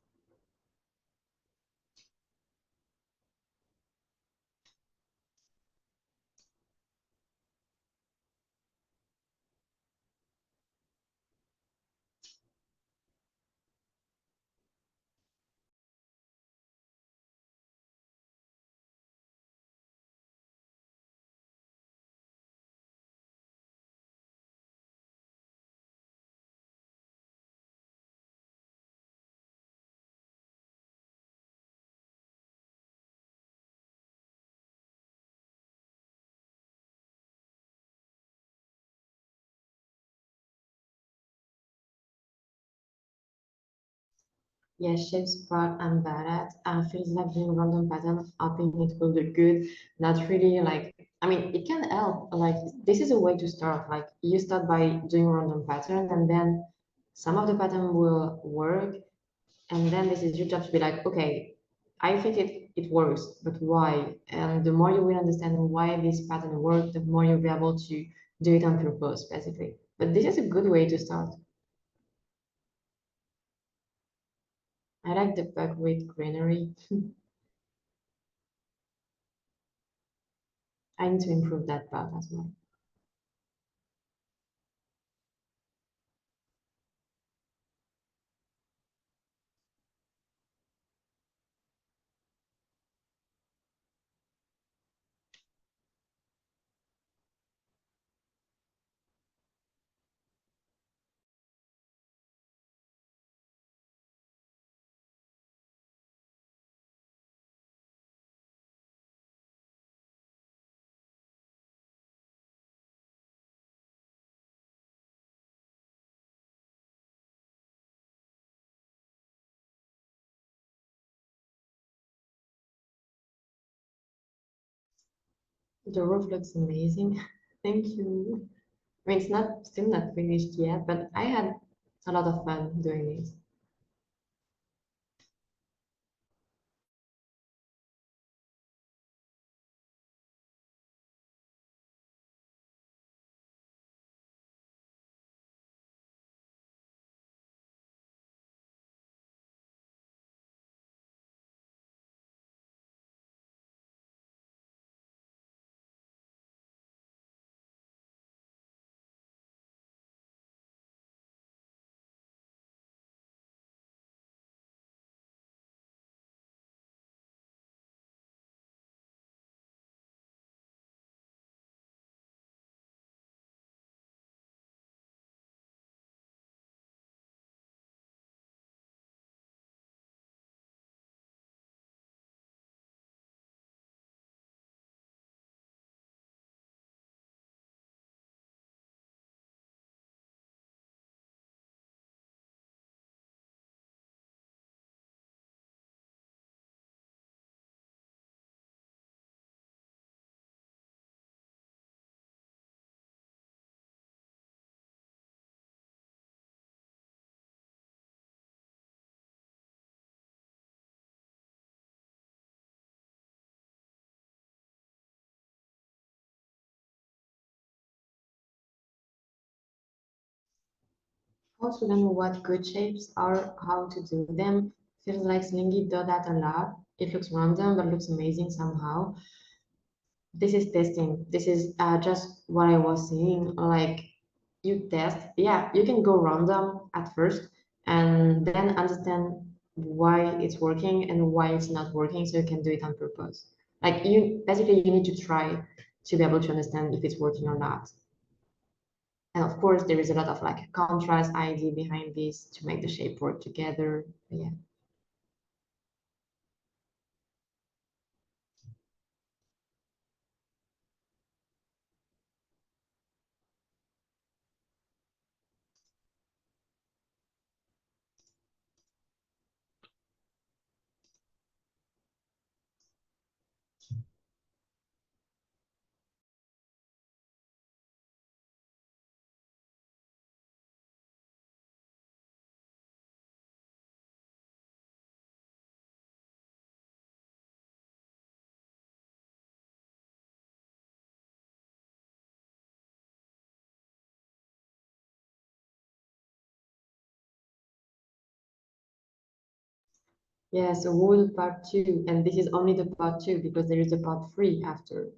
Yeah, shape sprout I'm bad at. Feels like doing random pattern. I think it will do good. Not really like, I mean, it can help. Like, this is a way to start. Like, you start by doing random pattern, and then some of the pattern will work. And then this is your job to be like, okay, I think it works, but why? And the more you will understand why this pattern works, the more you'll be able to do it on purpose, basically. But this is a good way to start. I like the buckwheat greenery. I need to improve that part as well. The roof looks amazing. Thank you. I mean, it's not still not finished yet, but I had a lot of fun doing it. Also don't know what good shapes are, how to do them. Feels like Slingy does that a lot. It looks random, but looks amazing somehow. This is testing. This is just what I was saying. Like you test, yeah, you can go random at first and then understand why it's working and why it's not working, so you can do it on purpose. Like you basically you need to try to be able to understand if it's working or not. And of course, there is a lot of like contrast idea behind this to make the shape work together. But yeah. Yes, wool part 2, and this is only the part 2 because there is a part 3 after.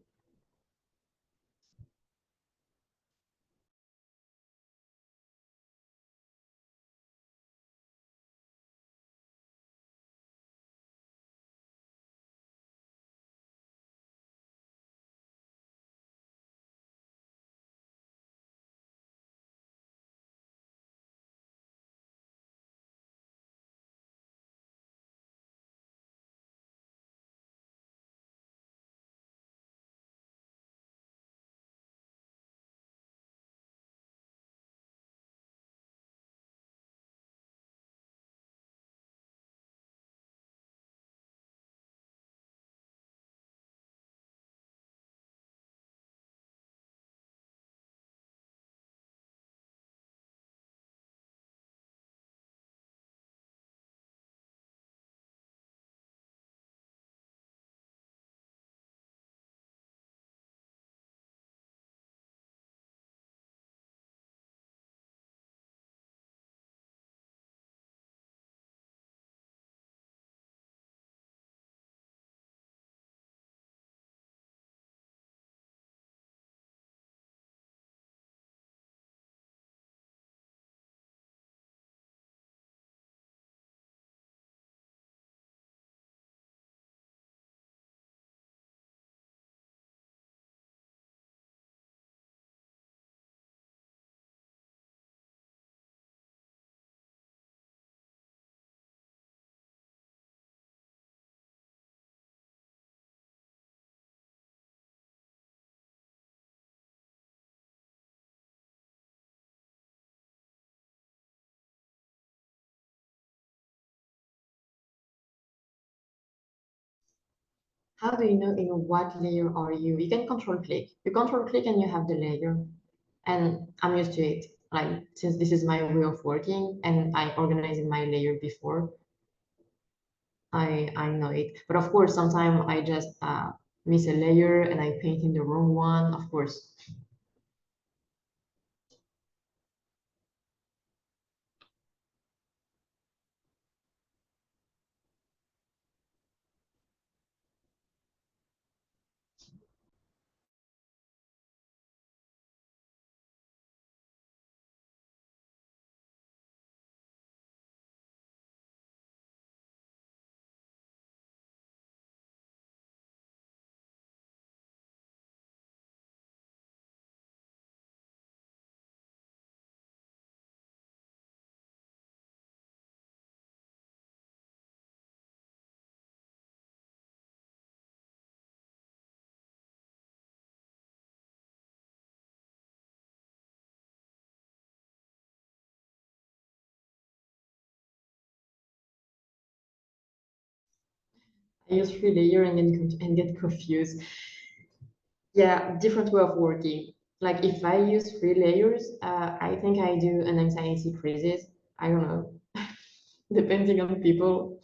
How do you know in what layer are you? You can control click. You control click and you have the layer. And I'm used to it. Like since this is my way of working and I organized my layer before, I know it. But of course, sometimes I just miss a layer and I paint in the wrong one, of course. I use three layer and get confused. Yeah, different way of working. Like if I use three layers, I think I do an anxiety crisis. I don't know, depending on people.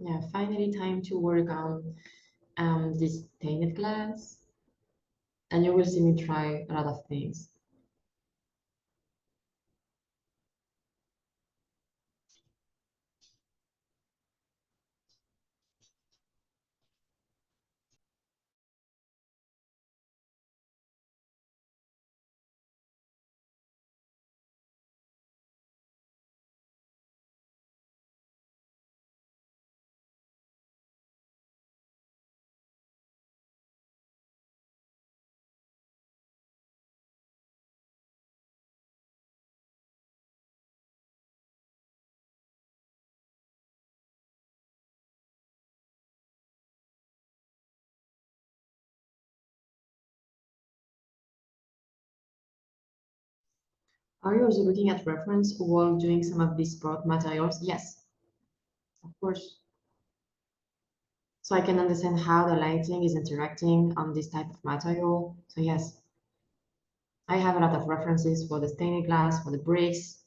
Yeah, finally time to work on this stained glass, and you will see me try a lot of things. Are you also looking at reference while doing some of these sport materials? Yes, of course. So I can understand how the lighting is interacting on this type of material. So yes, I have a lot of references for the stained glass, for the bricks,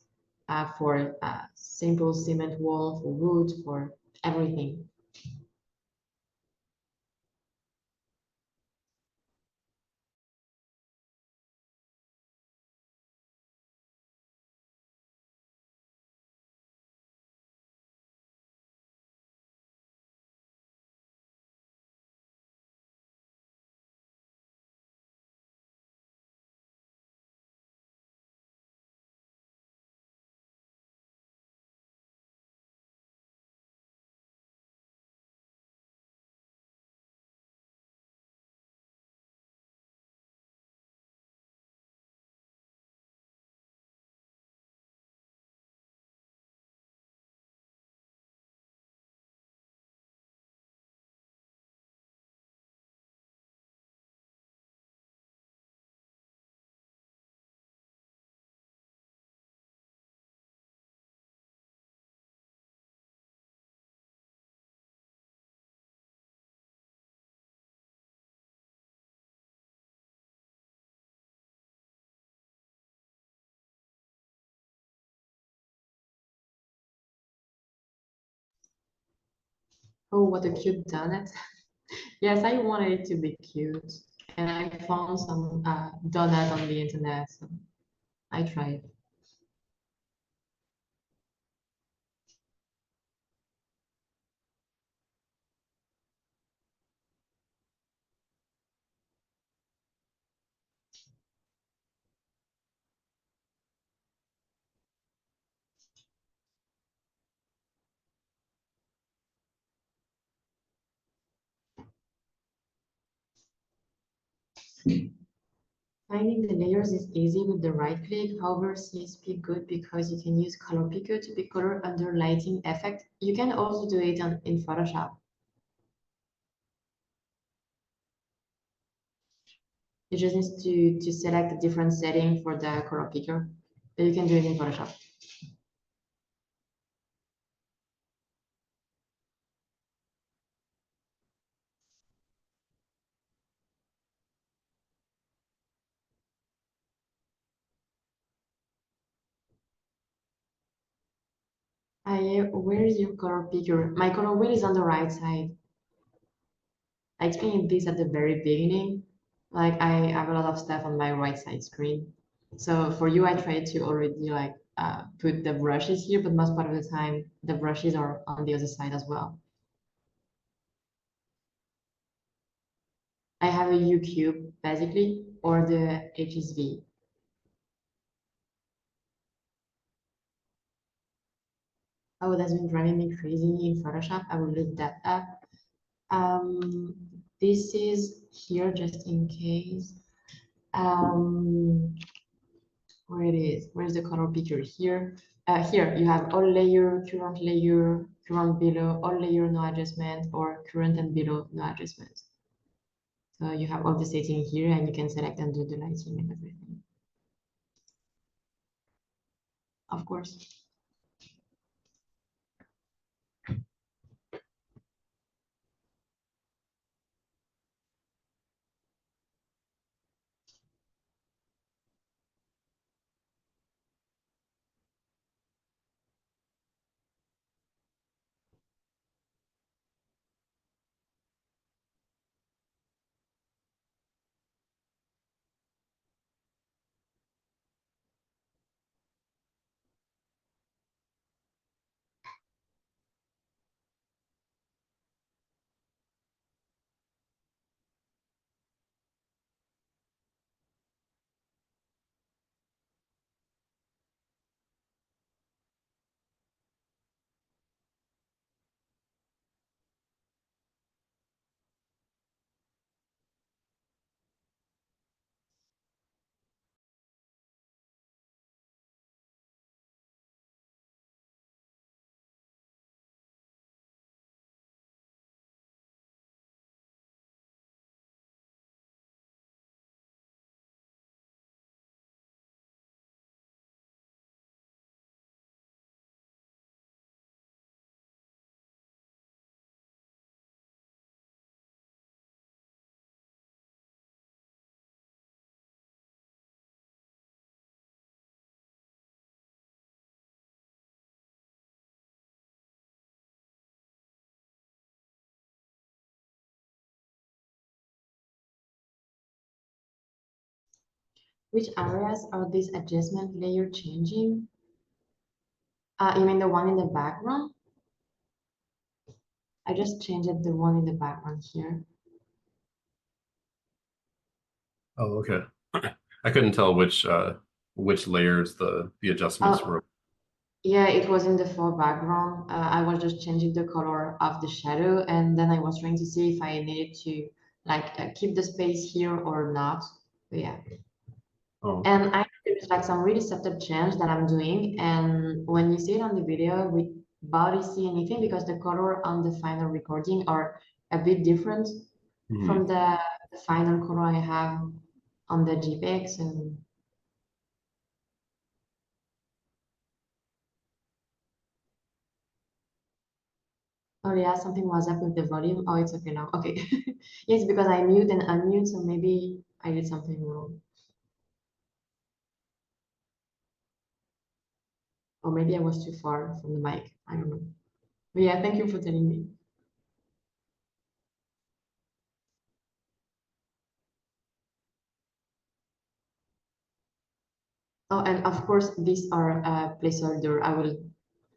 for simple cement wall, for wood, for everything. Oh, what a cute donut. Yes, I wanted it to be cute. And I found some donut on the internet, so I tried. Finding the layers is easy with the right click. However, CSP good because you can use color picker to pick color under lighting effect. You can also do it in Photoshop. You just need to select a different setting for the color picker, but you can do it in Photoshop. Where is your color picker? My color wheel is on the right side. I explained this at the very beginning. Like I have a lot of stuff on my right side screen. So for you, I try to already like put the brushes here, but most part of the time, the brushes are on the other side as well. I have a U cube basically, or the HSV. Oh, that's been driving me crazy in Photoshop. I will look that up. This is here just in case. Where it is? Where's the color picker here? Here you have all layer, current below, all layer, no adjustment, or current and below, no adjustment. So you have all the setting here and you can select and do the lighting and everything. Of course. Which areas are this adjustment layer changing? You mean the one in the background? I just changed the one in the background here. Oh, okay. I couldn't tell which layers the adjustments were. Yeah, it was in the foreground. I was just changing the color of the shadow, and then I was trying to see if I needed to like keep the space here or not. But yeah. Oh. And I there's like some really subtle change that I'm doing, and when you see it on the video, we barely see anything because the color on the final recording are a bit different from the final color I have on the JPEGs. And oh yeah, something was up with the volume. Oh, it's okay now. Okay. Yes, because I mute and unmute, so maybe I did something wrong. Or maybe I was too far from the mic. I don't know. But yeah, thank you for telling me. Oh, and of course, these are placeholder. I will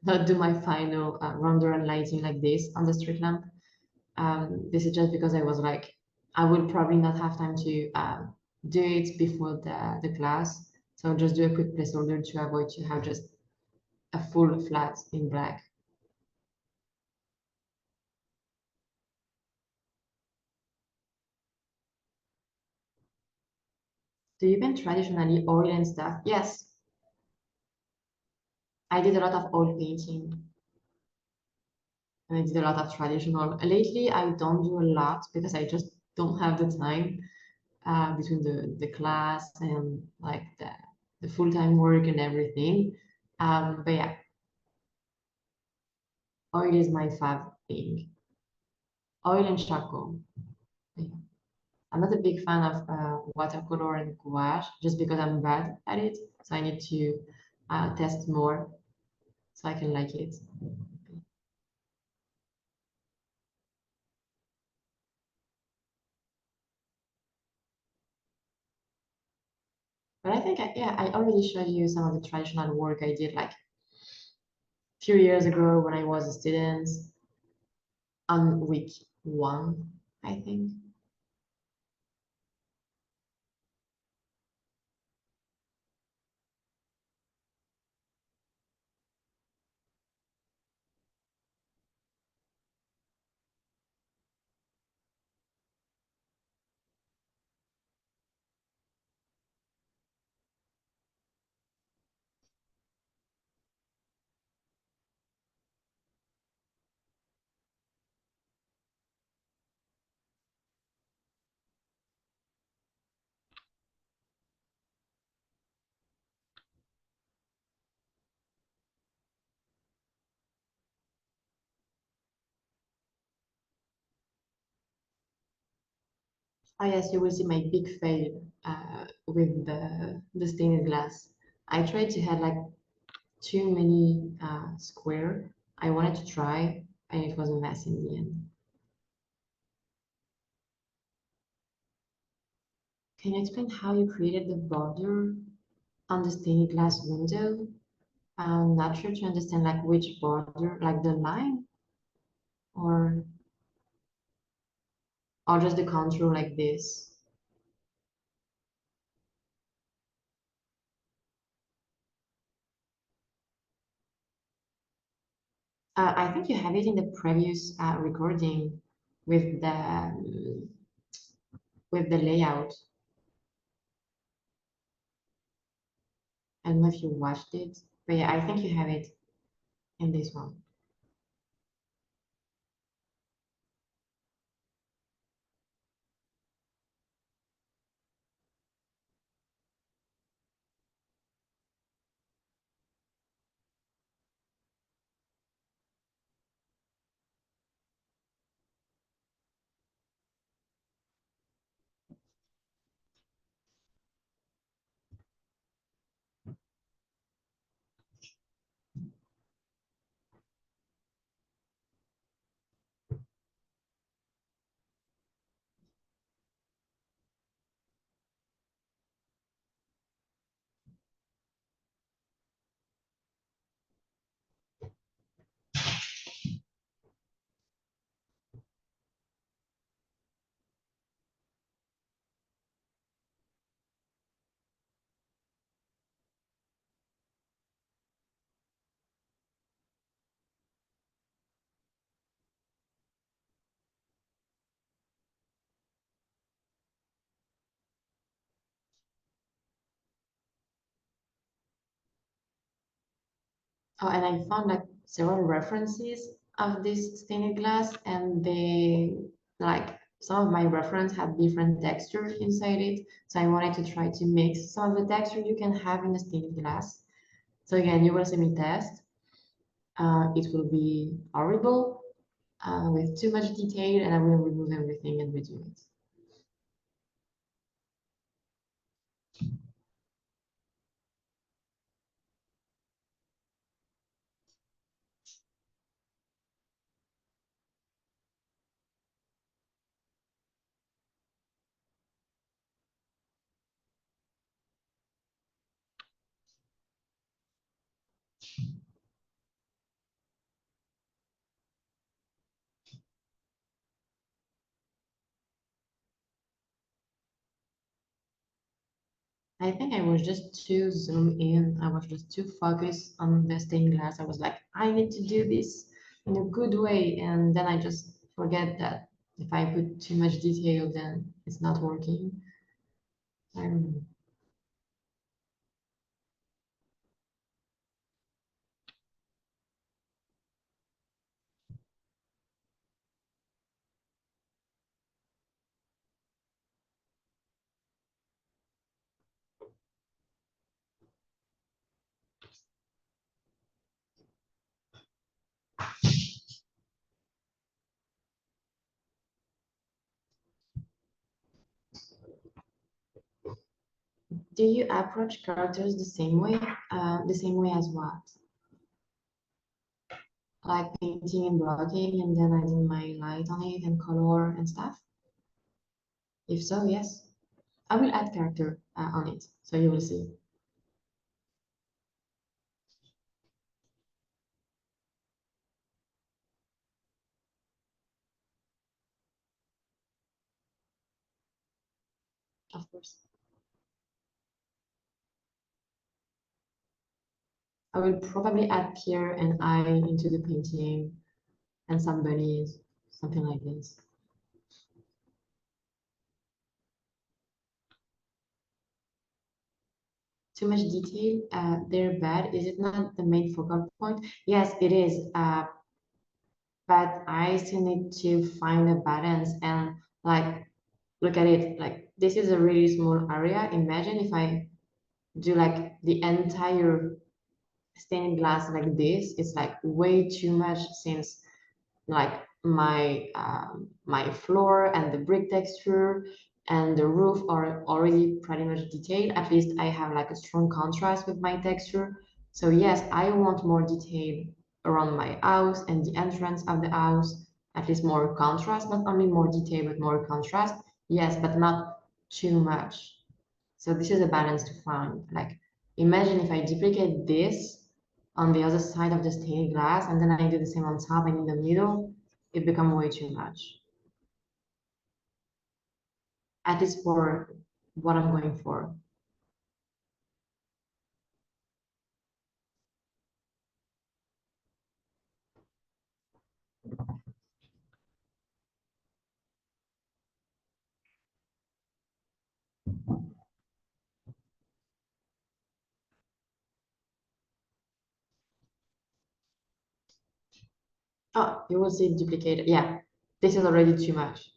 not do my final render and lighting like this on the street lamp. This is just because I was like, I will probably not have time to do it before the class. So I'll just do a quick placeholder to avoid to have just a full flat in black. Do you paint traditionally oil and stuff? Yes. I did a lot of oil painting. And I did a lot of traditional. Lately, I don't do a lot because I just don't have the time between the class and like the full-time work and everything. But yeah, oil is my fav thing. Oil and charcoal. Yeah. I'm not a big fan of watercolor and gouache just because I'm bad at it. So I need to test more so I can like it. But I think, yeah, I already showed you some of the traditional work I did like a few years ago when I was a student on week 1, I think. Oh yes, you will see my big fail with the stained glass. I tried to have like too many square. I wanted to try, and it was a mess in the end. Can you explain how you created the border on the stained glass window? I'm not sure to understand like which border, like the line, or just the contour like this. I think you have it in the previous recording with the layout. I don't know if you watched it, but yeah, I think you have it in this one. Oh, and I found like several references of this stained glass, and they like some of my reference had different texture inside it. So I wanted to try to mix some of the texture you can have in a stained glass. So again, you will see me test. It will be horrible with too much detail, and I will remove everything and redo it. I think I was just too zoomed in. I was just too focused on the stained glass. I was like, I need to do this in a good way. And then I just forget that if I put too much detail, then it's not working. I don't know. Do you approach characters the same way? The same way as what? Like painting and blocking and then adding my light on it and color and stuff? If so, yes. I will add character on it, so you will see. Of course. I will probably add Pierre and I into the painting and some bunnies, something like this. Too much detail, they're bad. Is it not the main focal point? Yes, it is. But I still need to find a balance and like look at it. Like this is a really small area. Imagine if I do like the entire stained glass like this. It's like way too much since like my floor and the brick texture and the roof are already pretty much detailed. At least I have like a strong contrast with my texture. So yes, I want more detail around my house and the entrance of the house, at least more contrast, not only more detail, but more contrast. Yes, but not too much. So this is a balance to find. Like imagine if I duplicate this on the other side of the stained glass and then I do the same on top and in the middle, it becomes way too much. At least for what I'm going for. Oh, you will see it duplicated. Yeah, this is already too much.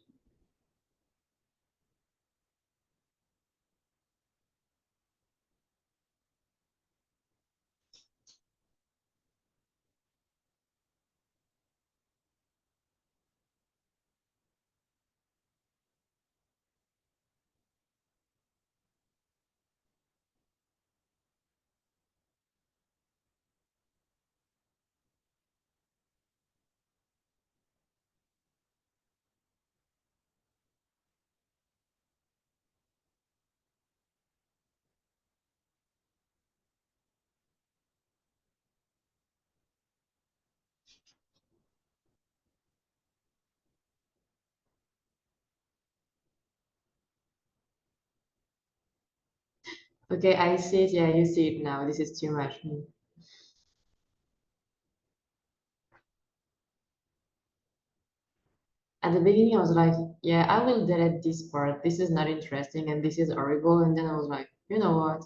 Okay, I see it. Yeah, you see it now. This is too much. At the beginning, I was like, yeah, I will delete this part. This is not interesting and this is horrible. And then I was like, you know what?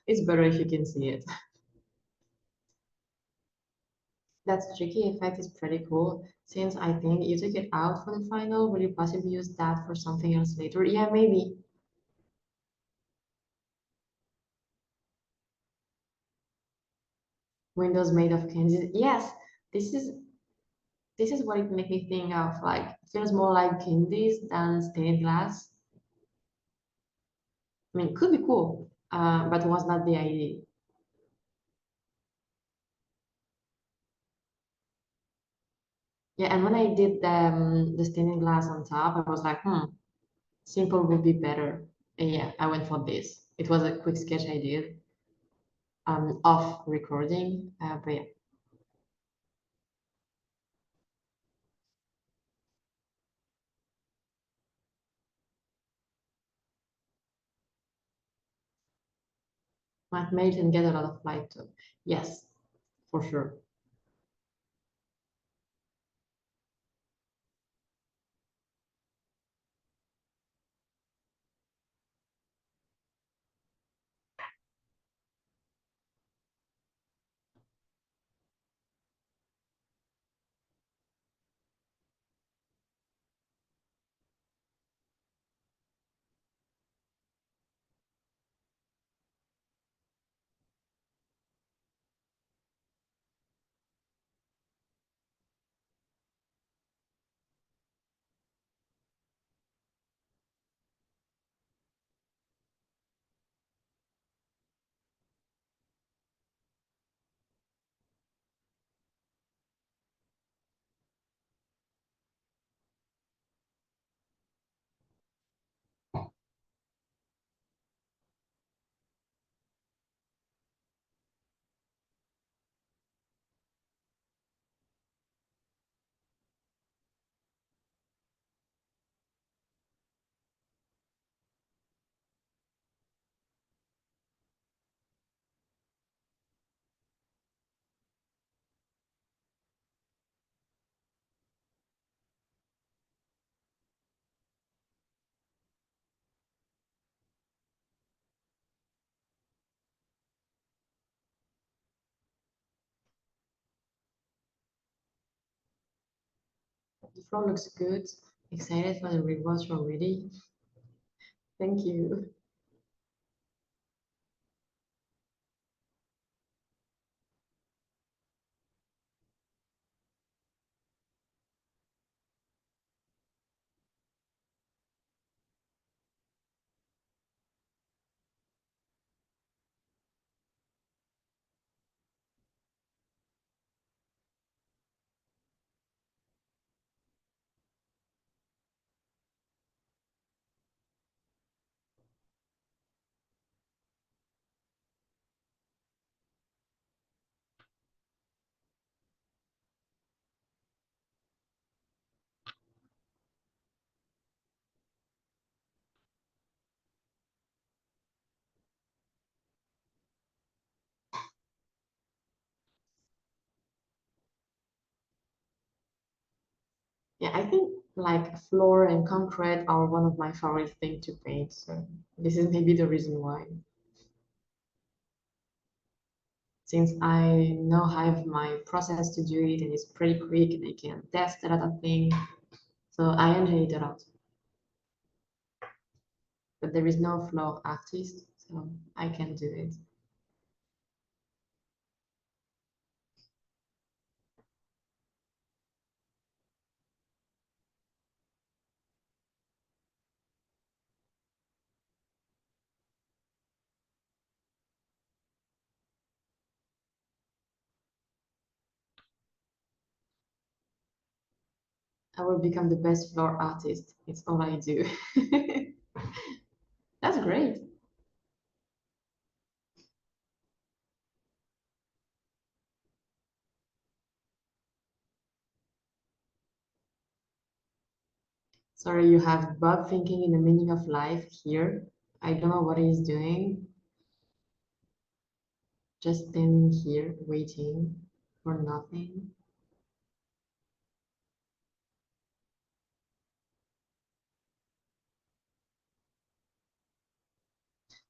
It's better if you can see it. That streaky effect is pretty cool. Since I think you took it out for the final, will you possibly use that for something else later? Yeah, maybe. Windows made of candies. Yes, this is this is what it made me think of. Like, it feels more like candies than stained glass. I mean, it could be cool, but was not the idea. Yeah, and when I did the stained glass on top, I was like, simple would be better. And yeah, I went for this. It was a quick sketch I did off recording, but yeah. Might melt and get a lot of light too. Yes, for sure. The floor looks good. Excited for the rewatch already. Thank you. Yeah, I think like floor and concrete are one of my favorite things to paint. So this is maybe the reason why. Since I now have my process to do it and it's pretty quick and I can test a lot of things. So I enjoy it a lot. But there is no floor artist, so I can do it. I will become the best floor artist. It's all I do. That's great. Sorry, you have Bob thinking in the meaning of life here. I don't know what he's doing. Just standing here waiting for nothing.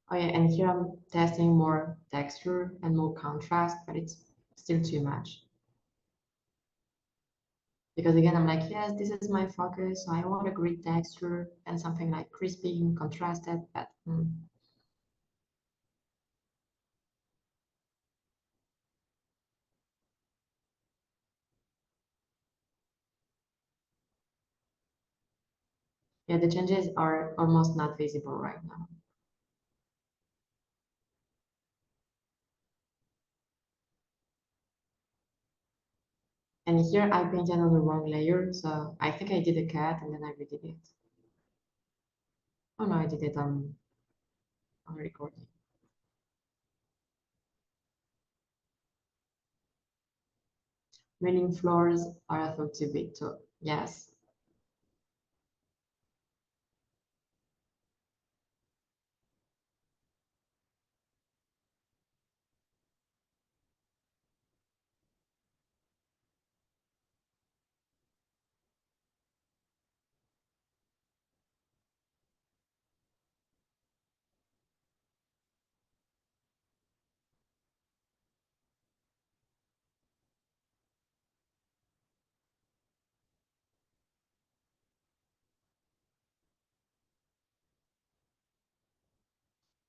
Oh yeah, and here I'm testing more texture and more contrast, but it's still too much. Because again, I'm like, yes, this is my focus. So I want a great texture and something like crispy and contrasted, but yeah, the changes are almost not visible right now. And here I painted on the wrong layer, so I think I did a cut and then I redid it. Oh no, I did it on recording. Raining floors are thought to be too. Yes.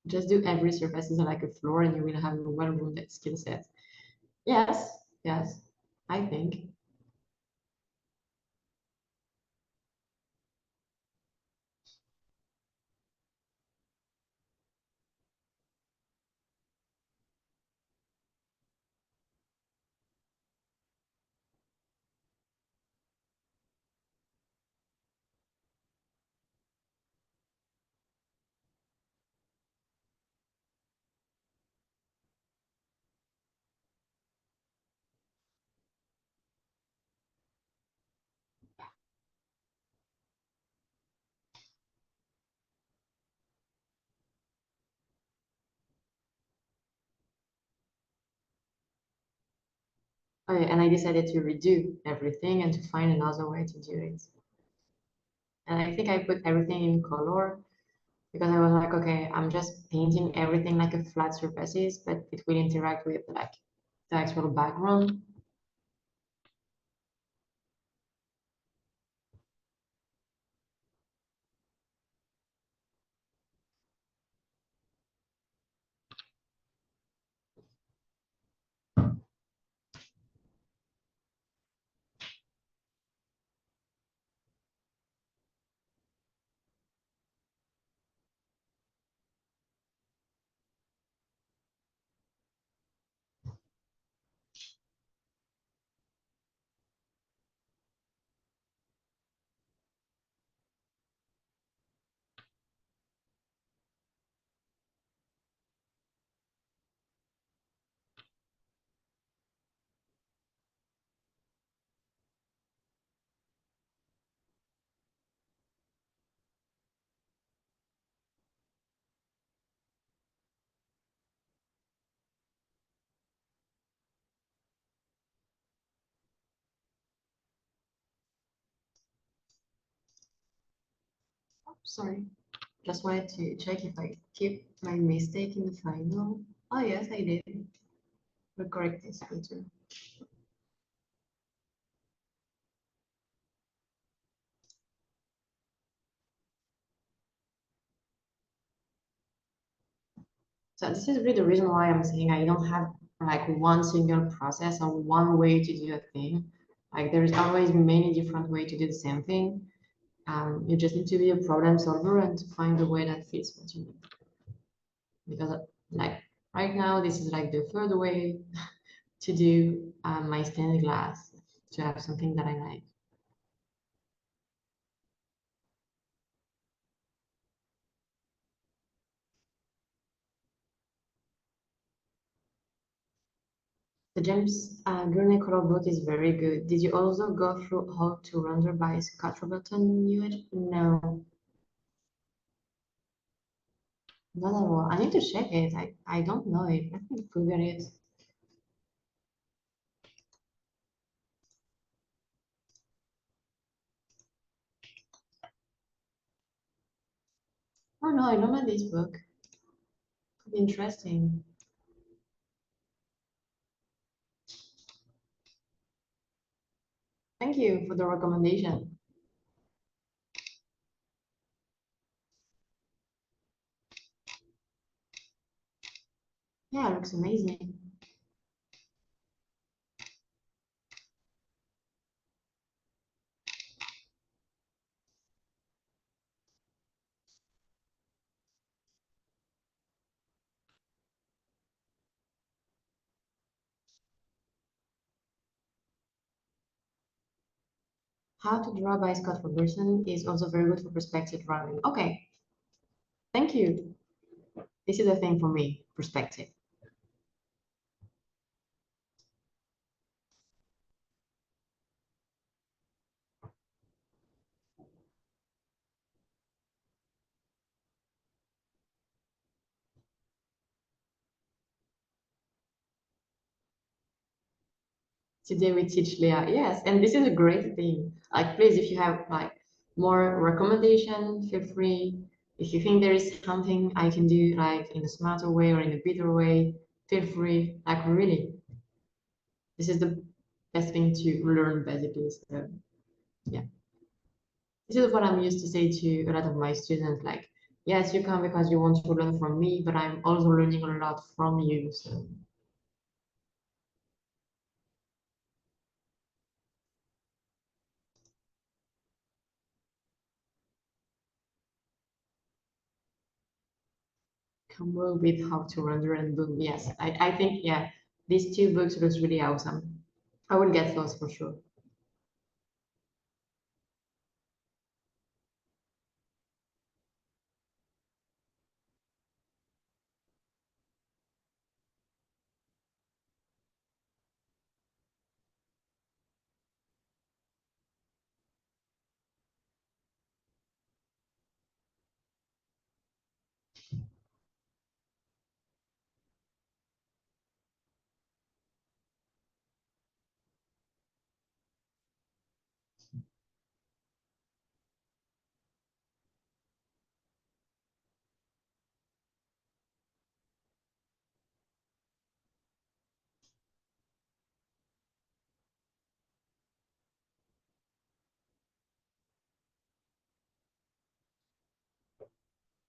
Just do every surface is like a floor and you will have a well-rounded skill set. Yes, yes, I think. Okay, and I decided to redo everything and to find another way to do it. And I think I put everything in color because I was like, okay, I'm just painting everything like a flat surfaces, but it will interact with like the actual background. Sorry, just wanted to check if I keep my mistake in the final. Oh yes, I did. We'll correct this later. So this is really the reason why I'm saying I don't have like one single process or one way to do a thing. Like there's always many different ways to do the same thing. You just need to be a problem solver and to find the way that fits what you need. Because like right now, this is like the third way to do my stained glass to have something that I like. The James Gurney color book is very good. Did you also go through how to render by Scott Robertson UH? No, not at all. I need to check it. I don't know it. Let me Google it. Oh no, I don't know this book. Could be interesting. Thank you for the recommendation. Yeah, it looks amazing. How to Draw by Scott Robertson is also very good for perspective drawing. Okay, thank you. This is a thing for me, perspective. Today we teach Leah, yes, and this is a great thing. Like, please, if you have like more recommendation, feel free. If you think there is something I can do like in a smarter way or in a better way, feel free. Like, really, this is the best thing to learn basically. So yeah, this is what I'm used to say to a lot of my students. Like, yes, you come because you want to learn from me, but I'm also learning a lot from you. So combo with How to Render and Boom. Yes, I think, yeah, these two books looks really awesome. I will get those for sure.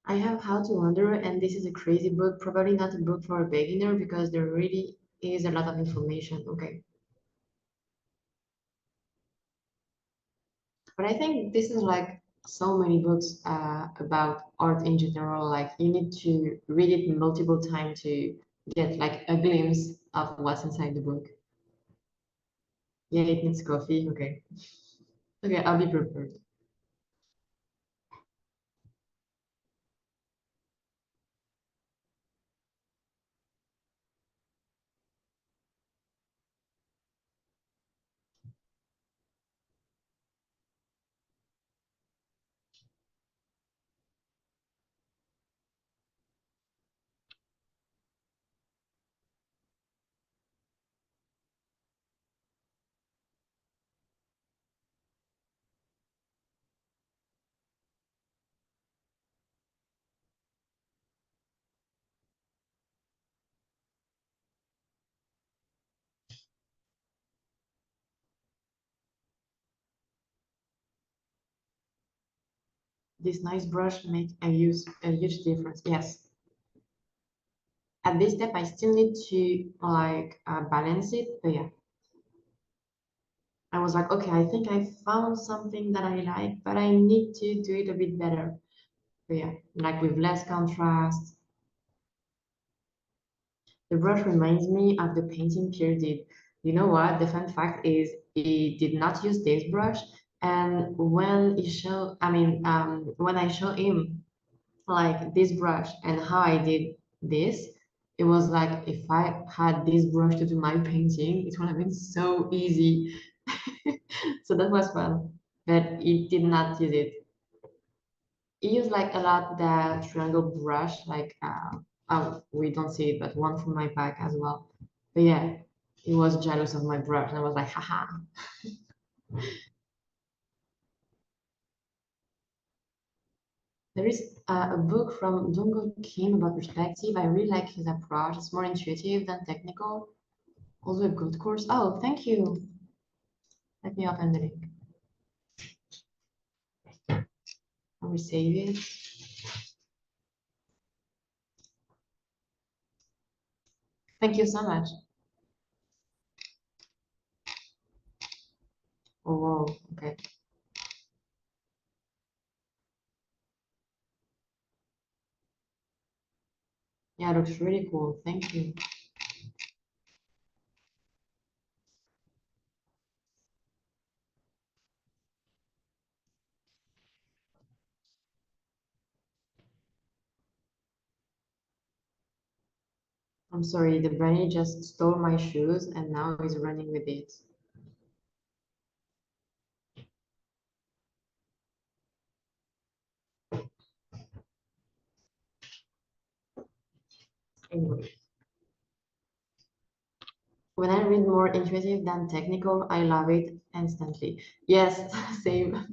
I have How to Wonder, and this is a crazy book, probably not a book for a beginner because there really is a lot of information. Okay. But I think this is like so many books about art in general. Like, you need to read it multiple times to get like a glimpse of what's inside the book. Yeah, it needs coffee. Okay. Okay, I'll be prepared. This nice brush make a huge difference. Yes. At this step, I still need to like balance it, but yeah. I was like, okay, I think I found something that I like, but I need to do it a bit better. But yeah, like with less contrast. The brush reminds me of the painting Pierre did. You know what? The fun fact is he did not use this brush. And when he show, when I show him like this brush and how I did this, it was like if I had this brush to do my painting, it would have been so easy. So that was fun, but he did not use it. He used like a lot the triangle brush, like oh, we don't see it, but one from my pack as well. But yeah, he was jealous of my brush, and I was like, haha. There is a book from Dongo Kim about perspective. I really like his approach. It's more intuitive than technical. Also a good course. Oh, thank you. Let me open the link. I will save it. Thank you so much. Oh, wow. Okay. Yeah, it looks really cool. Thank you. I'm sorry, the bunny just stole my shoes and now he's running with it. Anyway. When I read more intuitive than technical, I love it instantly. Yes, same.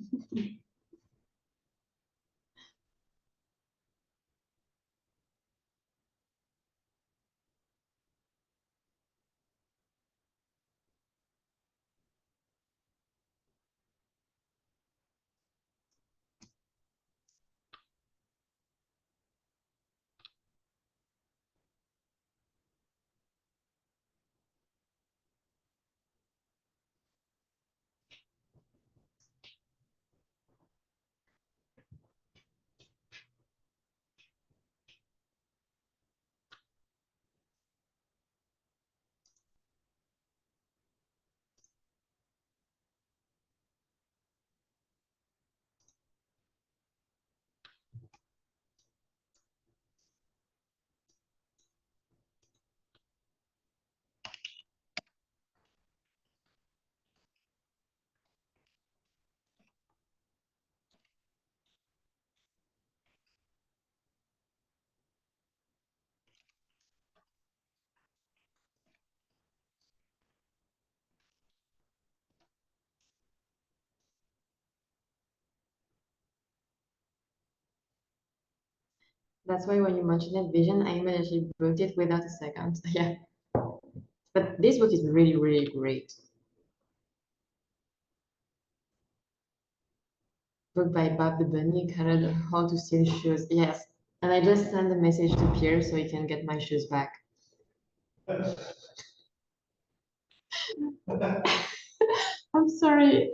That's why when you mentioned vision, I immediately wrote it without a second. Yeah. But this book is really, really great. Book by Bob the Bunny, called How to Steal Shoes. Yes. And I just sent a message to Pierre so he can get my shoes back. I'm sorry.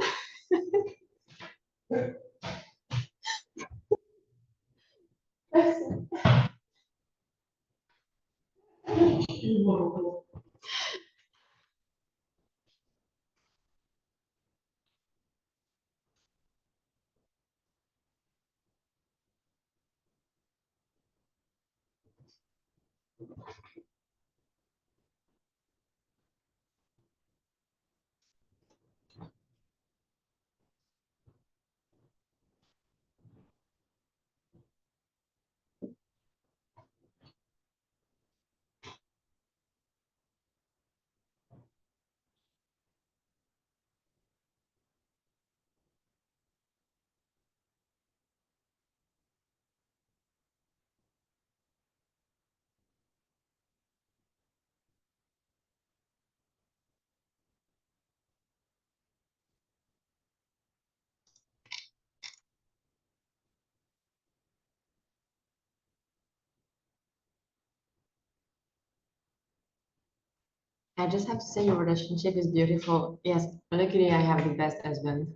I just have to say your relationship is beautiful. Yes, luckily I have the best husband.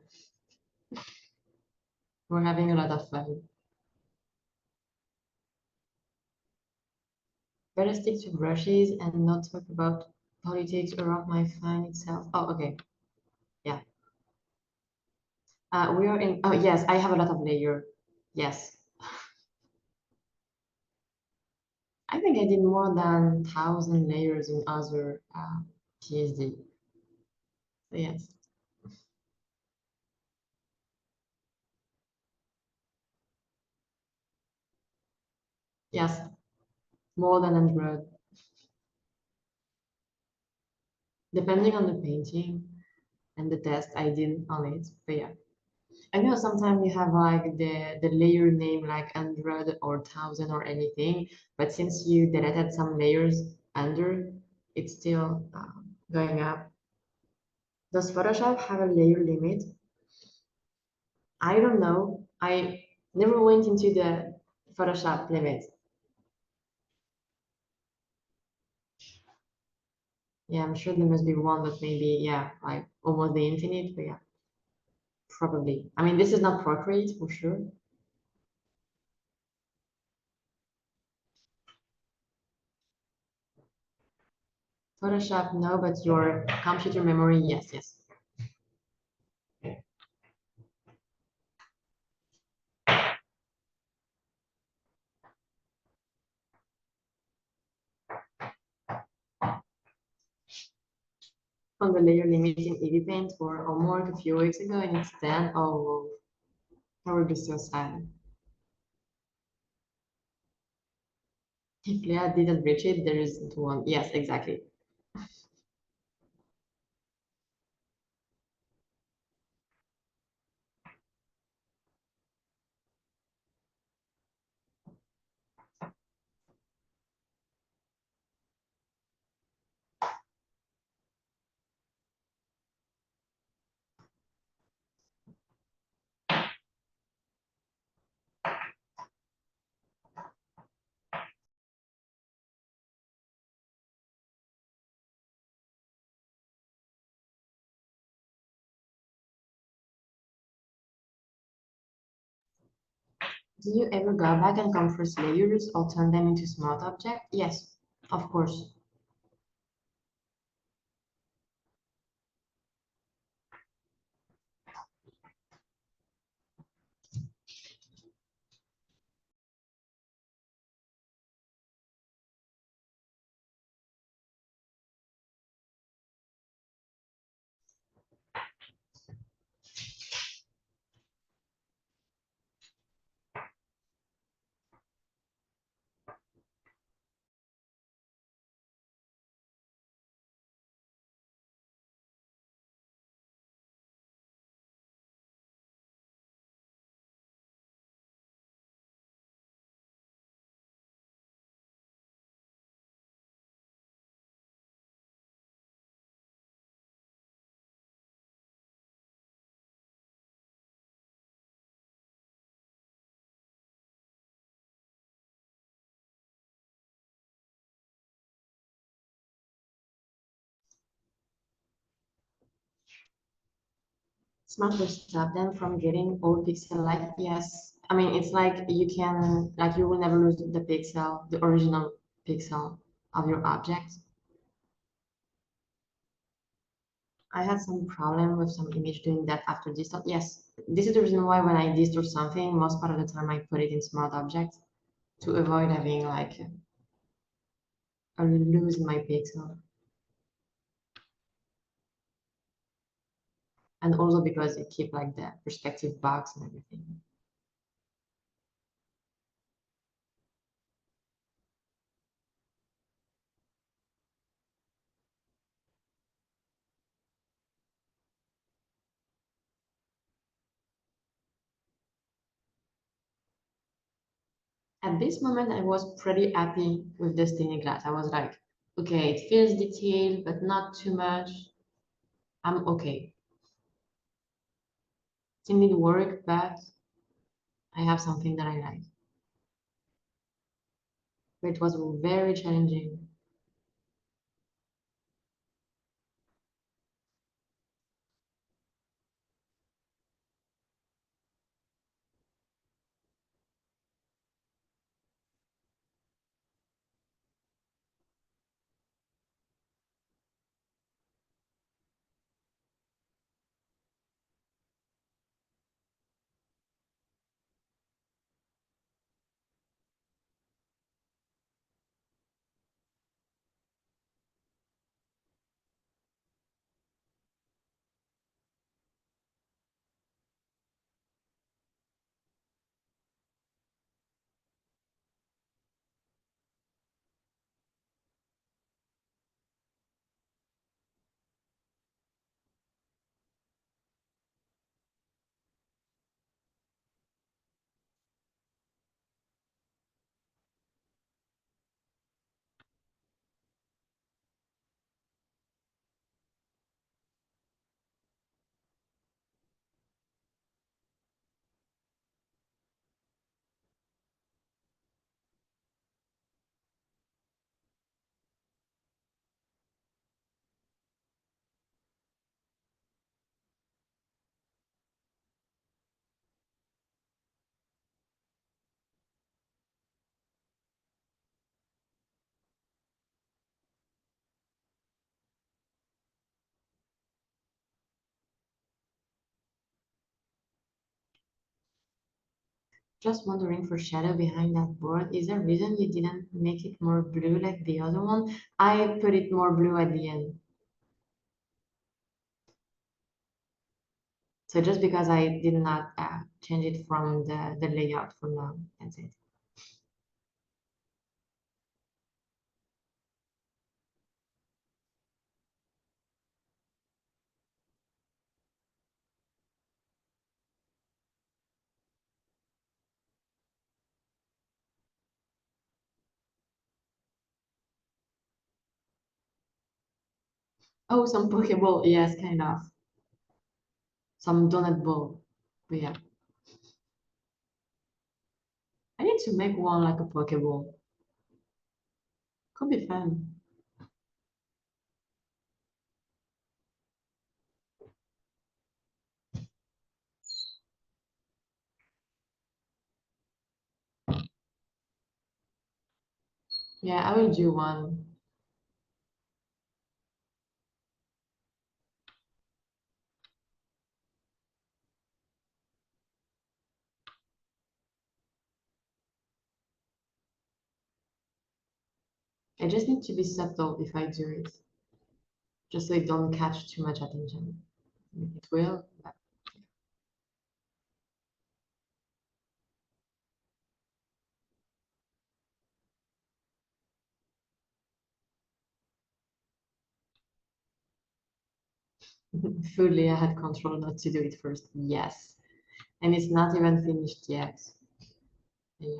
We're having a lot of fun. Better stick to brushes and not talk about politics around my fine itself. Oh, okay. Yeah. We are in, oh yes, I have a lot of layer. Yes. I think I did more than 1,000 layers in other PSD. So yes. Yes, more than 100. Depending on the painting and the test I did on it, but yeah. I know sometimes you have like the layer name like 100 or 1,000 or anything, but since you deleted some layers under, it's still going up. Does Photoshop have a layer limit? I don't know. I never went into the Photoshop limit. Yeah, I'm sure there must be one, but maybe, yeah, like almost the infinite, but yeah, probably. I mean, this is not Procreate for sure. Photoshop, no, but your computer memory, yes, yes. On the layer limit in Eevee Paint for homework a few weeks ago, and it's 10. Oh, I would be so sad. If Leah didn't reach it, there isn't one. Yes, exactly. Do you ever go back and compress layers or turn them into smart object? Yes, of course. Smart will stop them from getting old pixel like yes. I mean, it's like you can, like you will never lose the pixel, the original pixel of your object. I had some problem with some image doing that after distort. Yes, this is the reason why when I distort something, most part of the time I put it in smart object to avoid having like a lose in my pixel. And also because it keep like the perspective box and everything. At this moment, I was pretty happy with the stained glass. I was like, okay, it feels detailed, but not too much. I'm okay. Still need work, but I have something that I like. But it was very challenging. just wondering for shadow behind that board. Is there a reason you didn't make it more blue like the other one? I put it more blue at the end. So just because I did not change it from the layout for now, that's it. Oh, some Pokeball, yes, kind of. Some donut ball, but yeah. I need to make one like a Pokeball. Could be fun. Yeah, I will do one. I just need to be subtle if I do it, just so it don't catch too much attention. It will, but fully I had control not to do it first. Yes, and it's not even finished yet. Yeah.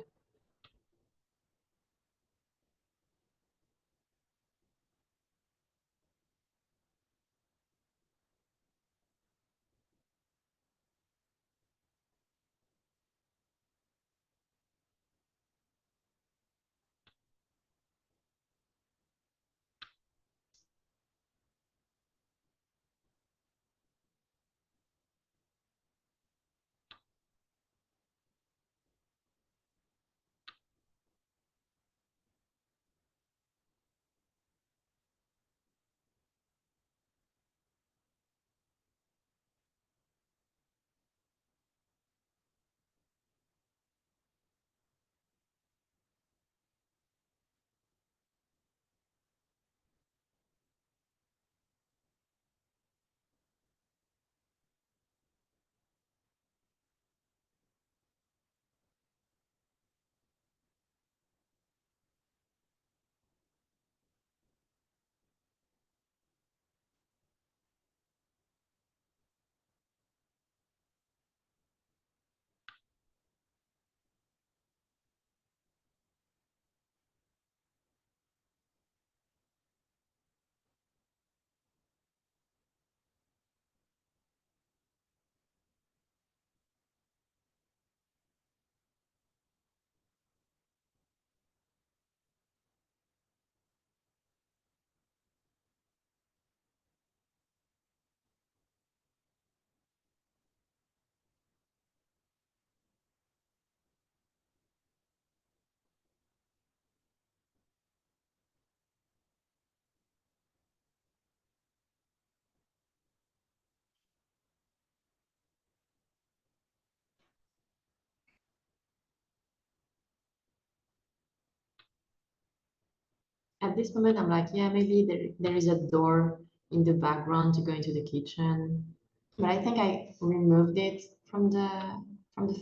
At this moment, I'm like, yeah, maybe there is a door in the background to go into the kitchen. But I think I removed it from the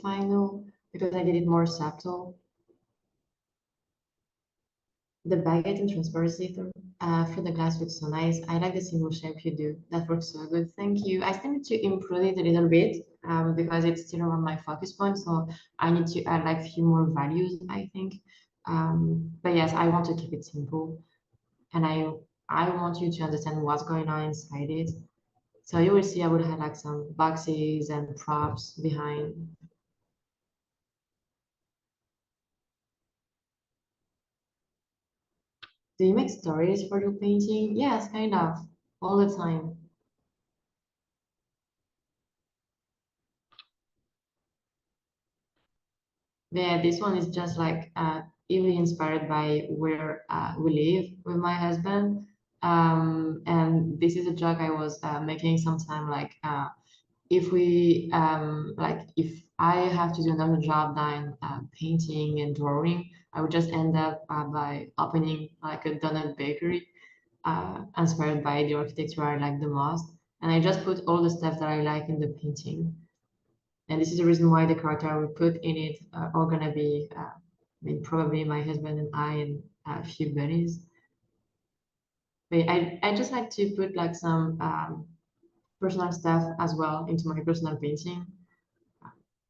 final because I did it more subtle. The baguette and transparency for the glass looks so nice. I like the single shape you do. That works so good. Thank you. I still need to improve it a little bit because it's still around my focus point. So I need to add like a few more values, I think. But yes, I want to keep it simple. And I want you to understand what's going on inside it. So you will see I would have like some boxes and props behind. Do you make stories for your painting? Yes, kind of, all the time. Yeah, this one is just like really inspired by where we live with my husband. And this is a joke I was making sometime like if we like if I have to do another job than painting and drawing, I would just end up by opening like a donut bakery inspired by the architecture I like the most. And I just put all the stuff that I like in the painting. And this is the reason why the character I will put in it are gonna be, I mean, probably my husband and I and a few buddies. But I just like to put like some personal stuff as well into my personal painting.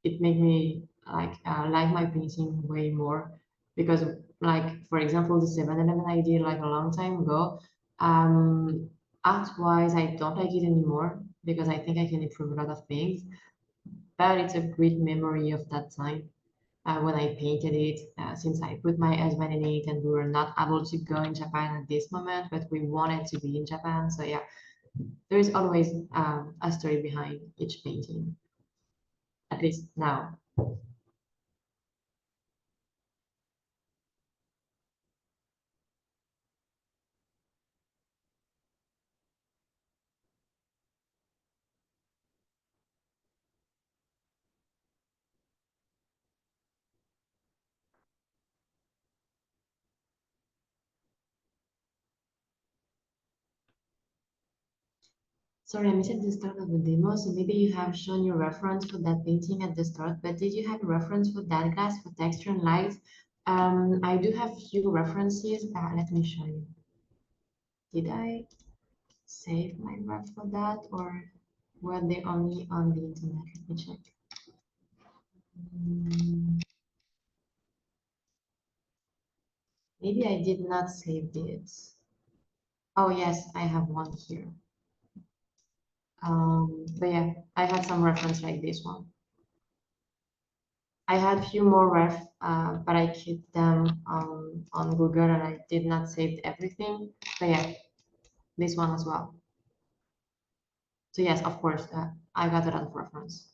It made me like my painting way more because like for example the 7-Eleven I did like a long time ago. Art wise I don't like it anymore because I think I can improve a lot of things, but it's a great memory of that time when I painted it, since I put my husband in it and we were not able to go in Japan at this moment, but we wanted to be in Japan. So yeah, there is always a story behind each painting, at least now. Sorry, I missed the start of the demo, so maybe you have shown your reference for that painting at the start, but did you have a reference for that glass, for texture and light? I do have few references. Let me show you. Did I save my ref for that, or were they only on the internet? Let me check. Maybe I did not save this. Oh yes, I have one here. But yeah, I had some reference like this one. I had a few more ref, but I kept them on Google and I did not save everything. But yeah, this one as well. So yes, of course, I got it on reference.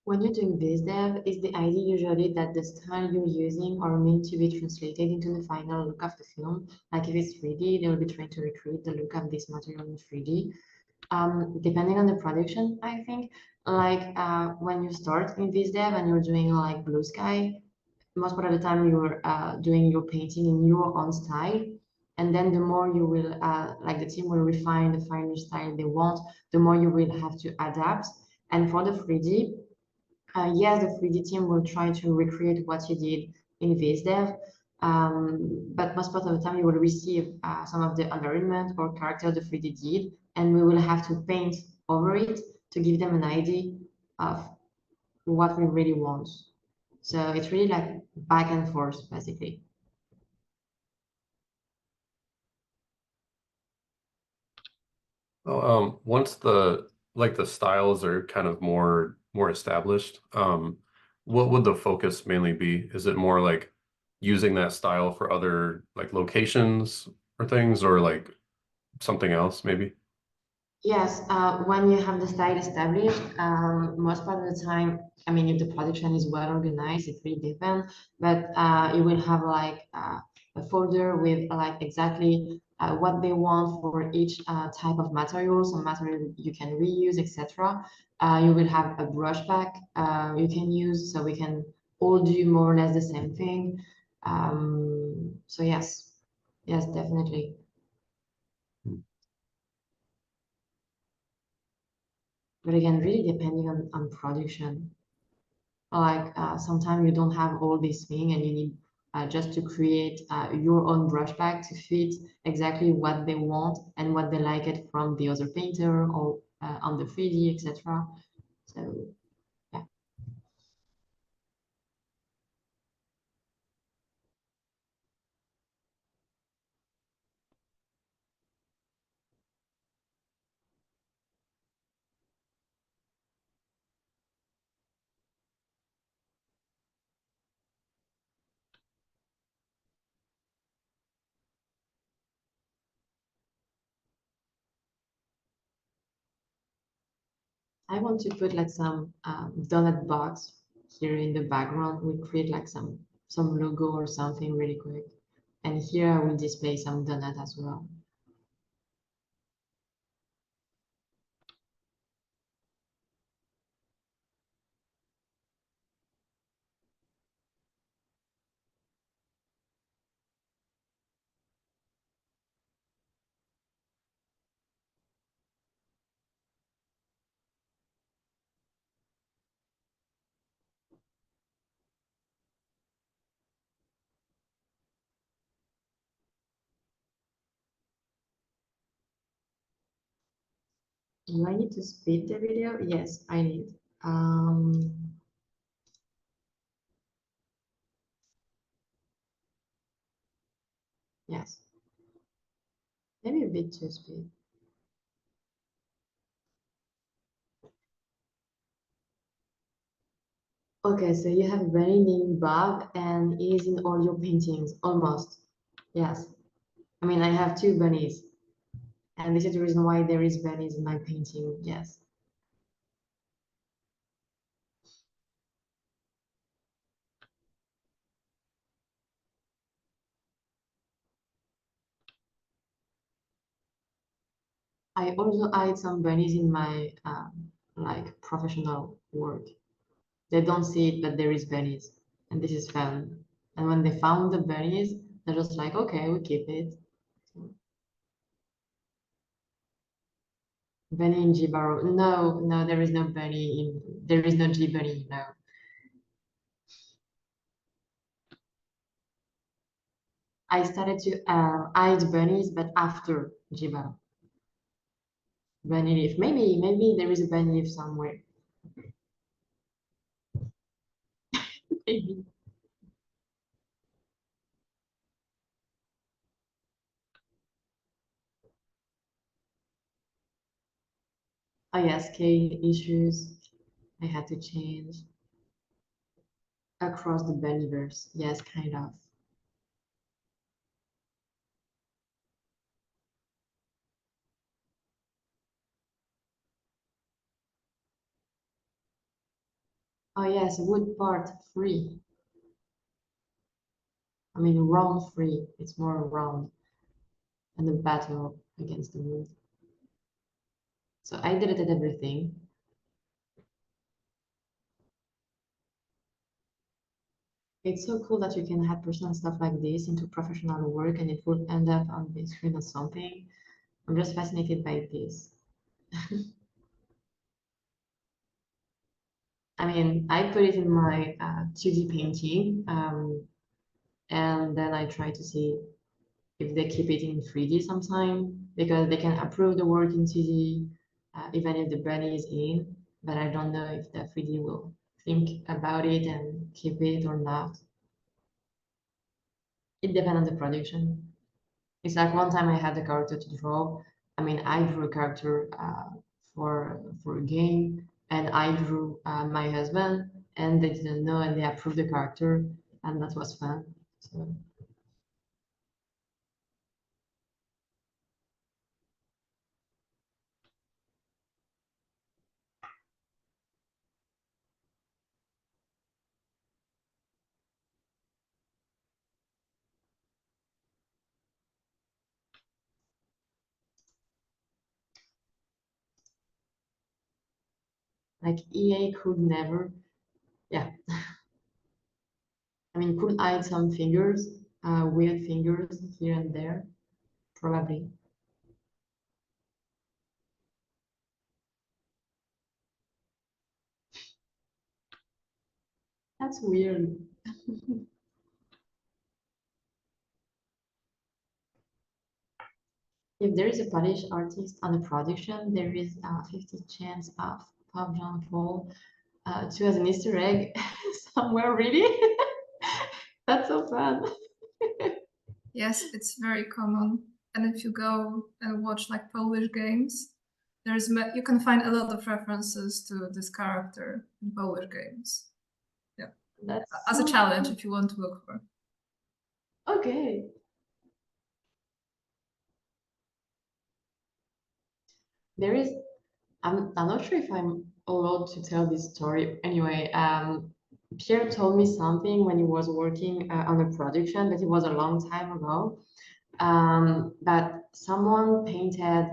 When you're doing VizDev, is the idea usually that the style you're using are meant to be translated into the final look of the film? Like if it's 3D, they'll be trying to recreate the look of this material in 3D. Depending on the production, I think, like when you start in VizDev and you're doing like blue sky, most part of the time you're doing your painting in your own style. And then the more you will, like the team will refine the final style they want, the more you will have to adapt. And for the 3D, yes, the 3D team will try to recreate what you did in VizDev, but most part of the time you will receive some of the environment or character the 3D did, and we will have to paint over it to give them an idea of what we really want. So it's really like back and forth, basically. Once the styles are kind of more established, what would the focus mainly be? Is it more like using that style for other like locations or things, or like something else maybe? Yes, when you have the style established, most part of the time, I mean, if the production is well organized, it really depends, but you will have like a folder with like exactly what they want for each type of material, some material you can reuse, etc. You will have a brush pack you can use, so we can all do more or less the same thing. So yes, yes, definitely. But again, really depending on production. Like sometimes you don't have all these things and you need just to create your own brush pack to fit exactly what they want and what they like it from the other painter or on the 3D, etc. So yeah. I want to put like some donut box here in the background. We create like some logo or something really quick. And here I will display some donut as well. Do I need to speed the video? Yes, I need. Yes. Maybe a bit too speed. Okay, so you have a bunny named Bob and he is in all your paintings, almost. Yes. I mean, I have two bunnies. And this is the reason why there is bunnies in my painting, yes. I also hide some bunnies in my like professional work. They don't see it, but there is bunnies, and this is fun. And when they found the bunnies, they're just like, okay, we keep it. Bunny in Jibaro. No, no, there is no bunny in. There is no G bunny. No. I started to hide bunnies, but after Jibaro. Bunny leaf. Maybe there is a bunny leaf somewhere. Maybe. Oh yeah, scale issues. I had to change across the bunnyverse. Yes, kind of. Oh yes, wood part 3. I mean round 3. It's more round and the battle against the wood. So I deleted everything. It's so cool that you can add personal stuff like this into professional work and it will end up on the screen or something. I'm just fascinated by this. I mean, I put it in my 2D painting and then I try to see if they keep it in 3D sometime because they can approve the work in 2D even if the bunny is in, but I don't know if the 3D will think about it and keep it or not. It depends on the production. It's like one time I had a character to draw. I mean, I drew a character for a game, and I drew my husband, and they didn't know, and they approved the character, and that was fun. So. Like EA could never, yeah. I mean, could hide some fingers, weird fingers here and there, probably. That's weird. If there is a Polish artist on the production, there is a 50 chance of Pop John Paul to as an Easter egg somewhere, really? That's so fun. Yes, it's very common. And if you go and watch like Polish games, you can find a lot of references to this character in Polish games. Yeah, that's as a challenge if you want to look for. Okay. There is I'm not sure if I'm allowed to tell this story. Anyway, Pierre told me something when he was working on a production, but it was a long time ago. That someone painted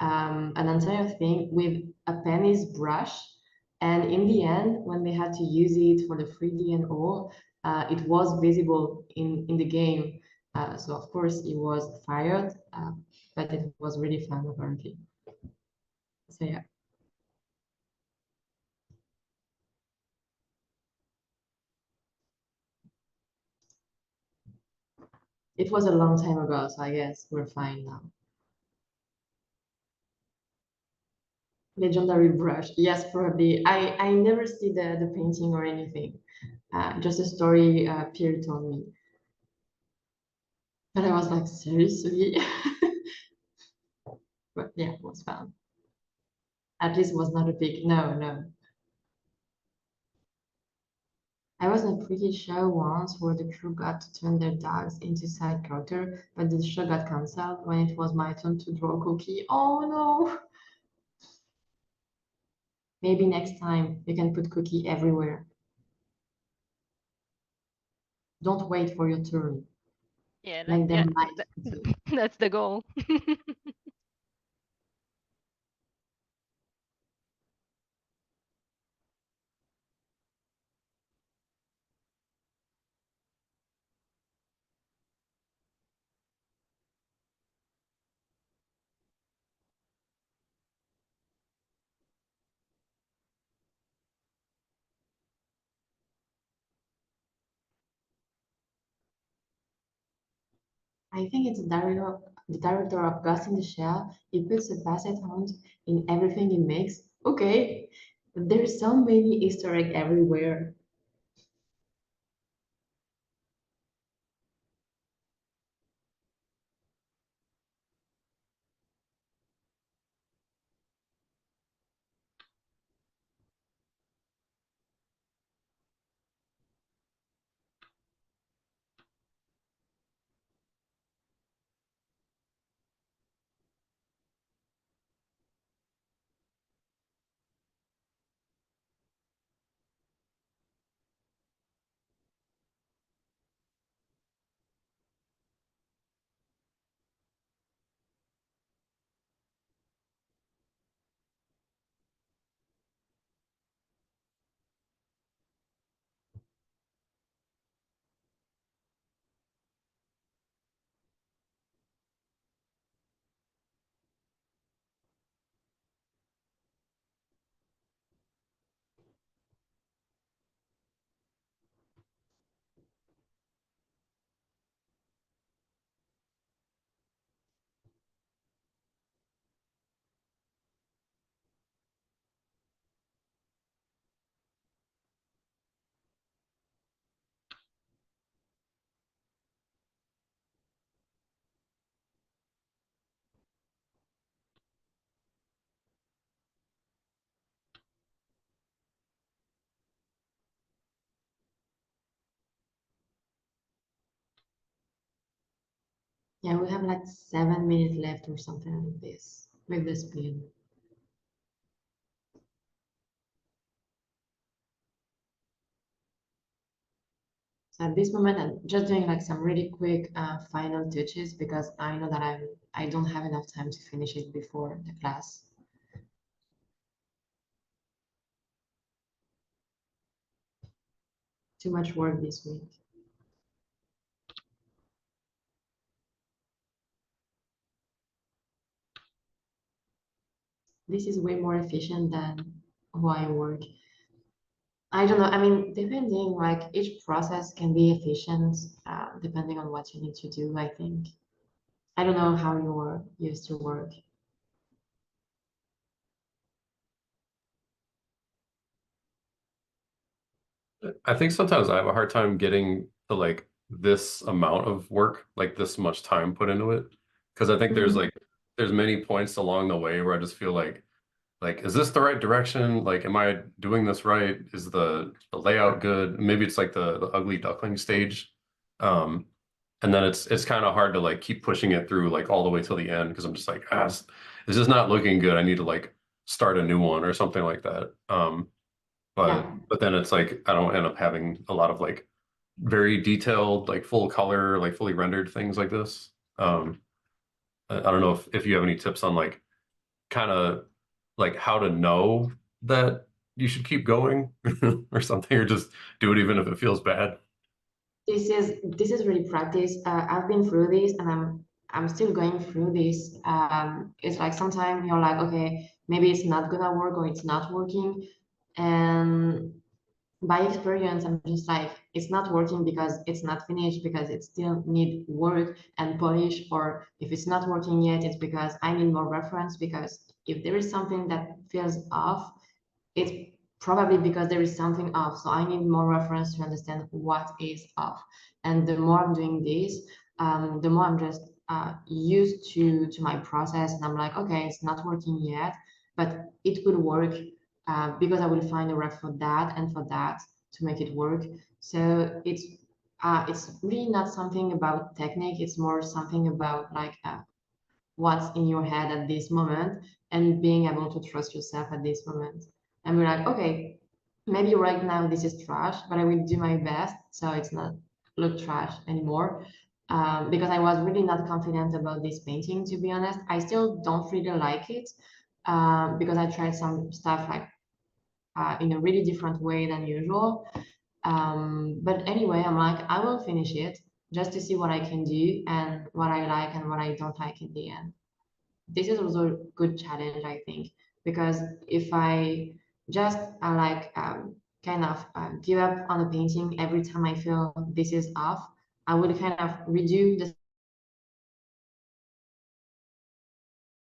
an entire thing with a penis brush, and in the end, when they had to use it for the 3D and all, it was visible in the game. So of course he was fired, but it was really fun apparently. So yeah. It was a long time ago, so I guess we're fine now. Legendary brush. Yes, probably. I never see the painting or anything. Just a story Pierre told me. But I was like, seriously? But yeah, it was fun. At least it was not a big no. I was in a pretty show once where the crew got to turn their dogs into side character, but the show got cancelled when it was my turn to draw Cookie. Oh no! Maybe next time you can put Cookie everywhere. Don't wait for your turn. Yeah, Make them that's the goal. I think it's the director of Ghost in the Shell. He puts a basset hound in everything he makes. Okay, but there's so many Easter egg everywhere. Yeah, we have like 7 minutes left or something like this with the speed. So at this moment, I'm just doing like some really quick final touches because I know that I don't have enough time to finish it before the class. Too much work this week. This is way more efficient than how I work. I don't know. I mean, depending, like each process can be efficient depending on what you need to do, I think. I don't know how you're used to work. I think sometimes I have a hard time getting to like this amount of work, like this much time put into it. Because I think there's there's many points along the way where I just feel like is this the right direction? Like, am I doing this right? Is the layout good? Maybe it's like the ugly duckling stage. And then it's kind of hard to like keep pushing it through like all the way till the end because I'm just like, it's just not looking good. I need to like start a new one or something like that. Yeah. But then it's like I don't end up having a lot of like very detailed, like full color, like fully rendered things like this. I don't know if you have any tips on like kind of like how to know that you should keep going or something, or just do it even if it feels bad. This is really practice. I've been through this, and I'm still going through this. It's like sometimes you're like, okay, maybe it's not gonna work or it's not working, and by experience, I'm just like, it's not working because it's not finished, because it still need work and polish, or if it's not working yet, it's because I need more reference, because if there is something that feels off, it's probably because there is something off. So I need more reference to understand what is off. And the more I'm doing this, the more I'm just used to my process, and I'm like, okay, it's not working yet, but it will work, because I will find a ref for that and for that to make it work. So it's really not something about technique. It's more something about like what's in your head at this moment, and being able to trust yourself at this moment. And we're like, okay, maybe right now this is trash, but I will do my best so it's not look trash anymore. Because I was really not confident about this painting, to be honest. I still don't really like it, because I tried some stuff like in a really different way than usual. But anyway, I'm like, I will finish it just to see what I can do and what I like and what I don't like in the end. This is also a good challenge, I think, because if I just kind of give up on a painting every time I feel this is off, I would kind of redo the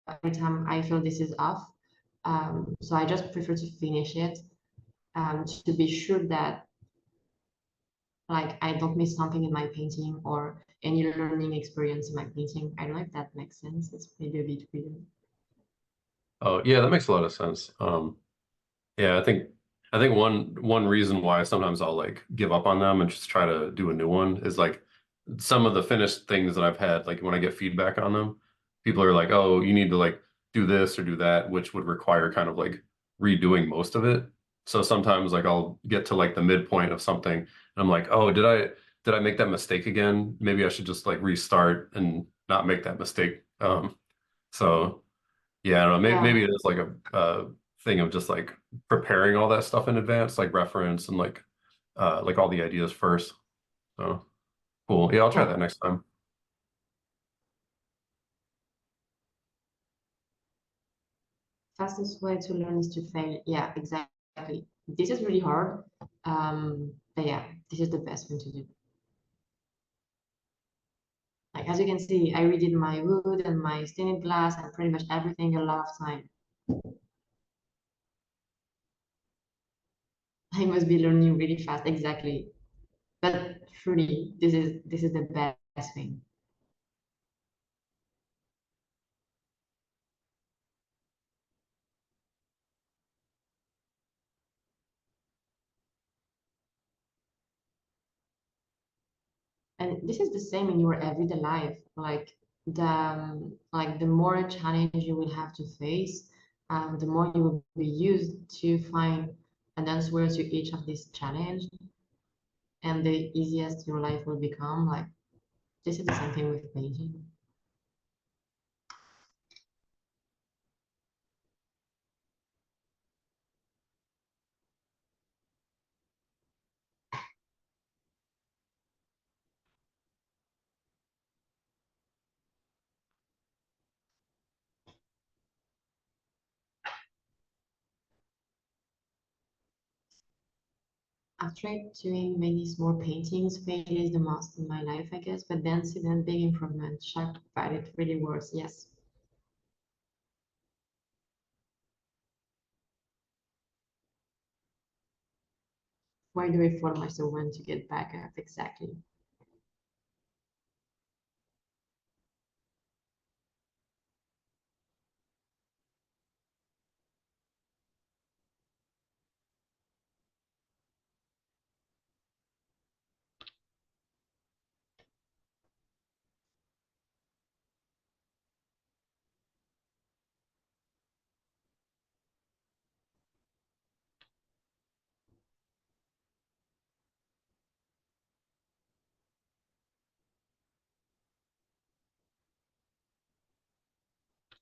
every time I feel this is off. So I just prefer to finish it, to be sure that like I don't miss something in my painting or any learning experience in my painting. I don't know if that makes sense. It's maybe a bit weird. Oh yeah, that makes a lot of sense. Yeah, I think one reason why sometimes I'll like give up on them and just try to do a new one is like some of the finished things that I've had, like when I get feedback on them, people are like, "Oh, you need to like do this or do that," which would require kind of like redoing most of it. So sometimes like I'll get to like the midpoint of something and I'm like, "Oh, did I make that mistake again? Maybe I should just like restart and not make that mistake." So yeah, I don't know. Yeah. Maybe it is like a thing of just like preparing all that stuff in advance, like reference and like all the ideas first. So cool. Yeah, I'll try Yeah. that next time. Fastest way to learn is to fail. Yeah, exactly. This is really hard. But yeah, this is the best thing to do. Like as you can see, I redid my wood and my stained glass and pretty much everything a lot of time. I must be learning really fast, exactly. But truly, this is the best thing. And this is the same in your everyday life. Like the more challenge you will have to face, the more you will be used to find an answer to each of these challenge, and the easiest your life will become. Like this is the same thing with painting. I've tried doing many small paintings. Failure is the most in my life, I guess, but then see them big improvement. Shocked, but it really works. Yes. Why do I fall myself when to get back up? Exactly.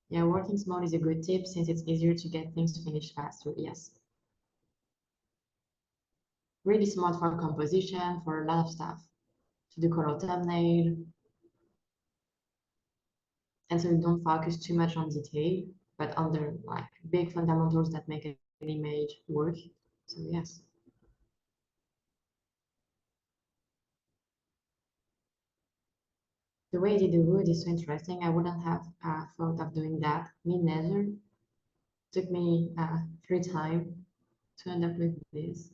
Yeah, working small is a good tip since it's easier to get things finished faster. Yes. Really smart for composition, for a lot of stuff. To do color thumbnail. And so you don't focus too much on detail, but on the like big fundamentals that make an image work. So yes. The way I did the wood is so interesting. I wouldn't have thought of doing that. Me neither. Took me 3 times to end up with this.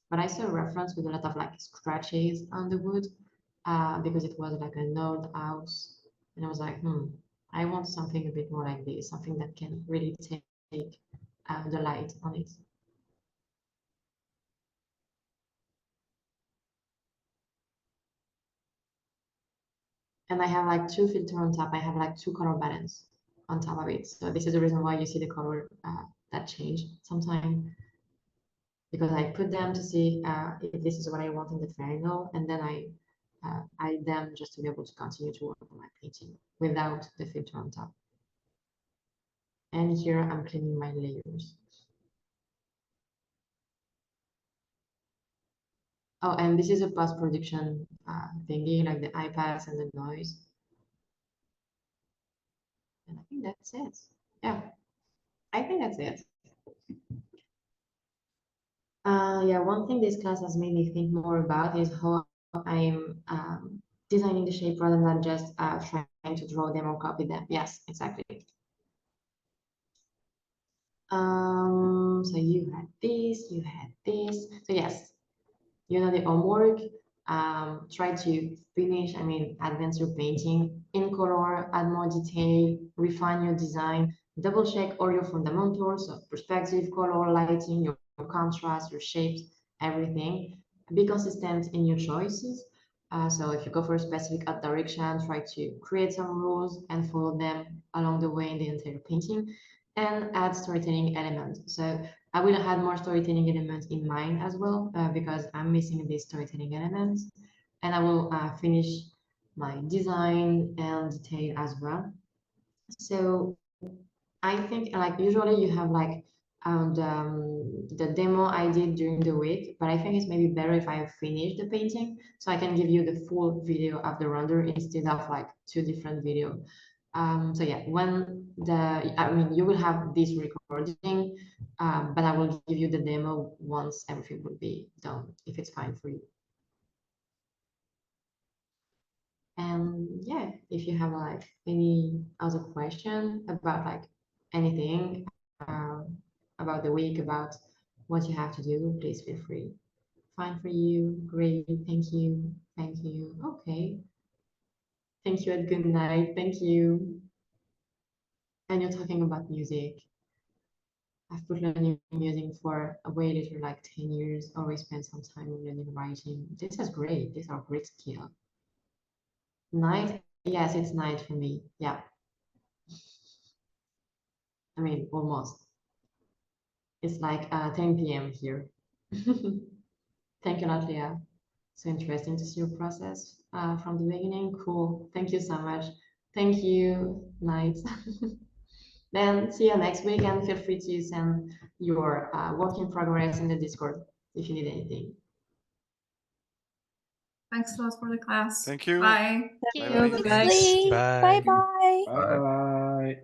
But I saw a reference with a lot of like scratches on the wood because it was like an old house. And I was like, I want something a bit more like this, something that can really take the light on it. And I have like 2 filters on top. I have like 2 color balance on top of it. So this is the reason why you see the color that change sometimes. Because I put them to see if this is what I want in the final, and then I hide them just to be able to continue to work on my painting without the filter on top. And here I'm cleaning my layers. Oh, and this is a post-production thingy, like the iPads and the noise. And I think that's it. Yeah, I think that's it. Yeah, one thing this class has made me think more about is how I'm designing the shape rather than just trying to draw them or copy them. Yes, exactly. So you had this, you had this. So yes, you know the homework. Try to finish, advance your painting in color, add more detail, refine your design, double check all your fundamentals, so perspective, color, lighting, your contrast, your shapes, everything. Be consistent in your choices. So if you go for a specific art direction, try to create some rules and follow them along the way in the entire painting, and add storytelling elements. So I will add more storytelling elements in mine as well because I'm missing these storytelling elements, and I will finish my design and detail as well. So I think like usually you have like the demo I did during the week, but I think it's maybe better if I finish the painting so I can give you the full video of the render instead of like 2 different videos. So yeah, when you will have this recording, but I will give you the demo once everything will be done, if it's fine for you. And yeah, if you have like any other question about like anything about the week, about what you have to do, please feel free. Fine for you, great, thank you, okay. Thank you and good night, thank you. And you're talking about music. I've put learning music for a way later, like 10 years, always spent some time learning writing. This is great, these are great skills. Night, yes, it's night for me, yeah. Almost. It's like 10 p.m. here. Thank you, Natalia. So interesting to see your process from the beginning. Cool. Thank you so much. Thank you, Night. Then see you next week, and feel free to send your work in progress in the Discord if you need anything. Thanks a lot for the class. Thank you. Bye. Thank you. Bye. Bye bye. Bye.